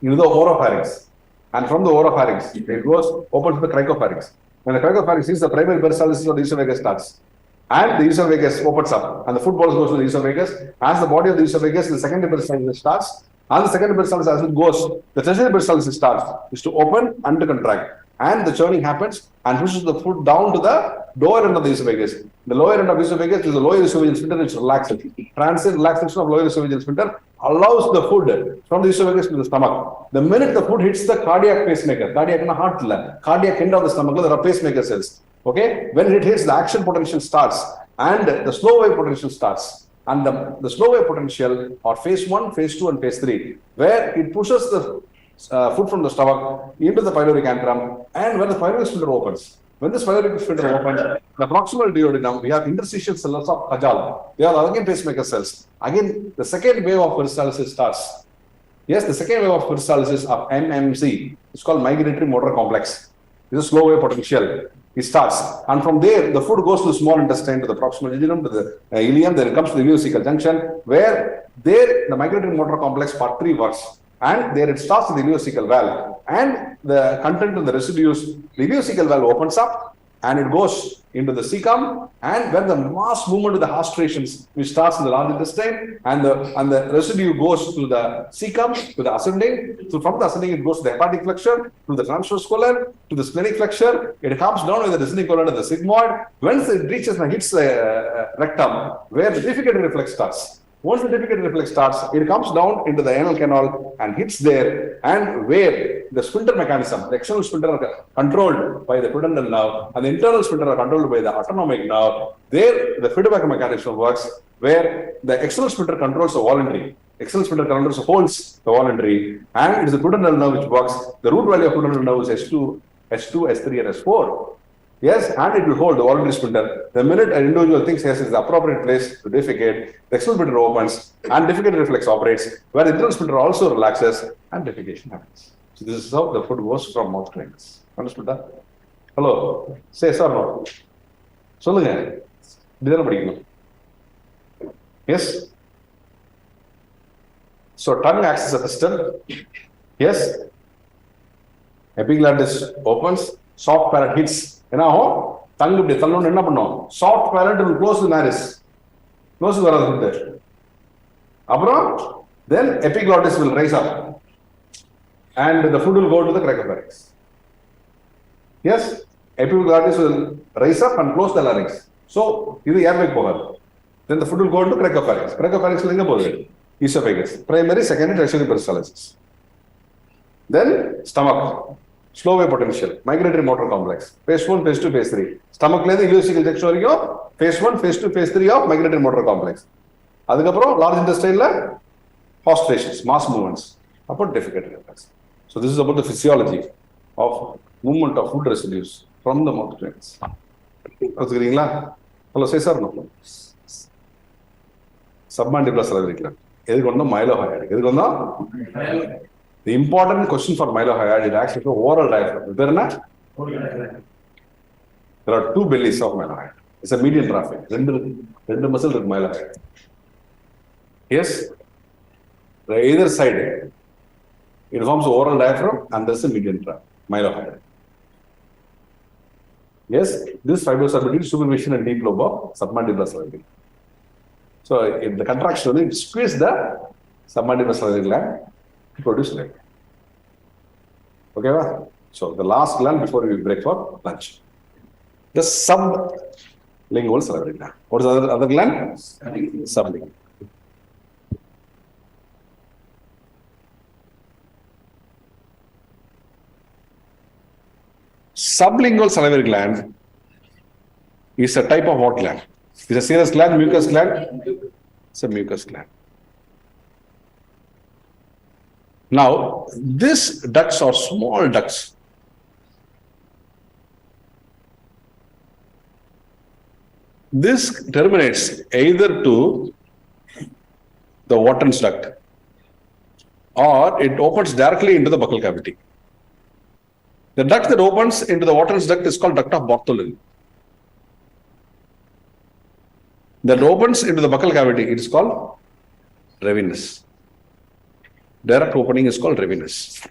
into the oropharynx. And from the oropharynx, it goes open to the cricopharynx. When the cricopharynx is the primary peristalsis of the esophagus starts. And the esophagus opens up. And the food bolus goes to the esophagus. As the body of the esophagus, the secondary peristalsis starts. And the secondary peristalsis as it goes, the tertiary peristalsis starts. Is to open and to contract. And the churning happens and pushes the food down to the lower end of the esophagus. The lower end of the esophagus is the lower esophageal sphincter which relaxes. Transient relaxation of lower esophageal sphincter allows the food from the esophagus to the stomach. The minute the food hits the cardiac pacemaker, cardiac in the heart, cardiac end of the stomach, there are pacemaker cells. Okay, when it hits, the action potential starts and the slow wave potential starts. And the slow wave potential are phase 1, phase 2, and phase 3, where it pushes the food from the stomach into the pyloric antrum, and when the pyloric sphincter opens. When this pyloric sphincter opens, the proximal duodenum, we have interstitial cells of Kajal. They are again pacemaker cells. Again, the second wave of peristalsis starts. Yes, the second wave of peristalsis of MMC is called migratory motor complex. This is slow wave potential. It starts, and from there, the food goes to the small intestine, to the proximal jejunum, to the ileum. Then it comes to the ileocecal junction, where there the migratory motor complex part 3 works. And there it starts with the ileocecal valve, and the content of the residues, the ileocecal valve opens up and it goes into the cecum, and when the mass movement of the hastrations, which starts in the large intestine, and the residue goes to the cecum, to the ascending. So from the ascending, it goes to the hepatic flexure, to the transverse colon, to the splenic flexure. It comes down with the descending colon to the sigmoid. Once it reaches and hits the rectum, where the defecatory reflex starts. Once the defecatory reflex starts, it comes down into the anal canal and hits there, and where the sphincter mechanism, the external sphincter are controlled by the pudendal nerve, and the internal sphincter are controlled by the autonomic nerve. There, the feedback mechanism works, where the external sphincter controls the voluntary. External sphincter controls holds the voluntary, and it is the pudendal nerve which works. The root value of pudendal nerve is S2, S3, and S4. Yes, and it will hold the voluntary sphincter. The minute an individual thinks yes, it's the appropriate place to defecate, the external sphincter opens and defecatory reflex operates, where the internal sphincter also relaxes and defecation happens. So this is how the food goes from mouth to anus. Understood that? Hello? Say yes or no? சொல்லுங்க. இதுதான் படிக்கணும். Yes? So tongue acts as a piston. Yes? Epiglottis opens, soft palate hits. என்ன ஆகும்? தங்கு இப்படி தள்ளணும்னு என்ன பண்ணும்? Soft ballot will close the nares. Close வராது. அப்புறம் then epiglottis will rise up and the food will go to the cricopharynx. Yes, epiglottis will rise up and close the larynx. So இது airway போகாது. Then the food will go into cricopharynx. Cricopharynx எங்க போகுது? Esophagus. Primary, secondary, tertiary peristalsis. Then stomach. Slow wave potential, migratory motor complex, phase 1, phase 2, phase 3. Stomach le ileocecal junction varaikum phase 1, phase 2, phase 3 of migratory motor complex. Adukaprom large intestine la hastrations, mass movements, upon defecatory reflex. So this is about the physiology of movement of food residues from the mouth to anus. Adukringla? Hello, say sir no. Submandibular salivary gland. Edukku vandha mylohyoid. Edukku vandha the important question for mylohyoid is actually oral diaphragm. There are two bellies of mylohyoid. It's a median traffic. Rendu muscle is mylohyoid. Yes, either side it forms oral diaphragm and there's a median traffic, mylohyoid. Yes, this fibers are between superficial and deep lobe of submandibular salivary. So in the contraction, it squeezes the submandibular salivary gland to produce light. Okay, so the last gland before we break for lunch. The sublingual salivary gland. What is the other gland? Sublingual. Sublingual salivary gland is a type of what gland? It's a serous gland, mucus gland. It's a mucus gland. Now, these ducts are small ducts. This terminates either to the Wharton's duct or it opens directly into the buccal cavity. The duct that opens into the Wharton's duct is called duct of Bartholin. That opens into the buccal cavity, it is called ravinous. Direct opening is called ravinous.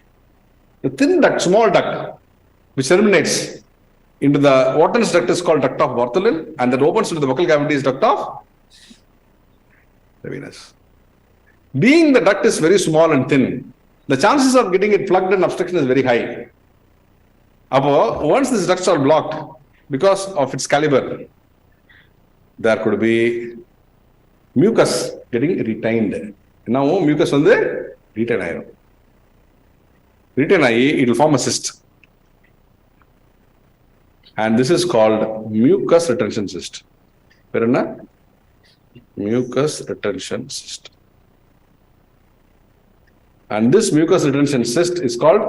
The thin duct, small duct, which terminates into the Wharton's duct is called duct of Bartholin, and that opens into the buccal cavity is duct of ravinous. Being the duct is very small and thin, the chances of getting it plugged and obstruction is very high. Once these ducts are blocked because of its caliber, there could be mucus getting retained. Now mucus on the retain iron. Retain it will form a cyst. And this is called mucus retention cyst. Mucus retention cyst. And this mucus retention cyst is called,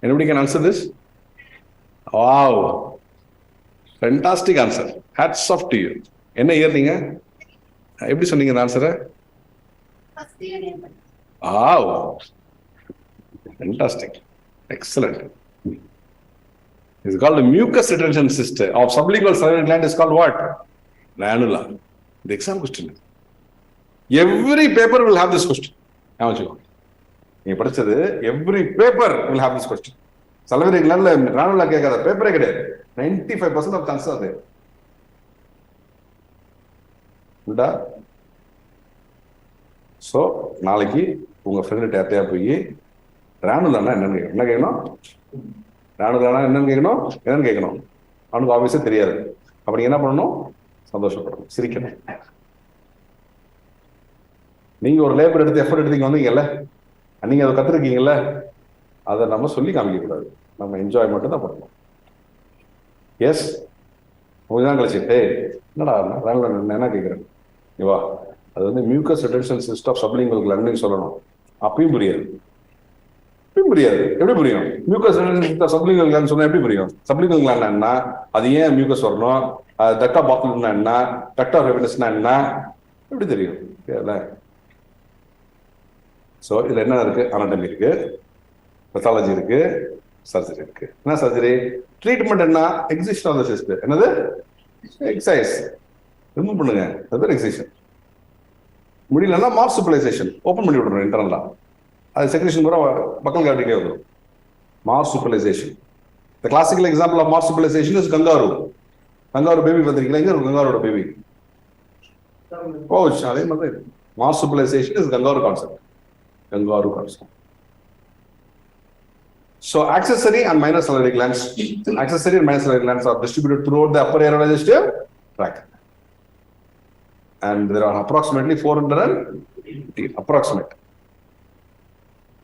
anybody can answer this? Wow. Fantastic answer. Hats off to you. Enna year neenga? Eppadi sonneenga answer? First year. Wow. Fantastic. Excellent. It's called the mucus retention cyst of sublingual salivary gland is called what? Ranula. The exam question. Every paper will have this question. Every paper will have this question. Salivary gland ranula kekada paper ekade 95% of chances are there. So, நாளைக்கு உங்க friend டேட்டையா போய் ராணுலானா என்ன கேட்கணும்? ராணுலானா என்னன்னு கேட்கணும்? அவனுக்கு ஆப்வியஸா தெரியாது. அப்ப நீங்க என்ன பண்ணணும்? சந்தோஷப்படணும், சிரிக்கணும். நீங்க ஒரு லேபர் எடுத்து எஃபர்ட் எடுத்தீங்க வந்தீங்கல்ல, நீங்க அதை கத்துருக்கீங்கல்ல, அதை நம்ம சொல்லி காமிக்க கூடாது. நம்ம என்ஜாய் மட்டும் தான் பண்ணணும். எஸ், கொஞ்சம் கழிச்சு என்னடா ராணுலா என்ன கேட்கிறேன் இவா, அது வந்து mucus retention system of sublingual gland சொல்லணும். அப்பயும் புரியாது. எப்படி புரியும்? Mucus retention system of sublingual gland சொன்னா எப்படி புரியும்? சப்லிங்குவல் கிளாண்ட் என்ன, அது ஏன் மியூக்கஸ் வரணும், டக்ட் ஆஃப் பாத்ரூம்னா என்ன, டக்ட் ஆஃப் ரெவினஸ்னா என்ன, எப்படி தெரியும்? தெரியல. ஸோ இதுல என்ன இருக்கு? அனாட்டமி இருக்கு, பெத்தாலஜி இருக்கு, சர்ஜரி இருக்கு. என்ன சர்ஜரி? ட்ரீட்மெண்ட் என்ன? எக்ஸிஷன் ஆஃப் த சிஸ்ட். என்னது? எக்ஸசைஸ் ரிமூவ் பண்ணுங்க, அது பேர் எக்ஸிஷன். முடியலன்னா மார்சுப்பலைசேஷன், ஓப்பன் பண்ணி விடணும் இன்டர்னலா. அது செக்ரேஷன் கூட பக்கல் காட்டிக்கே வந்துடும். Marsupialisation. The classical example of marsupialisation is kangaroo. Kangaroo baby பார்த்திருக்கீங்களா? இங்க ஒரு கங்காரோட பேபி பவுச். அதே மாதிரி marsupialisation is kangaroo concept. Kangaroo concept. So accessory and minor salivary glands, accessory and minor salivary glands are distributed throughout the upper aerodigestive tract, and there are approximately 450 approximate.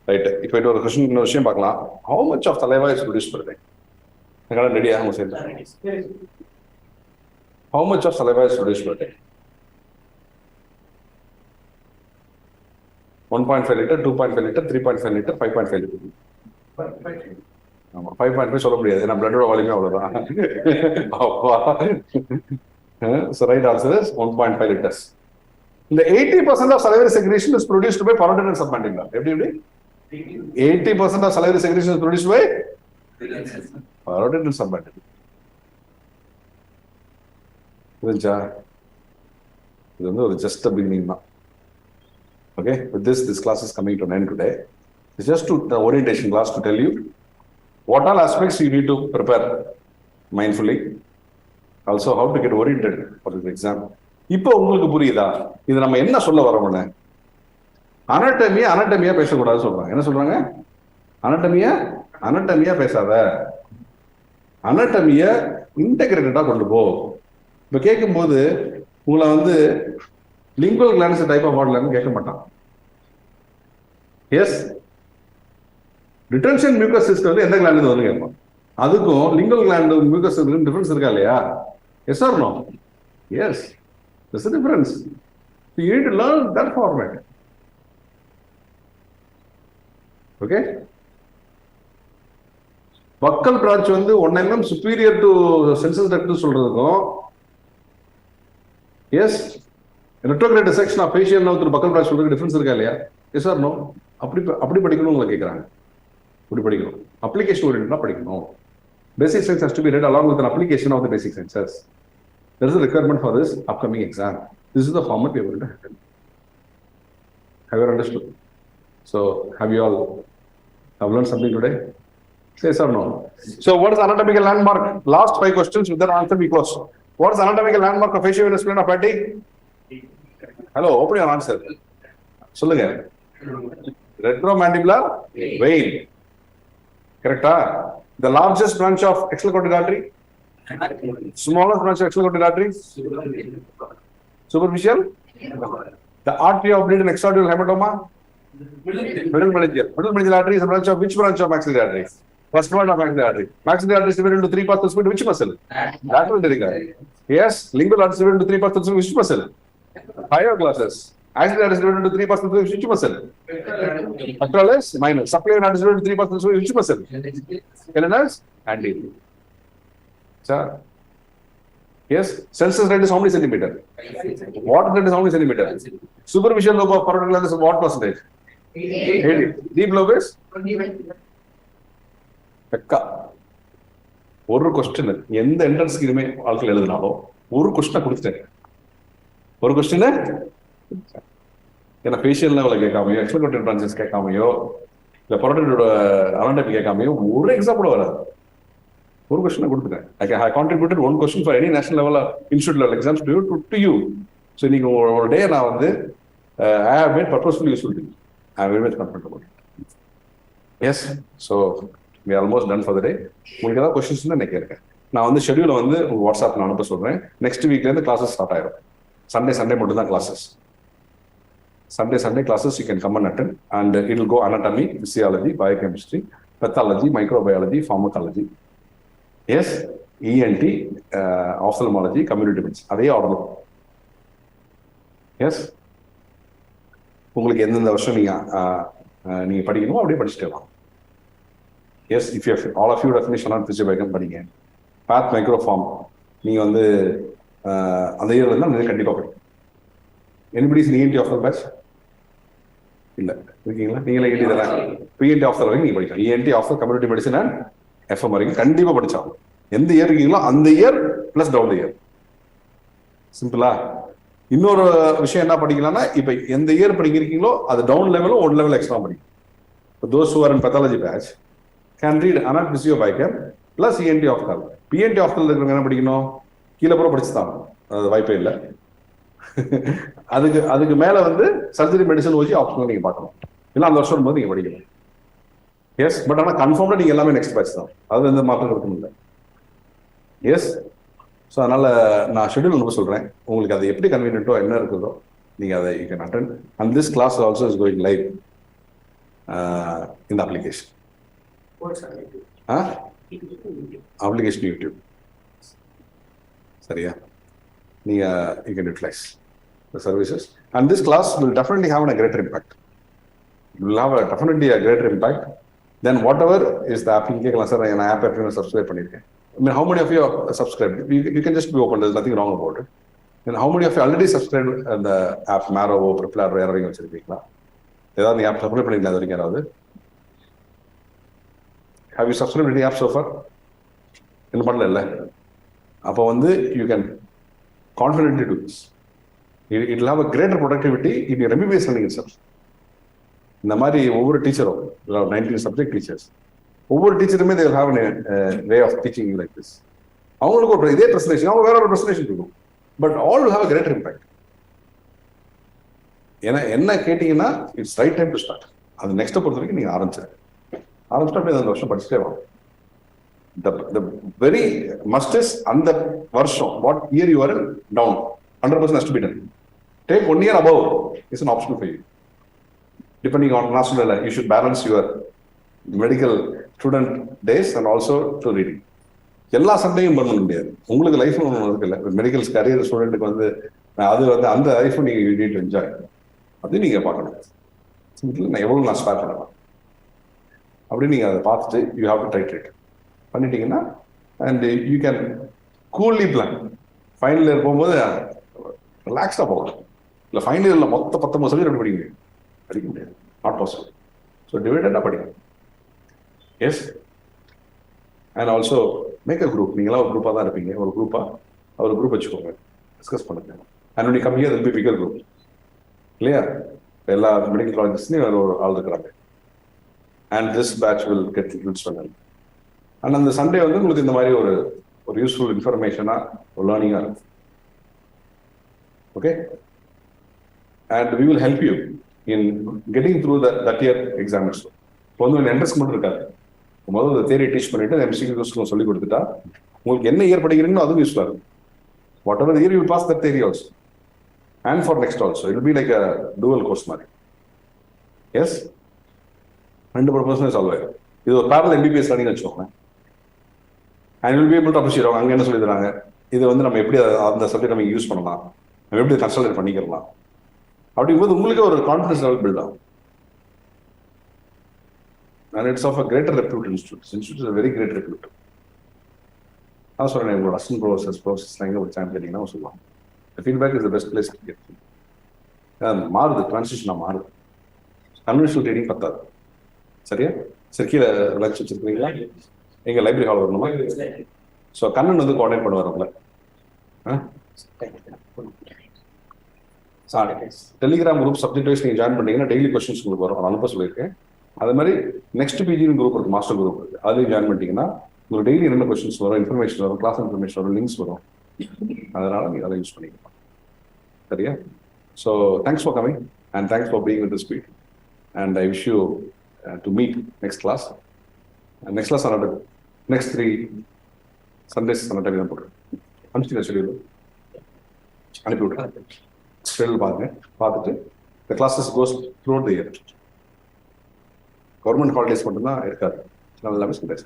Right. If I do a question, how much of saliva is produced per day? How much of saliva is produced per day? 1.5 liter, 2.5 liter, 3.5 liter, 5.5 liter. 5.5 சொல்ல முடியாது, ஏன்னா பிளட்டோட வால்யூமே அவ்வளவுதான். So right answer is 1.5 liters. The 80% of salivary secretion is produced by parotid and submandibular. எப்படி 80% of salivary secretion is produced by parotid and submandibular. புரிஞ்சா? இது வந்து ஒரு just a beginning தான். Okay, with this class is coming to an end today. It's just the orientation class to tell you what all aspects you need to prepare mindfully. Also, how to get oriented for this exam. இப்போ உங்களுக்கு புரியுதா இது நம்ம என்ன சொல்ல வரோம்னு? அனாட்டமியா பேசக்கூடாது சொல்றாங்க. என்ன சொல்றாங்க? அனாட்டமியா பேசாத, அனாட்டமிய இன்டெகிரேட்டடா கொண்டு போ. இப்ப கேட்கும்போது உங்களை வந்து lingual glands type of model கேட்க மாட்டான். எஸ், ரிட்டன்ஷன் மியூக்கஸ் சிஸ்டம் வந்து எந்த கிளாண்ட் வந்து கேட்பான். அதுக்கும் லிங்குவல் கிளாண்ட் மியூக்கஸ் டிஃபரன்ஸ் இருக்கா இல்லையா? Yes or no? Yes, there's a difference. So you need to learn that format. Okay? buccal branch வந்து 1 mm superior to sensus duct சொல்றதுக்கும், yes, retrograde section of facial nerve through buccal branch சொல்றதுக்கு difference இருக்கா இல்லையா? Yes or no? அப்படி படிக்கணும் உங்களை கேட்குறாங்க. அப்படி படிக்கணும். அப்ளிகேஷன் ஓரியன்டா படிக்கணும். Basic science has to be read along with an application of the basic sciences. There is a requirement for this upcoming exam. This is the format we are going to handle. Have you understood? So, have you all learned something today? Yes or no? So, what is anatomical landmark? Last 5 questions with that answer we close. What is anatomical landmark of facial spleen of fatty? Hello, open your answer. Solunga. Retromandibular vein. Correct? The largest branch of extracarotid artery? Smallest branch of extracarotid artery? Superficial? The artery of bleed in extradural hematoma? Middle meningeal. Middle meningeal artery is a branch of which branch of maxillary artery? First one of maxillary artery. Maxillary artery is divided into 3 parts of spleen, which muscle? Lateral pterygoid. Yes, lingual artery is divided into 3 parts of spleen, which muscle? Hyoglossus. Axillary artery is divided into 3 parts of spleen, which muscle? Pectoralis minor. Subclavian artery is divided into 3 parts of spleen, which muscle? Scalenus anterior. Sir. Yes, census rate is how many centimeter? Water rate is how many centimeter? Superficial lobe of parotid gland is what percentage? 80. Deep lobe is? Pekka. ஒரு question எந்த என்ட்ரன்ஸ்க்கு இனிமே ஆட்கள் எழுதினாலும் ஒரு கொஸ்டினை கொடுத்துட்டேன். ஒரு question ஏன்னா ஃபேஷியல் லெவலில் கேட்காமையோ, எக்ஸ்ட்ராகார்டியல் பிரான்ச்சஸ் கேட்காமையோ, இல்லை பரோட்டிடோட அனாட்டமி கேட்காமையோ ஒரு எக்ஸாம் கூட வராது. ஒரு கொஸ்டினை கொடுத்துட்டேன். I contributed one question for any national level or institute level exams to you. So நீங்க ஒரு டே நான் வந்து I have made purposefully useful to you. I am very much confident about it. Yes, so we are almost done for the day. உங்களுக்கு ஏதாவது questions நான் கேட்குறேன். நான் வந்து ஷெடியூலை வந்து உங்கள் வாட்ஸ்அப்பில் அனுப்ப சொல்கிறேன். நெக்ஸ்ட் வீக்லேருந்து கிளாஸஸ் ஸ்டார்ட் ஆயிடும். சண்டே மட்டும் தான் classes. Sunday classes you can come and attend, and it will go anatomy, physiology, biochemistry, pathology, microbiology, pharmacology. Yes, ENT, ophthalmology, community medicine. அதே ஆர்டர். எஸ், உங்களுக்கு எந்தெந்த வருஷம் நீங்க படிக்கணுமோ அப்படியே படிச்சுட்டு வரலாம். Yes, if you all of you definition on பிசியோபயோகம் படிங்க. பாத் மைக்ரோஃபார்ம் நீங்க வந்து அந்த இயர்ல இருந்தால் நிறைய கண்டிப்பாக படிக்கும். Anybody is ENT after batch இல்லை இருக்கீங்களா? நீங்களே ENT தரேன். ENT ஆஃப்டர் வரைக்கும் நீங்க படிக்கலாம். ENT after community medicine and FM வரைக்கும் கண்டிப்பா படிச்சாகும். எந்த இயர் இருக்கீங்களோ அந்த இயர் பிளஸ் டவுன் இயர். சிம்பிளா. இன்னொரு விஷயம் என்ன படிக்கலாம்னா, இப்ப எந்த இயர் படிக்கிறீங்களோ அது டவுன் லெவலும் ஒன் லெவல் எக்ஸ்ட்ரா படிக்கும். Those who are in pathology batch can read anatomy physiobiochem plus ENT after. ENT ஆஃப்டர்ல இருக்கிறவங்க என்ன படிக்கணும்? கீழே பூரா படிச்சுதான், அது வாய்ப்பே இல்லை. அதுக்கு மேல வந்து சர்ஜரி மெடிசன் வச்சு ஆப்ஷனல் நீங்க பார்க்கணும். இல்லை அந்த வருஷம் போது நீங்க படிக்கணும். எஸ், பட் ஆனால் கன்ஃபார்ம்டா நீங்க எல்லாமே நெக்ஸ்ட் பேட்ச் தான். அது எந்த மாற்றம் இருக்கணும் இல்லை. எஸ், ஸோ அதனால நான் ஷெட்யூல் அனுப்ப சொல்றேன். உங்களுக்கு அது எப்படி கன்வீனியன்ட்டோ என்ன இருக்குதோ நீங்க அதை you can attend. And this class also is going live இந்த அப்ளிகேஷன். Application YouTube. சரியா? நீங்க you can utilise the services, and this class will definitely have a greater impact. It will have definitely a greater impact than whatever is the application class or an app you subscribe பண்ணிருக்கேன். I mean, how many of you are subscribed? You can just be open. There's nothing wrong about it. And how many of you already subscribed the app Marrow, Preplar, யாரையும் வச்சிருக்கீங்களா? ஏதாவது நீ app subscribe பண்ணிருக்கீங்களா? அது வரைக்கும் யாராவது? Have you subscribed any app so far? இன்னும் பண்ணல இல்லை. அப்போ வந்து you can confidently do this. It will have a greater productivity in your MBBS learning itself. இந்த மாதிரி ஒவ்வொரு டீச்சரும் 19 சப்ஜெக்ட் டீச்சர்ஸ், ஒவ்வொரு டீச்சருமே they will have a way of teaching you like this. அவங்களுக்கு ஒரு இதே பிரசன்டேஷன், அவங்க வேற ஒரு பிரசன்டேஷன் இருக்கும், but all will have a greater impact. ஏன்னா என்ன கேட்டீங்கன்னா it's right time to start. அது நெக்ஸ்ட்டை பொறுத்த வரைக்கும் நீங்க ஆரம்பிச்சுட்டு அந்த வருஷம் படிச்சுட்டே வாங்க. The very must is அந்த வருஷம் what year you are in down 100% has to be done. Take 1 year above is an option for you. Depending on national, you should balance your medical student days and also to reading. எல்லா சண்டையும் பண்ண முடியாது. உங்களுக்கு லைஃப்ல ஒன்று இருக்குல்ல, medical career ஸ்டூடெண்ட்டுக்கு வந்து அது வந்து அந்த லைஃப் நீங்க யூ நீட் டு என்ஜாய். அது நீங்க பார்க்கணும். சிம்பிள் நான் எவ்வளவு நான் ஸ்டார்ட் பண்ணலாம் அப்படி நீங்க அதை பார்த்துட்டு யூ ஹாவ் டு டைட்ரேட் பண்ணிட்டீங்கன்னா and you can coolly plan. Final year போகும்போது ரிலாக்ஸ்டா போகலாம். இல்லை ஃபைனல் இயர்ல மொத்த 19 சப்ஜெக்ட் எப்படி படிக்க முடியாது? Not possible. So dividend படிங்க. Yes. And also make a group. நீங்களா ஒரு குரூப்பா தான் இருப்பீங்க. ஒரு குரூப் வச்சுக்கோங்க. டிஸ்கஸ் பண்ணுங்க. And when you come here, there will be bigger group. Clear? எல்லா மெடிக்கல் காலேஜஸ்லயும் ஒரு ஆள் இருக்கிறாங்க. And this batch will get recruits from them. And on the Sunday வந்து உங்களுக்கு இந்த மாதிரி ஒரு யூஸ்ஃபுல் இன்ஃபர்மேஷனா ஒரு லேர்னிங்கா இருக்கும். Okay? And we will help you in getting through that year exams. இப்போ வந்து இன்ட்ரெஸ்ட் மட்டும் இருக்காது. முதல்ல தேரி டீச் பண்ணிட்டு MCQ சொல்லி கொடுத்துட்டா உங்களுக்கு என்ன இயர் படிக்கிறீங்களோ அதுவும் யூஸ்ஃபுல்லா இருக்கும். Whatever the year you will pass that theory also. And for next also. It will be like a dual course மாதிரி. Yes? 100% solve ஆயிடும். இது ஒரு parallel MBBS learning வச்சுக்கோங்க. And you will be able to appreciate அங்க என்ன சொல்லி தராங்க, இது வந்து நம்ம எப்படி அந்த சப்ஜெக்ட் நம்ம யூஸ் பண்ணலாம், நம்ம எப்படி கன்சல்ட் பண்ணிக்கலாம் அப்படிங்கும்போது உங்களுக்கு ஒரு கான்ஃபிடன்ஸ் லெவல் பில்ட் ஆகும். And it's of a greater repute institute. This institute is a very great repute. நான் சொல்றேன் உங்களோட அசிஸ்டன்ட் ப்ரொஃபசர்ஸ் எங்க படிச்சான்னு கேட்டீங்கன்னா சொல்லுவாங்க. The feedback is the best place to get. மாறுது, டிரான்சிஷனா மாறுது. கன்வென்ஷனல் ட்ரேடிங் பத்தாது. சரியா? சரி, கீழே லஞ்ச் வச்சிருக்கீங்களா? எங்க லைப்ரரி ஹால் வரணுமா? ஸோ கண்ணன் வந்து கோஆர்டினேட் பண்ணுவார் உங்களை. டெலிகிராம் குரூப் சப்ஜெக்ட் வைஸ் நீங்கள் ஜாயின் பண்ணீங்கன்னா டெய்லி கொஸ்டின்ஸ் உங்களுக்கு வரும். அனுப்ப சொல்லியிருக்கேன். அதே மாதிரி நெக்ஸ்ட் பிஜின்னு குரூப் இருக்கு, மாஸ்டர் குரூப் இருக்கு. அதுலேயும் ஜாயின் பண்ணிட்டீங்கன்னா உங்களுக்கு டெய்லி என்ன கொஸ்டின்ஸ் வரும், இன்ஃபர்மேஷன் வரும், கிளாஸ் இன்ஃபர்மேஷன் வரும், லிங்க்ஸ் வரும். அதனால நீங்கள் அதை யூஸ் பண்ணிக்கலாம். சரியா? So thanks for coming and thanks for being with the speed. And I wish you to meet next class. Next class another next 3 Sundays time தான் போடுறேன். அனுப்பிச்சிங்க ஷெடியூல் அனுப்பி விட்றேன். ஷெடியூல் பாருங்க, பார்த்துட்டு இந்த classes goes through out the year. Government holidays மட்டும்தான் இருக்காது, எல்லாமே Sundays.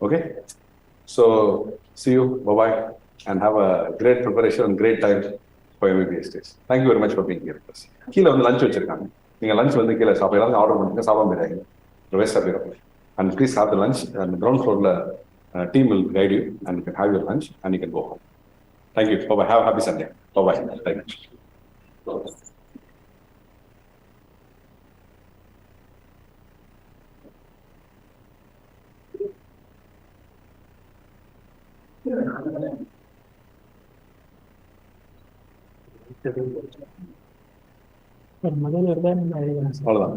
Okay, so see you, bye-bye, and have a great preparation and great time for MBBS days. Thank you very much for being here with us. கீழே வந்து lunch வச்சிருக்காங்க. நீங்கள் lunch வந்து கீழே சாப்பிடலாம், ஆர்டர் பண்ணுங்க, சாப்பிட முடியாது, வேஸ்ட் ஆகிடும். And please have the lunch, and the ground floor team will guide you, and you can have your lunch and you can go home. Thank you. Bye-bye. Have a happy Sunday. Bye-bye. Thank you. முதல்ல இருந்தா நீங்க எழுதலாம். அவ்வளோதான்.